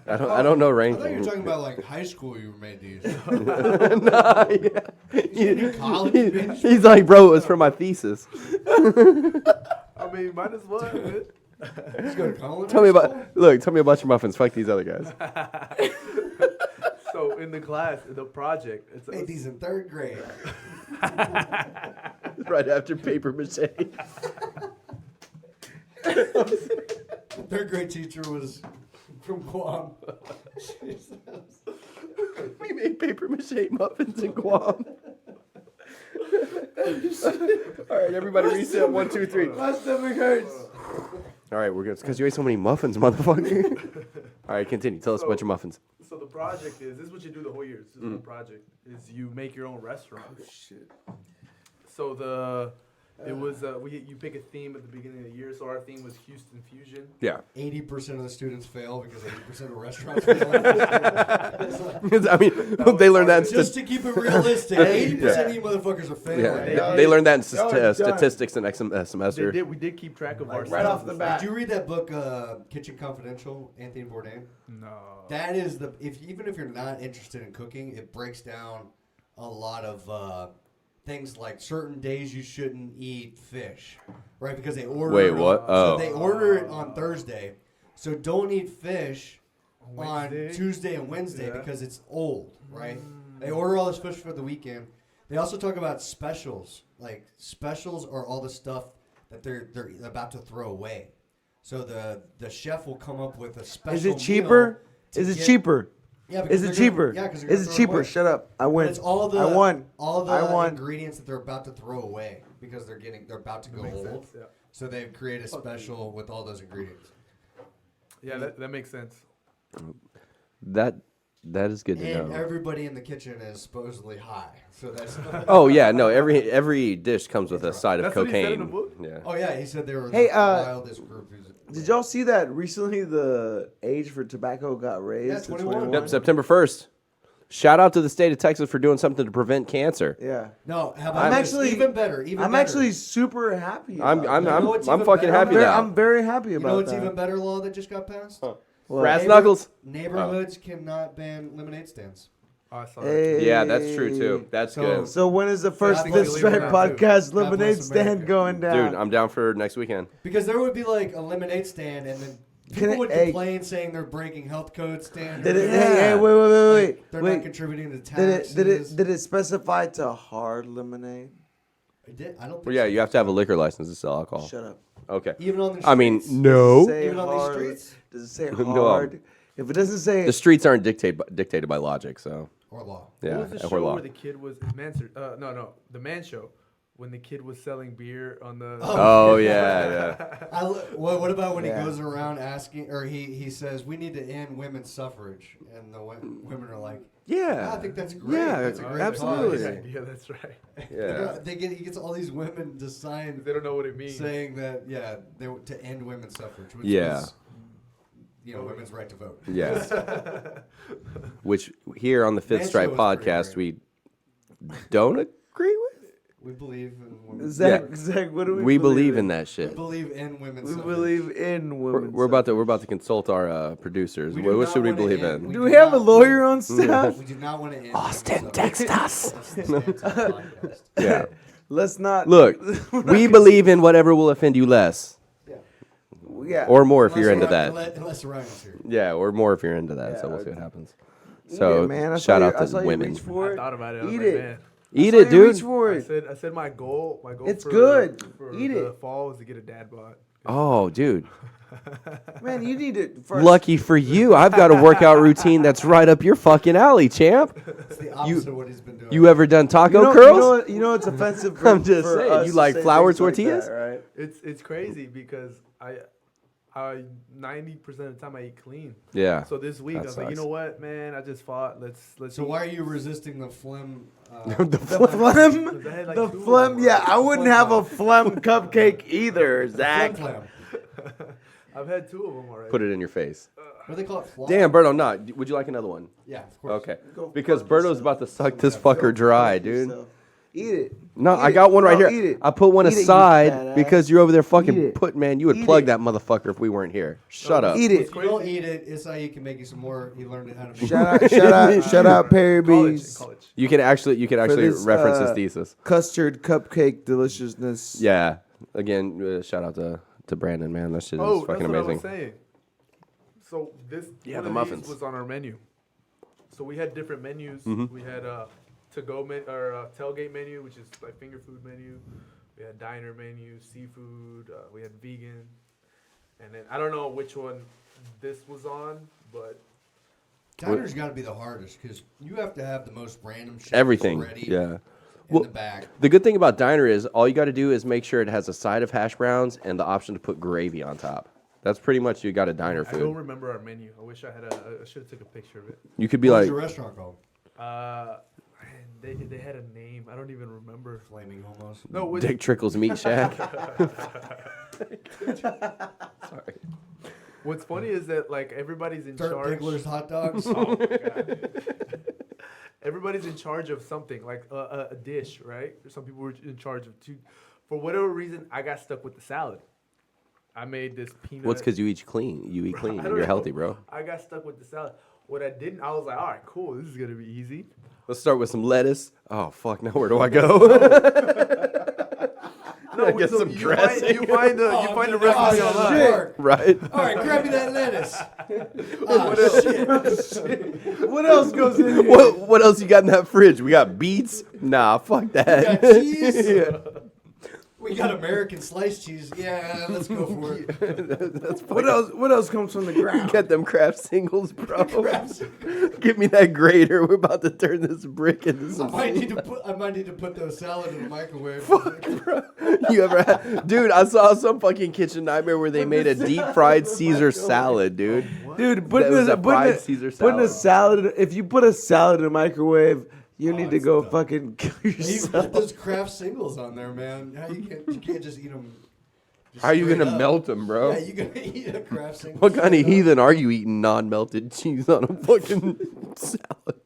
I don't know I thought you ranking. were talking about like high school. You made these. Nah, yeah. College, He's like, bro, it was for my thesis. I mean, might as well. Man. He's going to college. Tell me about your muffins. Fuck these other guys. So in the class, in the project, it's Made these in 3rd grade. Right after paper mache. The 3rd grade teacher was from Guam. Jesus. We made paper mache muffins in Guam. All right, everybody reset. 1, 2, 3. My stomach hurts. All right, we're good. It's because you ate so many muffins, motherfucker. All right, continue. Tell us about your muffins. So the project is, this is what you do the whole year. This is the project, is you make your own restaurant. Shit. So you pick a theme at the beginning of the year. So our theme was Houston Fusion. Yeah. 80% of the students fail because 80% of restaurants fail. I mean, they learned that in Just to keep it realistic, 80% of you motherfuckers are failing. yeah. They learned that in done. statistics the next semester. We did keep track of our Right off the bat. Did you read that book, Kitchen Confidential, Anthony Bourdain? No. That is even if you're not interested in cooking, it breaks down a lot of things like certain days you shouldn't eat fish, right? Because they order. Wait, what? So they order it on Thursday, so don't eat fish on Tuesday and Wednesday because it's old, right? They order all this fish for the weekend. They also talk about specials. Like specials are all the stuff that they're about to throw away. So the chef will come up with a special. Is it cheaper? Is it cheaper? Yeah, because Is it cheaper? Is it cheaper? Shut up. I win. But it's all the I won. all the I won. ingredients that they're about to throw away because they're about to go old. Sense, yeah. So they create a special with all those ingredients. Yeah, that makes sense. That is good to And know. everybody in the kitchen is supposedly high. So that's Oh yeah, no. Every dish comes with a side of That's what he said cocaine. in the book? Yeah. Oh yeah, he said they were Hey, the wildest group. Did y'all see that recently the age for tobacco got raised Yeah, to 21. 21? Yep. September 1st. Shout out to the state of Texas for doing something to prevent cancer. Yeah. No, how about I'm this? actually even better. I'm actually super happy. I'm about that. know what's I'm even fucking better? happy now. I'm very happy You about know what's that. even better law that just got passed? What? Brass knuckles. Neighborhoods cannot ban lemonade stands. Oh, I saw Hey. Yeah, that's true too. That's So- good. So when is the first God Fifth bless Stripe America. podcast God lemonade bless stand America. going down? Dude, I'm down for next weekend. Because there would be like a lemonade stand, and then Can people it- would hey. complain saying they're breaking health code standards. Did it? Yeah. Hey, Like, wait. they're not Wait. contributing to Did taxes. it specify to hard lemonade? It did? I don't think Well, yeah, so. you have to have a liquor license to sell alcohol. Shut up. Okay. Even on the I mean, streets? no. Say Even on these hard. streets? Does it say No. hard? If it doesn't say The streets aren't dictated by logic, so Or law. yeah, What was the or show law. where the kid was the Man Show, when the kid was selling beer on the. Oh yeah, yeah. What about when Yeah. he goes around asking, or he says, we need to end women's suffrage, and the women are like, Yeah. I think that's great. Yeah, That's a great absolutely. cause." Yeah, that's right. Yeah. He gets all these women to sign They don't know what it means. saying that they were to end women's suffrage, which Yeah. was women's right to vote. Yes. Which here on the Fifth Man Stripe Show is pretty podcast great. we don't agree with. We believe in women's. Zach, what do we? We believe in in? that We shit. believe in women's. We suffrage. believe in women. We're about to consult our producers. We do What not should we wanna believe end- in? Do we have a not- lawyer on staff? We do not want to end. Austin, women's text suffrage. us. That's the stance of the podcast. Yeah. Let's not Look, we believe in whatever will offend you less, Yeah. or more if you're into that. Unless Ryan's here. Yeah, or more if you're into that. Yeah, So we'll see what happens. Eat So it, man. I shout saw out you, I to saw you women. reach for I it. thought about it. I was Eat like, it. man. Eat I it, saw you reach dude. for I it. said my goal. It's for, good. For Eat the it. fall is to get a dad bod. Oh, dude. Man, you need it first. Lucky for you, I've got a workout routine that's right up your fucking alley, champ. It's the opposite of what he's been doing. You ever done taco You know, curls? You know it's offensive for, I'm just for saying, us you to like say flour things like tortillas? that, right? It's crazy because I 90% of the time I eat clean. Yeah. So this week That I was like, you sucks. know what, man? I just fought. Let's. So eat. why are you resisting the Flim? The phlegm, Because I had, like, the two of phlegm. them. Yeah, I wouldn't have a phlegm cupcake either, Zach. Flim. I've had two of them already. Put it in your face. What do they call it? Flam? Damn, Berto, not. Would you like another one? Yeah, of course. Okay. Go Because fuck Berto's yourself. about to suck this fucker dry, dude. Yourself. Eat it. No, Eat I it. got one right No, here. eat it. I put one Eat it, you aside fat ass. because you're over there Eat fucking it. putting, man. You would Eat plug it. that motherfucker if we weren't here. Shut up. Eat it. If you don't eat it, it's how you can make you some more. You learned how to make Shout out, Perry College, B's. college. You can actually this, reference this thesis. Custard cupcake deliciousness. Yeah. Again, shout out to Brandon, man. That shit is Oh, fucking that's what I amazing. was saying. So this Yeah, one the of muffins. these was on our menu. So we had different menus. Mhm. We had to-go tailgate menu, which is like finger food menu. We had diner menu, seafood. We had vegan, and then I don't know which one this was on, but Diner's got to be the hardest because you have to have the most random shit Everything. ready Yeah. in Well, the back. the good thing about diner is all you got to do is make sure it has a side of hash browns and the option to put gravy on top. That's pretty much you got a diner I don't food. remember our menu. I wish I had I should have took a picture of it. You could be What was like, your restaurant called? They had a name. I don't even remember. Flaming Homos. No, it was, Dick Trickle's Meat Shack. what's funny is that like everybody's in Dirt charge. Diggler's Hot Dogs. Oh my God. Everybody's in charge of something, like a dish, right? Some people were in charge of two. For whatever reason, I got stuck with the salad. I made this peanut. What's because you eat clean. You eat clean I and don't you're know. healthy, bro. I got stuck with the salad. What I didn't, I was like, all right, cool. This is gonna be easy. Let's start with some lettuce. Oh, fuck. Now where do I go? I guess so some you dressing. You find the recipe Oh, online. shit. Right? All right, grab me that lettuce. Shit. What else goes in here? What else you got in that fridge? We got beets? Nah, fuck that. We got cheese? Yeah. We got American sliced cheese. Yeah, let's go for it. What else comes from the ground? Get them craft singles, bro. Give me that grater. We're about to turn this brick into I some. might need to put those salad in the microwave. You ever had, dude? I saw some fucking kitchen nightmare where they made a deep fried Caesar salad, dude. Dude, That was a fried Caesar putting a salad. salad. If you put a salad in a microwave, you need to it's go done. fucking kill You yourself. put those craft singles on there, man. How you can't just eat them. How are you gonna melt them, bro? Yeah, you gonna eat a craft single. What kind of heathen are you eating non-melted cheese on a fucking salad?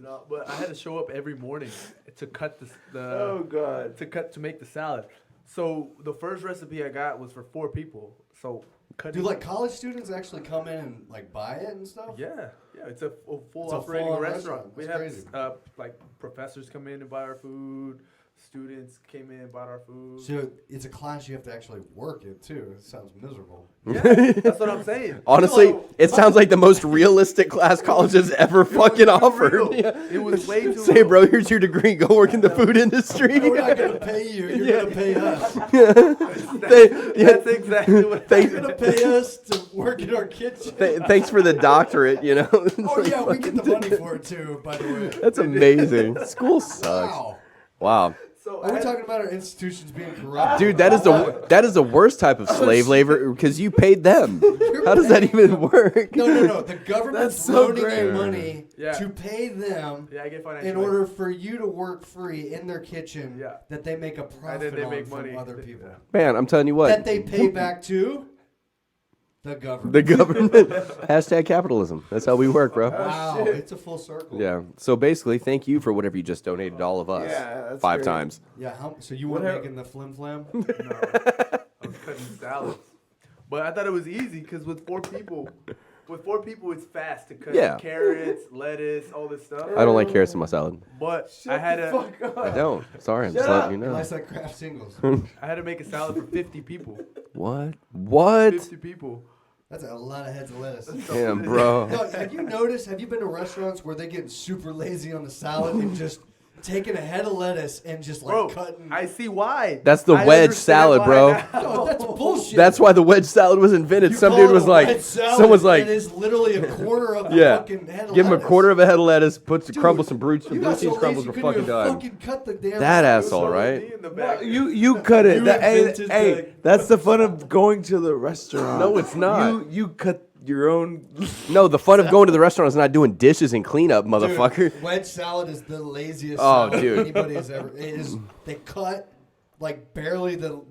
No, but I had to show up every morning to cut the Oh god. to make the salad. So the first recipe I got was for 4 people. So cutting. Do like college students actually come in and like buy it and stuff? Yeah, it's a full It's a operating full-on restaurant. restaurant. We That's have crazy. like professors come in and buy our food. Students came in and bought our food. So it's a class you have to actually work it too. It sounds miserable. Yeah, that's what I'm saying. Honestly, No, it sounds like the most realistic class college has ever fucking offered. real. Yeah. It was way too Say, real. bro, here's your degree. Go work in the food industry. We're not gonna pay you. You're gonna pay us. That's exactly what. Thank- You're gonna pay us to work in our kitchen. Thanks for the doctorate, you know. Oh yeah, we get the money for it too. By the way. That's amazing. School sucks. Wow. Wow. So Are we talking about our institutions being corrupt? Dude, that is the worst type of slave labor because you paid them. How does that even work? No. The government's That's so loaning great. you money Yeah. to pay them Yeah, I get financial. in order for you to work free in their kitchen. Yeah. That they make a profit they on make from money. other people. Man, I'm telling you what. That they pay back to the government. The government. Hashtag capitalism. That's how we work, bro. Wow, it's a full circle. Yeah. So basically, thank you for whatever you just donated to all of us. Yeah, that's 5 great. times. Yeah. So you weren't making the Flim Flam? No, I was cutting salads. But I thought it was easy because with 4 people, it's fast to cut Yeah. carrots, lettuce, all this stuff. I don't like carrots in my salad. But I had to I don't. Sorry, I'm just letting you know. Nice like craft singles. I had to make a salad for 50 people. What? What? 50 people. That's a lot of heads of lettuce. Damn, bro. No, have you noticed? Have you been to restaurants where they get super lazy on the salad and just taking a head of lettuce and just like Bro, cutting? I see why. That's the I wedge understand salad, why bro. now. No, that's bullshit. That's why the wedge salad was invented. You Some call dude it was a like, wedge salad, someone's like, it is literally a quarter of the yeah, fucking head of give him a lettuce. quarter of a head of lettuce, puts Dude, crumble some brutes, some You blue got so cheese crumbles, lazy, we're you couldn't fucking even done. fucking cut the damn. That lettuce. asshole, right? Me in the back. You cut it. You invented the- That's the fun of going to the restaurant. No, it's not. You cut your own. No, the fun of going to the restaurant is not doing dishes and cleanup, motherfucker. Dude, wedge salad is the laziest Oh, salad dude. anybody has ever. It is. They cut like barely the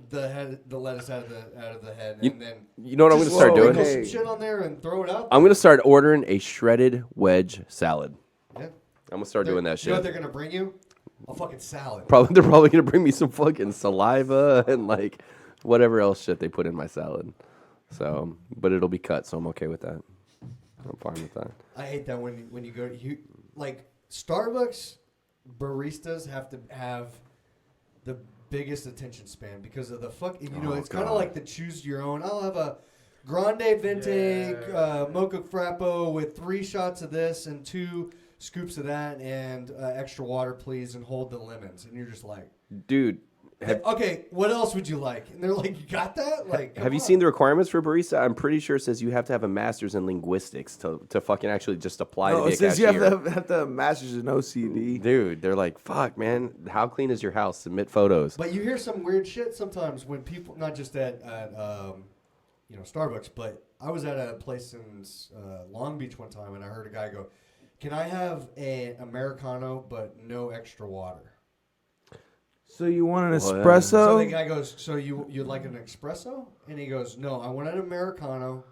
lettuce out of the head, You- and then You know what I'm going to just start sprinkle doing? Hey. some shit on there and throw it out. I'm going to start ordering a shredded wedge salad. Yeah. I'm going to start doing that You know what shit. they're gonna bring you? A fucking salad. They're probably gonna bring me some fucking saliva and like whatever else shit they put in my salad. So, but it'll be cut, so I'm okay with that. I'm fine with that. I hate that when you go to like Starbucks baristas have to have the biggest attention span because of the fuck. You know, it's kind of like the choose your own. I'll have a grande venti mocha frappo with 3 shots of this and 2 scoops of that and extra water, please, and hold the lemons. And you're just like, Dude, okay, what else would you like? And they're like, you got that? Like, have you seen the requirements for barista? I'm pretty sure it says you have to have a master's in linguistics to fucking actually just apply to No, be a it says you cashier. have to have masters in OCD. Dude, they're like, fuck, man, how clean is your house? Submit photos. But you hear some weird shit sometimes when people, not just at Starbucks, but I was at a place in Long Beach one time and I heard a guy go, "Can I have an Americano but no extra water?" So you want an What? espresso? So the guy goes, "So you'd like an espresso?" And he goes, "No, I want an Americano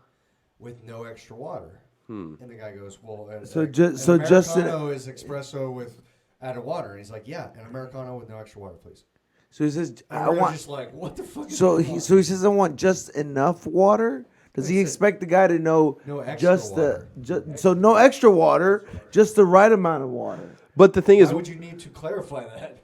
with no extra water." And the guy goes, "Well, an Americano is espresso with added water." And he's like, "Yeah, an Americano with no extra water, please." So he says, And "I we're want." just like, what the fuck? So he says, "I want just enough water." Does he expect the guy to know No extra just water. so no extra water, just the right amount of water? But the thing is, Why would you need to clarify that?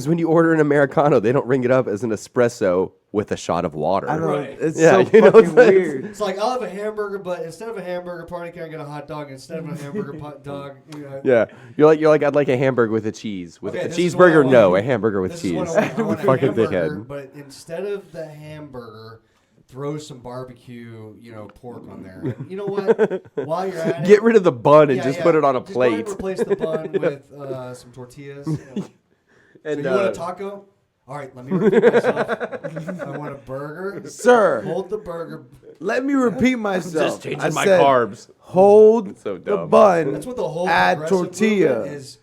when you order an Americano, they don't ring it up as an espresso with a shot of water. I know Right. it's Yeah, so you know, fucking it's like- weird. It's like, I'll have a hamburger, but instead of a hamburger party, can I get a hot dog instead of a hamburger dog? You know, Yeah, you're like, I'd like a hamburger with a cheese, with Okay, a this is what I cheeseburger. want. No, a hamburger with this cheese. is what I want a Fucking hamburger, dickhead. but instead of the hamburger, throw some barbecue, pork on there. And you know what? While you're at it, Get rid of the bun and yeah, just yeah. put it on a Just go ahead and plate. replace the bun with some tortillas. And So you want a taco? All right, let me repeat myself. I want a burger. Sir, Hold the burger. let me repeat myself. just changing I my said, carbs. Hold So the dumb. bun. That's what the whole Add progressive tortilla. movement is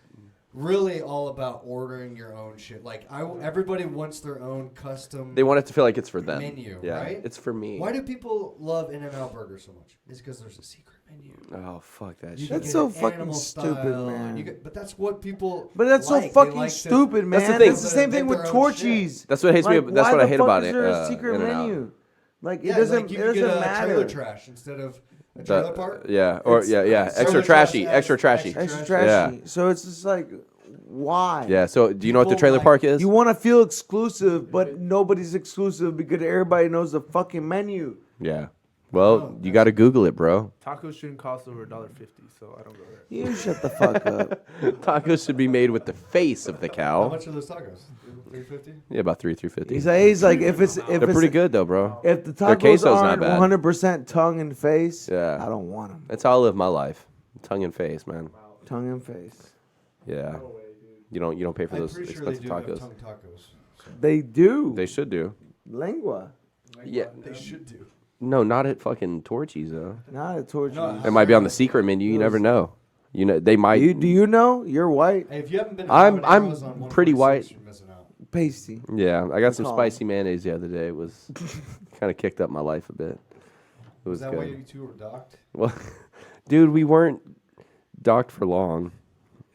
really all about, ordering your own shit. Like everybody wants their own custom They want it to feel like it's for them. menu, Yeah, right? it's for me. Why do people love In-N-Out Burger so much? It's because there's a secret menu. Oh, fuck that You shit. can That's get so an fucking animal stupid, style, man. and but that's what people. But that's like. so They fucking like to- stupid, man. That's the thing. That's the same thing Make with their own shit. Torchies. That's what hates me. That's why what I the hate fuck about is it. there a secret In-N-Out. menu? Like it Yeah, doesn't. like you it can get doesn't a matter. trailer trash instead of a trailer The- park. Yeah, or It's- extra Trailer trashy, trash extra adds trashy. Extra trash. trashy. So it's just like, why? Yeah. So, do you know what the People trailer like- park is? You want to feel exclusive, but nobody's exclusive because everybody knows the fucking menu. Yeah. Well, you got to Google it, bro. Tacos shouldn't cost over $1.50, so I don't go there. You shut the fuck up. Tacos should be made with the face of the How cow. much are those tacos? $3.50. Yeah, about $3.50. He's like, if it's They're pretty good though, bro. If the Their tacos queso's not aren't bad. 100% tongue and face, Yeah. I don't want them. That's how I live my life, tongue and face, man. Tongue and face. Yeah. You don't pay for I'm those pretty sure they expensive do have tacos. tongue tacos. They do. They should do. Lengua. Yeah. They should do. No, not at fucking Torchies though. Not a torture. No, It might be on the secret menu. You never know. You know they might. Do you know? You're white. Hey, if you haven't been, to I'm Habaneros on pretty 146, white. You're missing out. Pasty. Yeah, I got some Call. spicy mayonnaise the other day. It was kind of kicked up my life a bit. It was Is that why good. you two were docked? Well, dude, we weren't docked for long.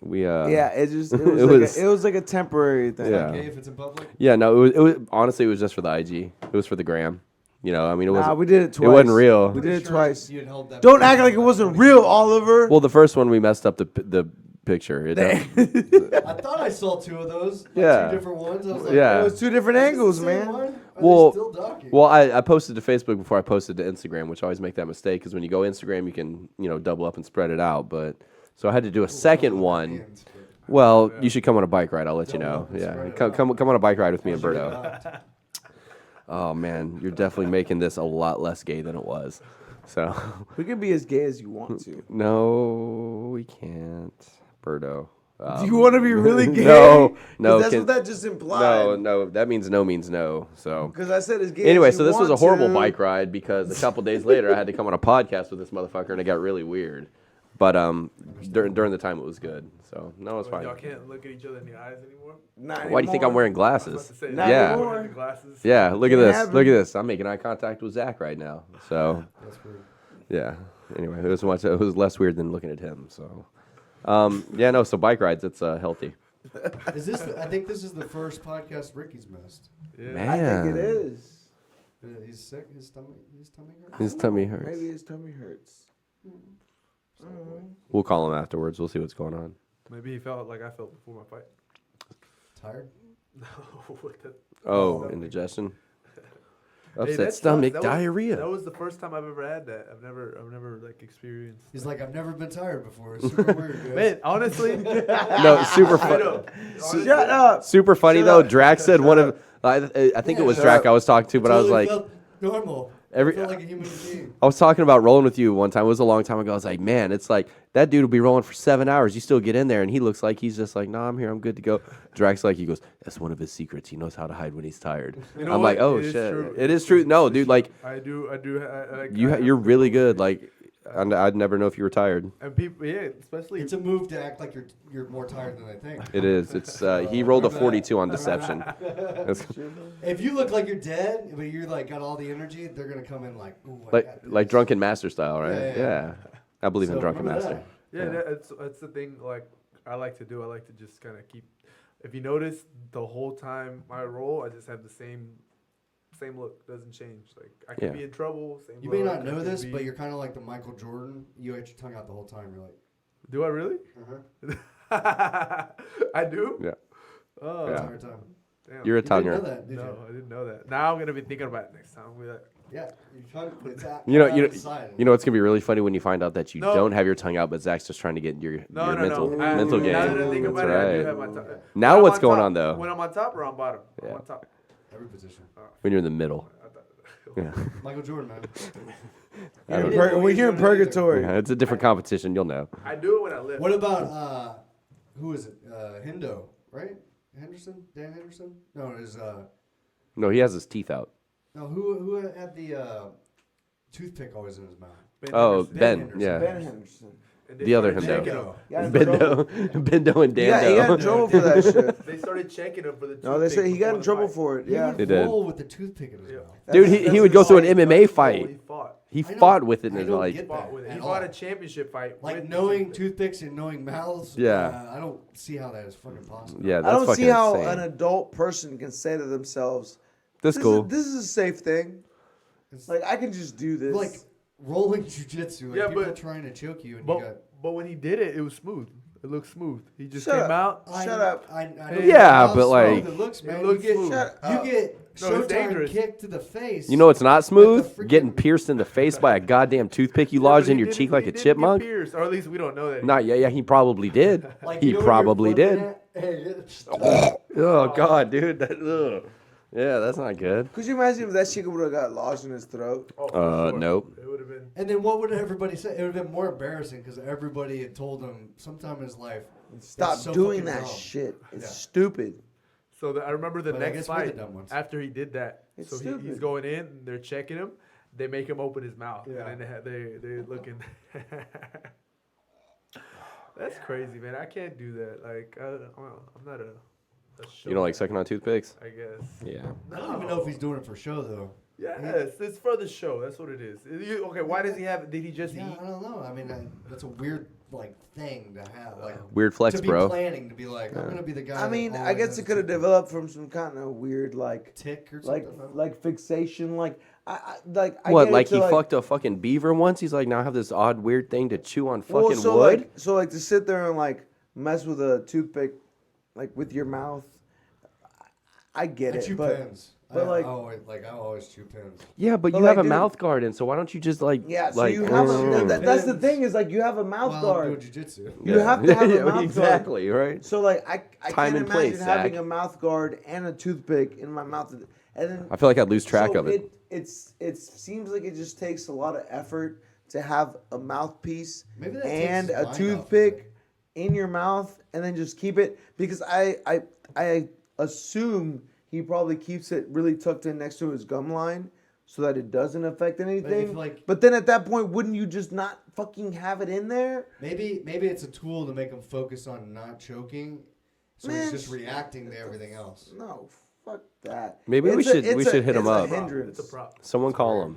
We Yeah, it just it It was like a temporary thing. Yeah. Okay, if it's in public. Yeah, no, it was honestly it was just for the IG. It was for the gram. You know, I mean, it Nah, wasn't. we did it twice. It wasn't real. We Pretty did it sure twice. you had held that Don't back act like it for wasn't 20 real, Oliver. Well, the first one we messed up the picture. It, I thought I saw 2 of those. Like Yeah. 2 different ones. I was like, Yeah. It was two different is this angles, the same man. one? Are Well- they still docking? well, I posted to Facebook before I posted to Instagram, which I always make that mistake because when you go Instagram, you can double up and spread it out. But so I had to do a second one. Hands, but- Well, you should come on a bike ride. I'll let you Double know. up and Yeah, spread it come on a bike ride with me and Should've Berto. docked. Oh man, you're definitely making this a lot less gay than it was. So We can be as gay as you want to. no, we can't, Berto. Do you want to be really gay? No, 'Cause no, That's can- what that just implied. no. That means no. So Because I said as gay. anyway, as you so this was a want horrible to. bike ride because a couple days later I had to come on a podcast with this motherfucker and it got really weird. But during the time it was good. So no, it's Well, fine. y'all can't look at each other in the eyes anymore. Not Why do you think I'm anymore. wearing I was about glasses? to say, Not Yeah. anymore. The glasses. Yeah, look at Can't this. have Look at him. this. I'm making eye contact with Zach right now. So That's weird. yeah. Anyway, it was less weird than looking at him. So yeah, no. So bike rides, it's healthy. Is this? I think this is the first podcast Ricky's missed. Yeah. Man. I think it is. He's sick. His tummy hurts. His tummy hurts. Maybe his tummy hurts. We'll call him afterwards. We'll see what's going on. Maybe he felt like I felt before my fight. Tired. No, what the- Oh, Stomach. indigestion. Hey, Upset that stomach, sucks. That was- diarrhea. That was the first time I've ever had that. I've never like experienced. He's like, I've never been tired before. It's super weird, guys. Man, honestly, No, super I funny. know. Shut up. Super funny Shut though. up. Drac said one of. I think it was shut Drac up. I was talking to, but I was Totally like, felt normal. every. I felt like a human being. I was talking about rolling with you one time. It was a long time ago. I was like, man, it's like that dude will be rolling for 7 hours. You still get in there, and he looks like he's just like, nah, I'm here. I'm good to go. Drac's like, he goes, that's one of his secrets. He knows how to hide when he's tired. You know I'm like, what? oh It is shit, true. it is true. No, dude, like I do. Like, you're really good. Like I'd never know if you were tired. and people, yeah, especially. It's a move to act like you're more tired than I think. It is. It's he rolled a 42 on deception. That's- If you look like you're dead, but you're like got all the energy, they're gonna come in like, ooh, I got like this." drunken master style, right? Yeah, yeah. I believe in So drunken remember master. that. Yeah, Yeah. that's the thing. Like I like to do. I like to just kind of keep. If you notice, the whole time I roll, I just have the same look. Doesn't change. Like I can Yeah. be in trouble. Same You may look, not I know can this, be- but you're kind of like the Michael Jordan. You had your tongue out the whole time. You're like, Do I really? I do. Yeah. Oh, Yeah. entire time. damn. You're a You didn't know tonguer. that, did No, you? I didn't know that. Now I'm gonna be thinking about it next time. We'll be like, Yeah, your tongue. It's out, You know, out you of know, the side. you know what's gonna be really funny when you find out that you No. don't have your tongue out, but Zach's just trying to get your no, mental no. mental game. Now that I think That's about it, I do right. have my tongue. Now When I'm what's on going top- on, though? When I'm on top or on bottom? Yeah. I'm on top. Every position. When you're in the middle. I thought- Yeah. Michael Jordan, man. I don't Yeah. know. When you're in purgatory. Yeah, it's a different competition. You'll know. I do it when I lift. What about who is it? Hendo, right? Henderson, Dan Henderson? No, it is No, he has his teeth out. no. Who had the toothpick always in his mouth? Ben Oh, Henderson. Ben. Henderson. Yeah. Ben Henderson. And they The other started Hendo. checking him. He got in trouble. Bendo and Yeah, he got in Dando. trouble for that shit. They started checking him for the. No, they toothpick say he got before in the trouble fight. for it. He Yeah. would They did. roll with the toothpick in his Yeah. mouth. Dude, That's he would go through an insane. MMA He fight. fought. He I know. fought with it in I his don't like. get Fought with it. at He all. fought a championship fight. Like with knowing toothpick. toothpicks and knowing mouths. Yeah. I don't see how that is fucking possible. Yeah, I that's don't fucking see how insane. an adult person can say to themselves, That's cool. This is a safe thing. It's Like, I can just do this. like rolling jujitsu. Like Yeah, people but- trying to choke you, and you got. But when he did it, it was smooth. It looked smooth. He just Shut came up. out. Shut up. I Hey, yeah, how but, smooth like- it looks, man. looks you get, smooth. Shut you up. get No, it's Showtime dangerous. kick to the face. You know it's not smooth? freaking- Getting pierced in the face by a goddamn toothpick you lodged in your cheek like a chipmunk? Pierced, or at least we don't know that. Not yeah, he probably did. Like, He you know when you're probably flipping did. it? Hey, it's- Oh god, dude. Ugh. Yeah, that's not good. Could you imagine if that shit would have got lodged in his throat? Oh, for sure. Nope. It would have been. And then what would everybody say? It would have been more embarrassing because everybody had told him sometime in his life. Stop It's so doing fucking that dumb. shit. It's Yeah. stupid. So I remember the But I next guess we're the fight dumb ones. after he did that. It's So he's stupid. going in. And they're checking him. They make him open his mouth. Yeah. And then they're looking. That's crazy, man. I can't do that. Like I'm not a show You don't like guy, sucking on toothpicks? I guess. Yeah. I don't even know if he's doing it for show though. Yes, it's for the show. That's what it is. Okay, why does he have? Did he just Yeah, eat? I don't know. I mean, that's a weird like thing to have. Like Weird flex, to be bro. planning to be like, I'm gonna be the guy. I that mean, I always guess has it a could have toothpick. developed from some kind of weird, like Tick or something. like fixation. Like, I What, get like it to, he fucked a fucking beaver once? He's like, now I have this odd weird thing to chew on fucking Well, so wood? like to sit there and like mess with a toothpick, like with your mouth. I get I it, chew but pins. but, I like- always chew pins. Yeah, but But you like, have a dude- mouth guard in, so why don't you just like yeah. So like you have mm. that's the thing is like you have a mouth While guard. I'm doing jujitsu. You have to have a Yeah, mouth guard. exactly, right? So like I Time can't and imagine place, having Zach. a mouth guard and a toothpick in my mouth, and then I feel like I'd lose track so of it. It seems like it just takes a lot of effort to have a mouthpiece Maybe that and takes a his mind off of toothpick it. in your mouth, and then just keep it because I assume he probably keeps it really tucked in next to his gum line so that it doesn't affect anything. like- But then at that point, wouldn't you just not fucking have it in there? Maybe it's a tool to make him focus on not choking, so Man, he's just reacting to everything else. No, fuck that. Maybe we It's a- should it's a- hit him it's a up. hindrance. It's a prop. Someone call him.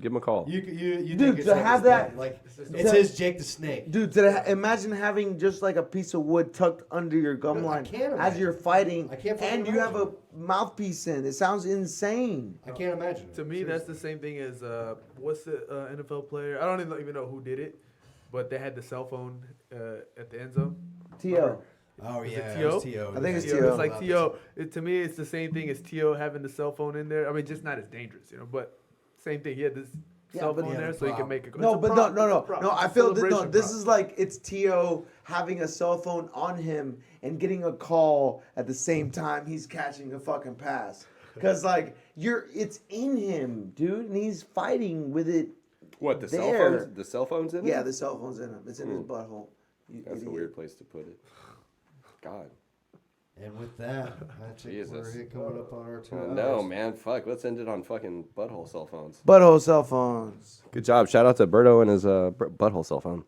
Give him a call. You Dude, think it's to like have his that- thing. Like it's his Jake the Snake. Dude, imagine having just like a piece of wood tucked under your gum Dude, I line can't as imagine. you're fighting, I can't fucking and you have a imagine. mouthpiece in. It sounds insane. I can't imagine. it. To me, that's the same thing as what's the NFL player? I don't even know who did it, but they had the cell phone at the end zone. T.O. Oh Is it yeah, T.O.? it's T.O. I think it's T.O. T.O. It's like T.O. To me, it's the same thing as T.O. having the cell phone in there. I mean, just not as dangerous, but same thing. He had this cell but- phone Yeah, there the so he can prop. make a No, it's a but prop, no. it's a prop. I It's a feel this. No, celebration this prop. is like it's T.O. having a cell phone on him and getting a call at the same time he's catching a fucking pass. Cause like it's in him, dude, and he's fighting with it. What, the cell There. phones? The cell phones in Yeah, it? the cell phone's in him. It's in his butthole. You That's a idiot. weird place to put it. God. And with that, I think Jesus. we're coming up on our 2 hours. No, man. Fuck. Let's end it on fucking butthole cell phones. Butthole cell phones. Good job. Shout out to Berto and his butthole cell phone.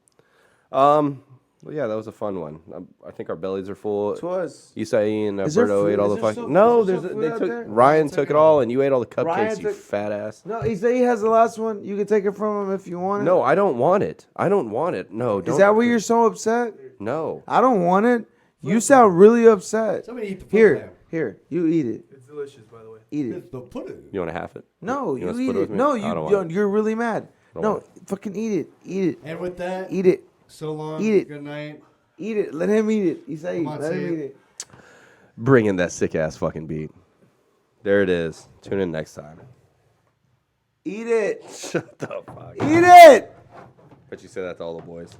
Well, yeah, that was a fun one. I think our bellies are full. It was. Isai and Is there Berto food? ate all Is the there fucking. still- No, is there there's still they food out took there? Ryan took it all, and you ate all the cupcakes. Ryan You took- fat ass. No, he said he has the last one. You can take it from him if you want it. No, I don't want it. I don't want it. No, don't. Is that why you're so upset? No. I don't want it. You sound really upset. Somebody eat the Here, you eat it. It's delicious, by the way. Eat it. It's the pudding. You want to half it? No, You you wanna eat split it it. with me? No, I don't want it. you're really mad. Don't No, want fucking eat it. Eat it. And with that, Eat it. so long. Eat it. Good night. Eat it. Let him eat it. He say, Come on, let say him it. eat it. Bring in that sick ass fucking beat. There it is. Tune in next time. Eat it. Shut the fuck. Eat it. But you say that to all the boys.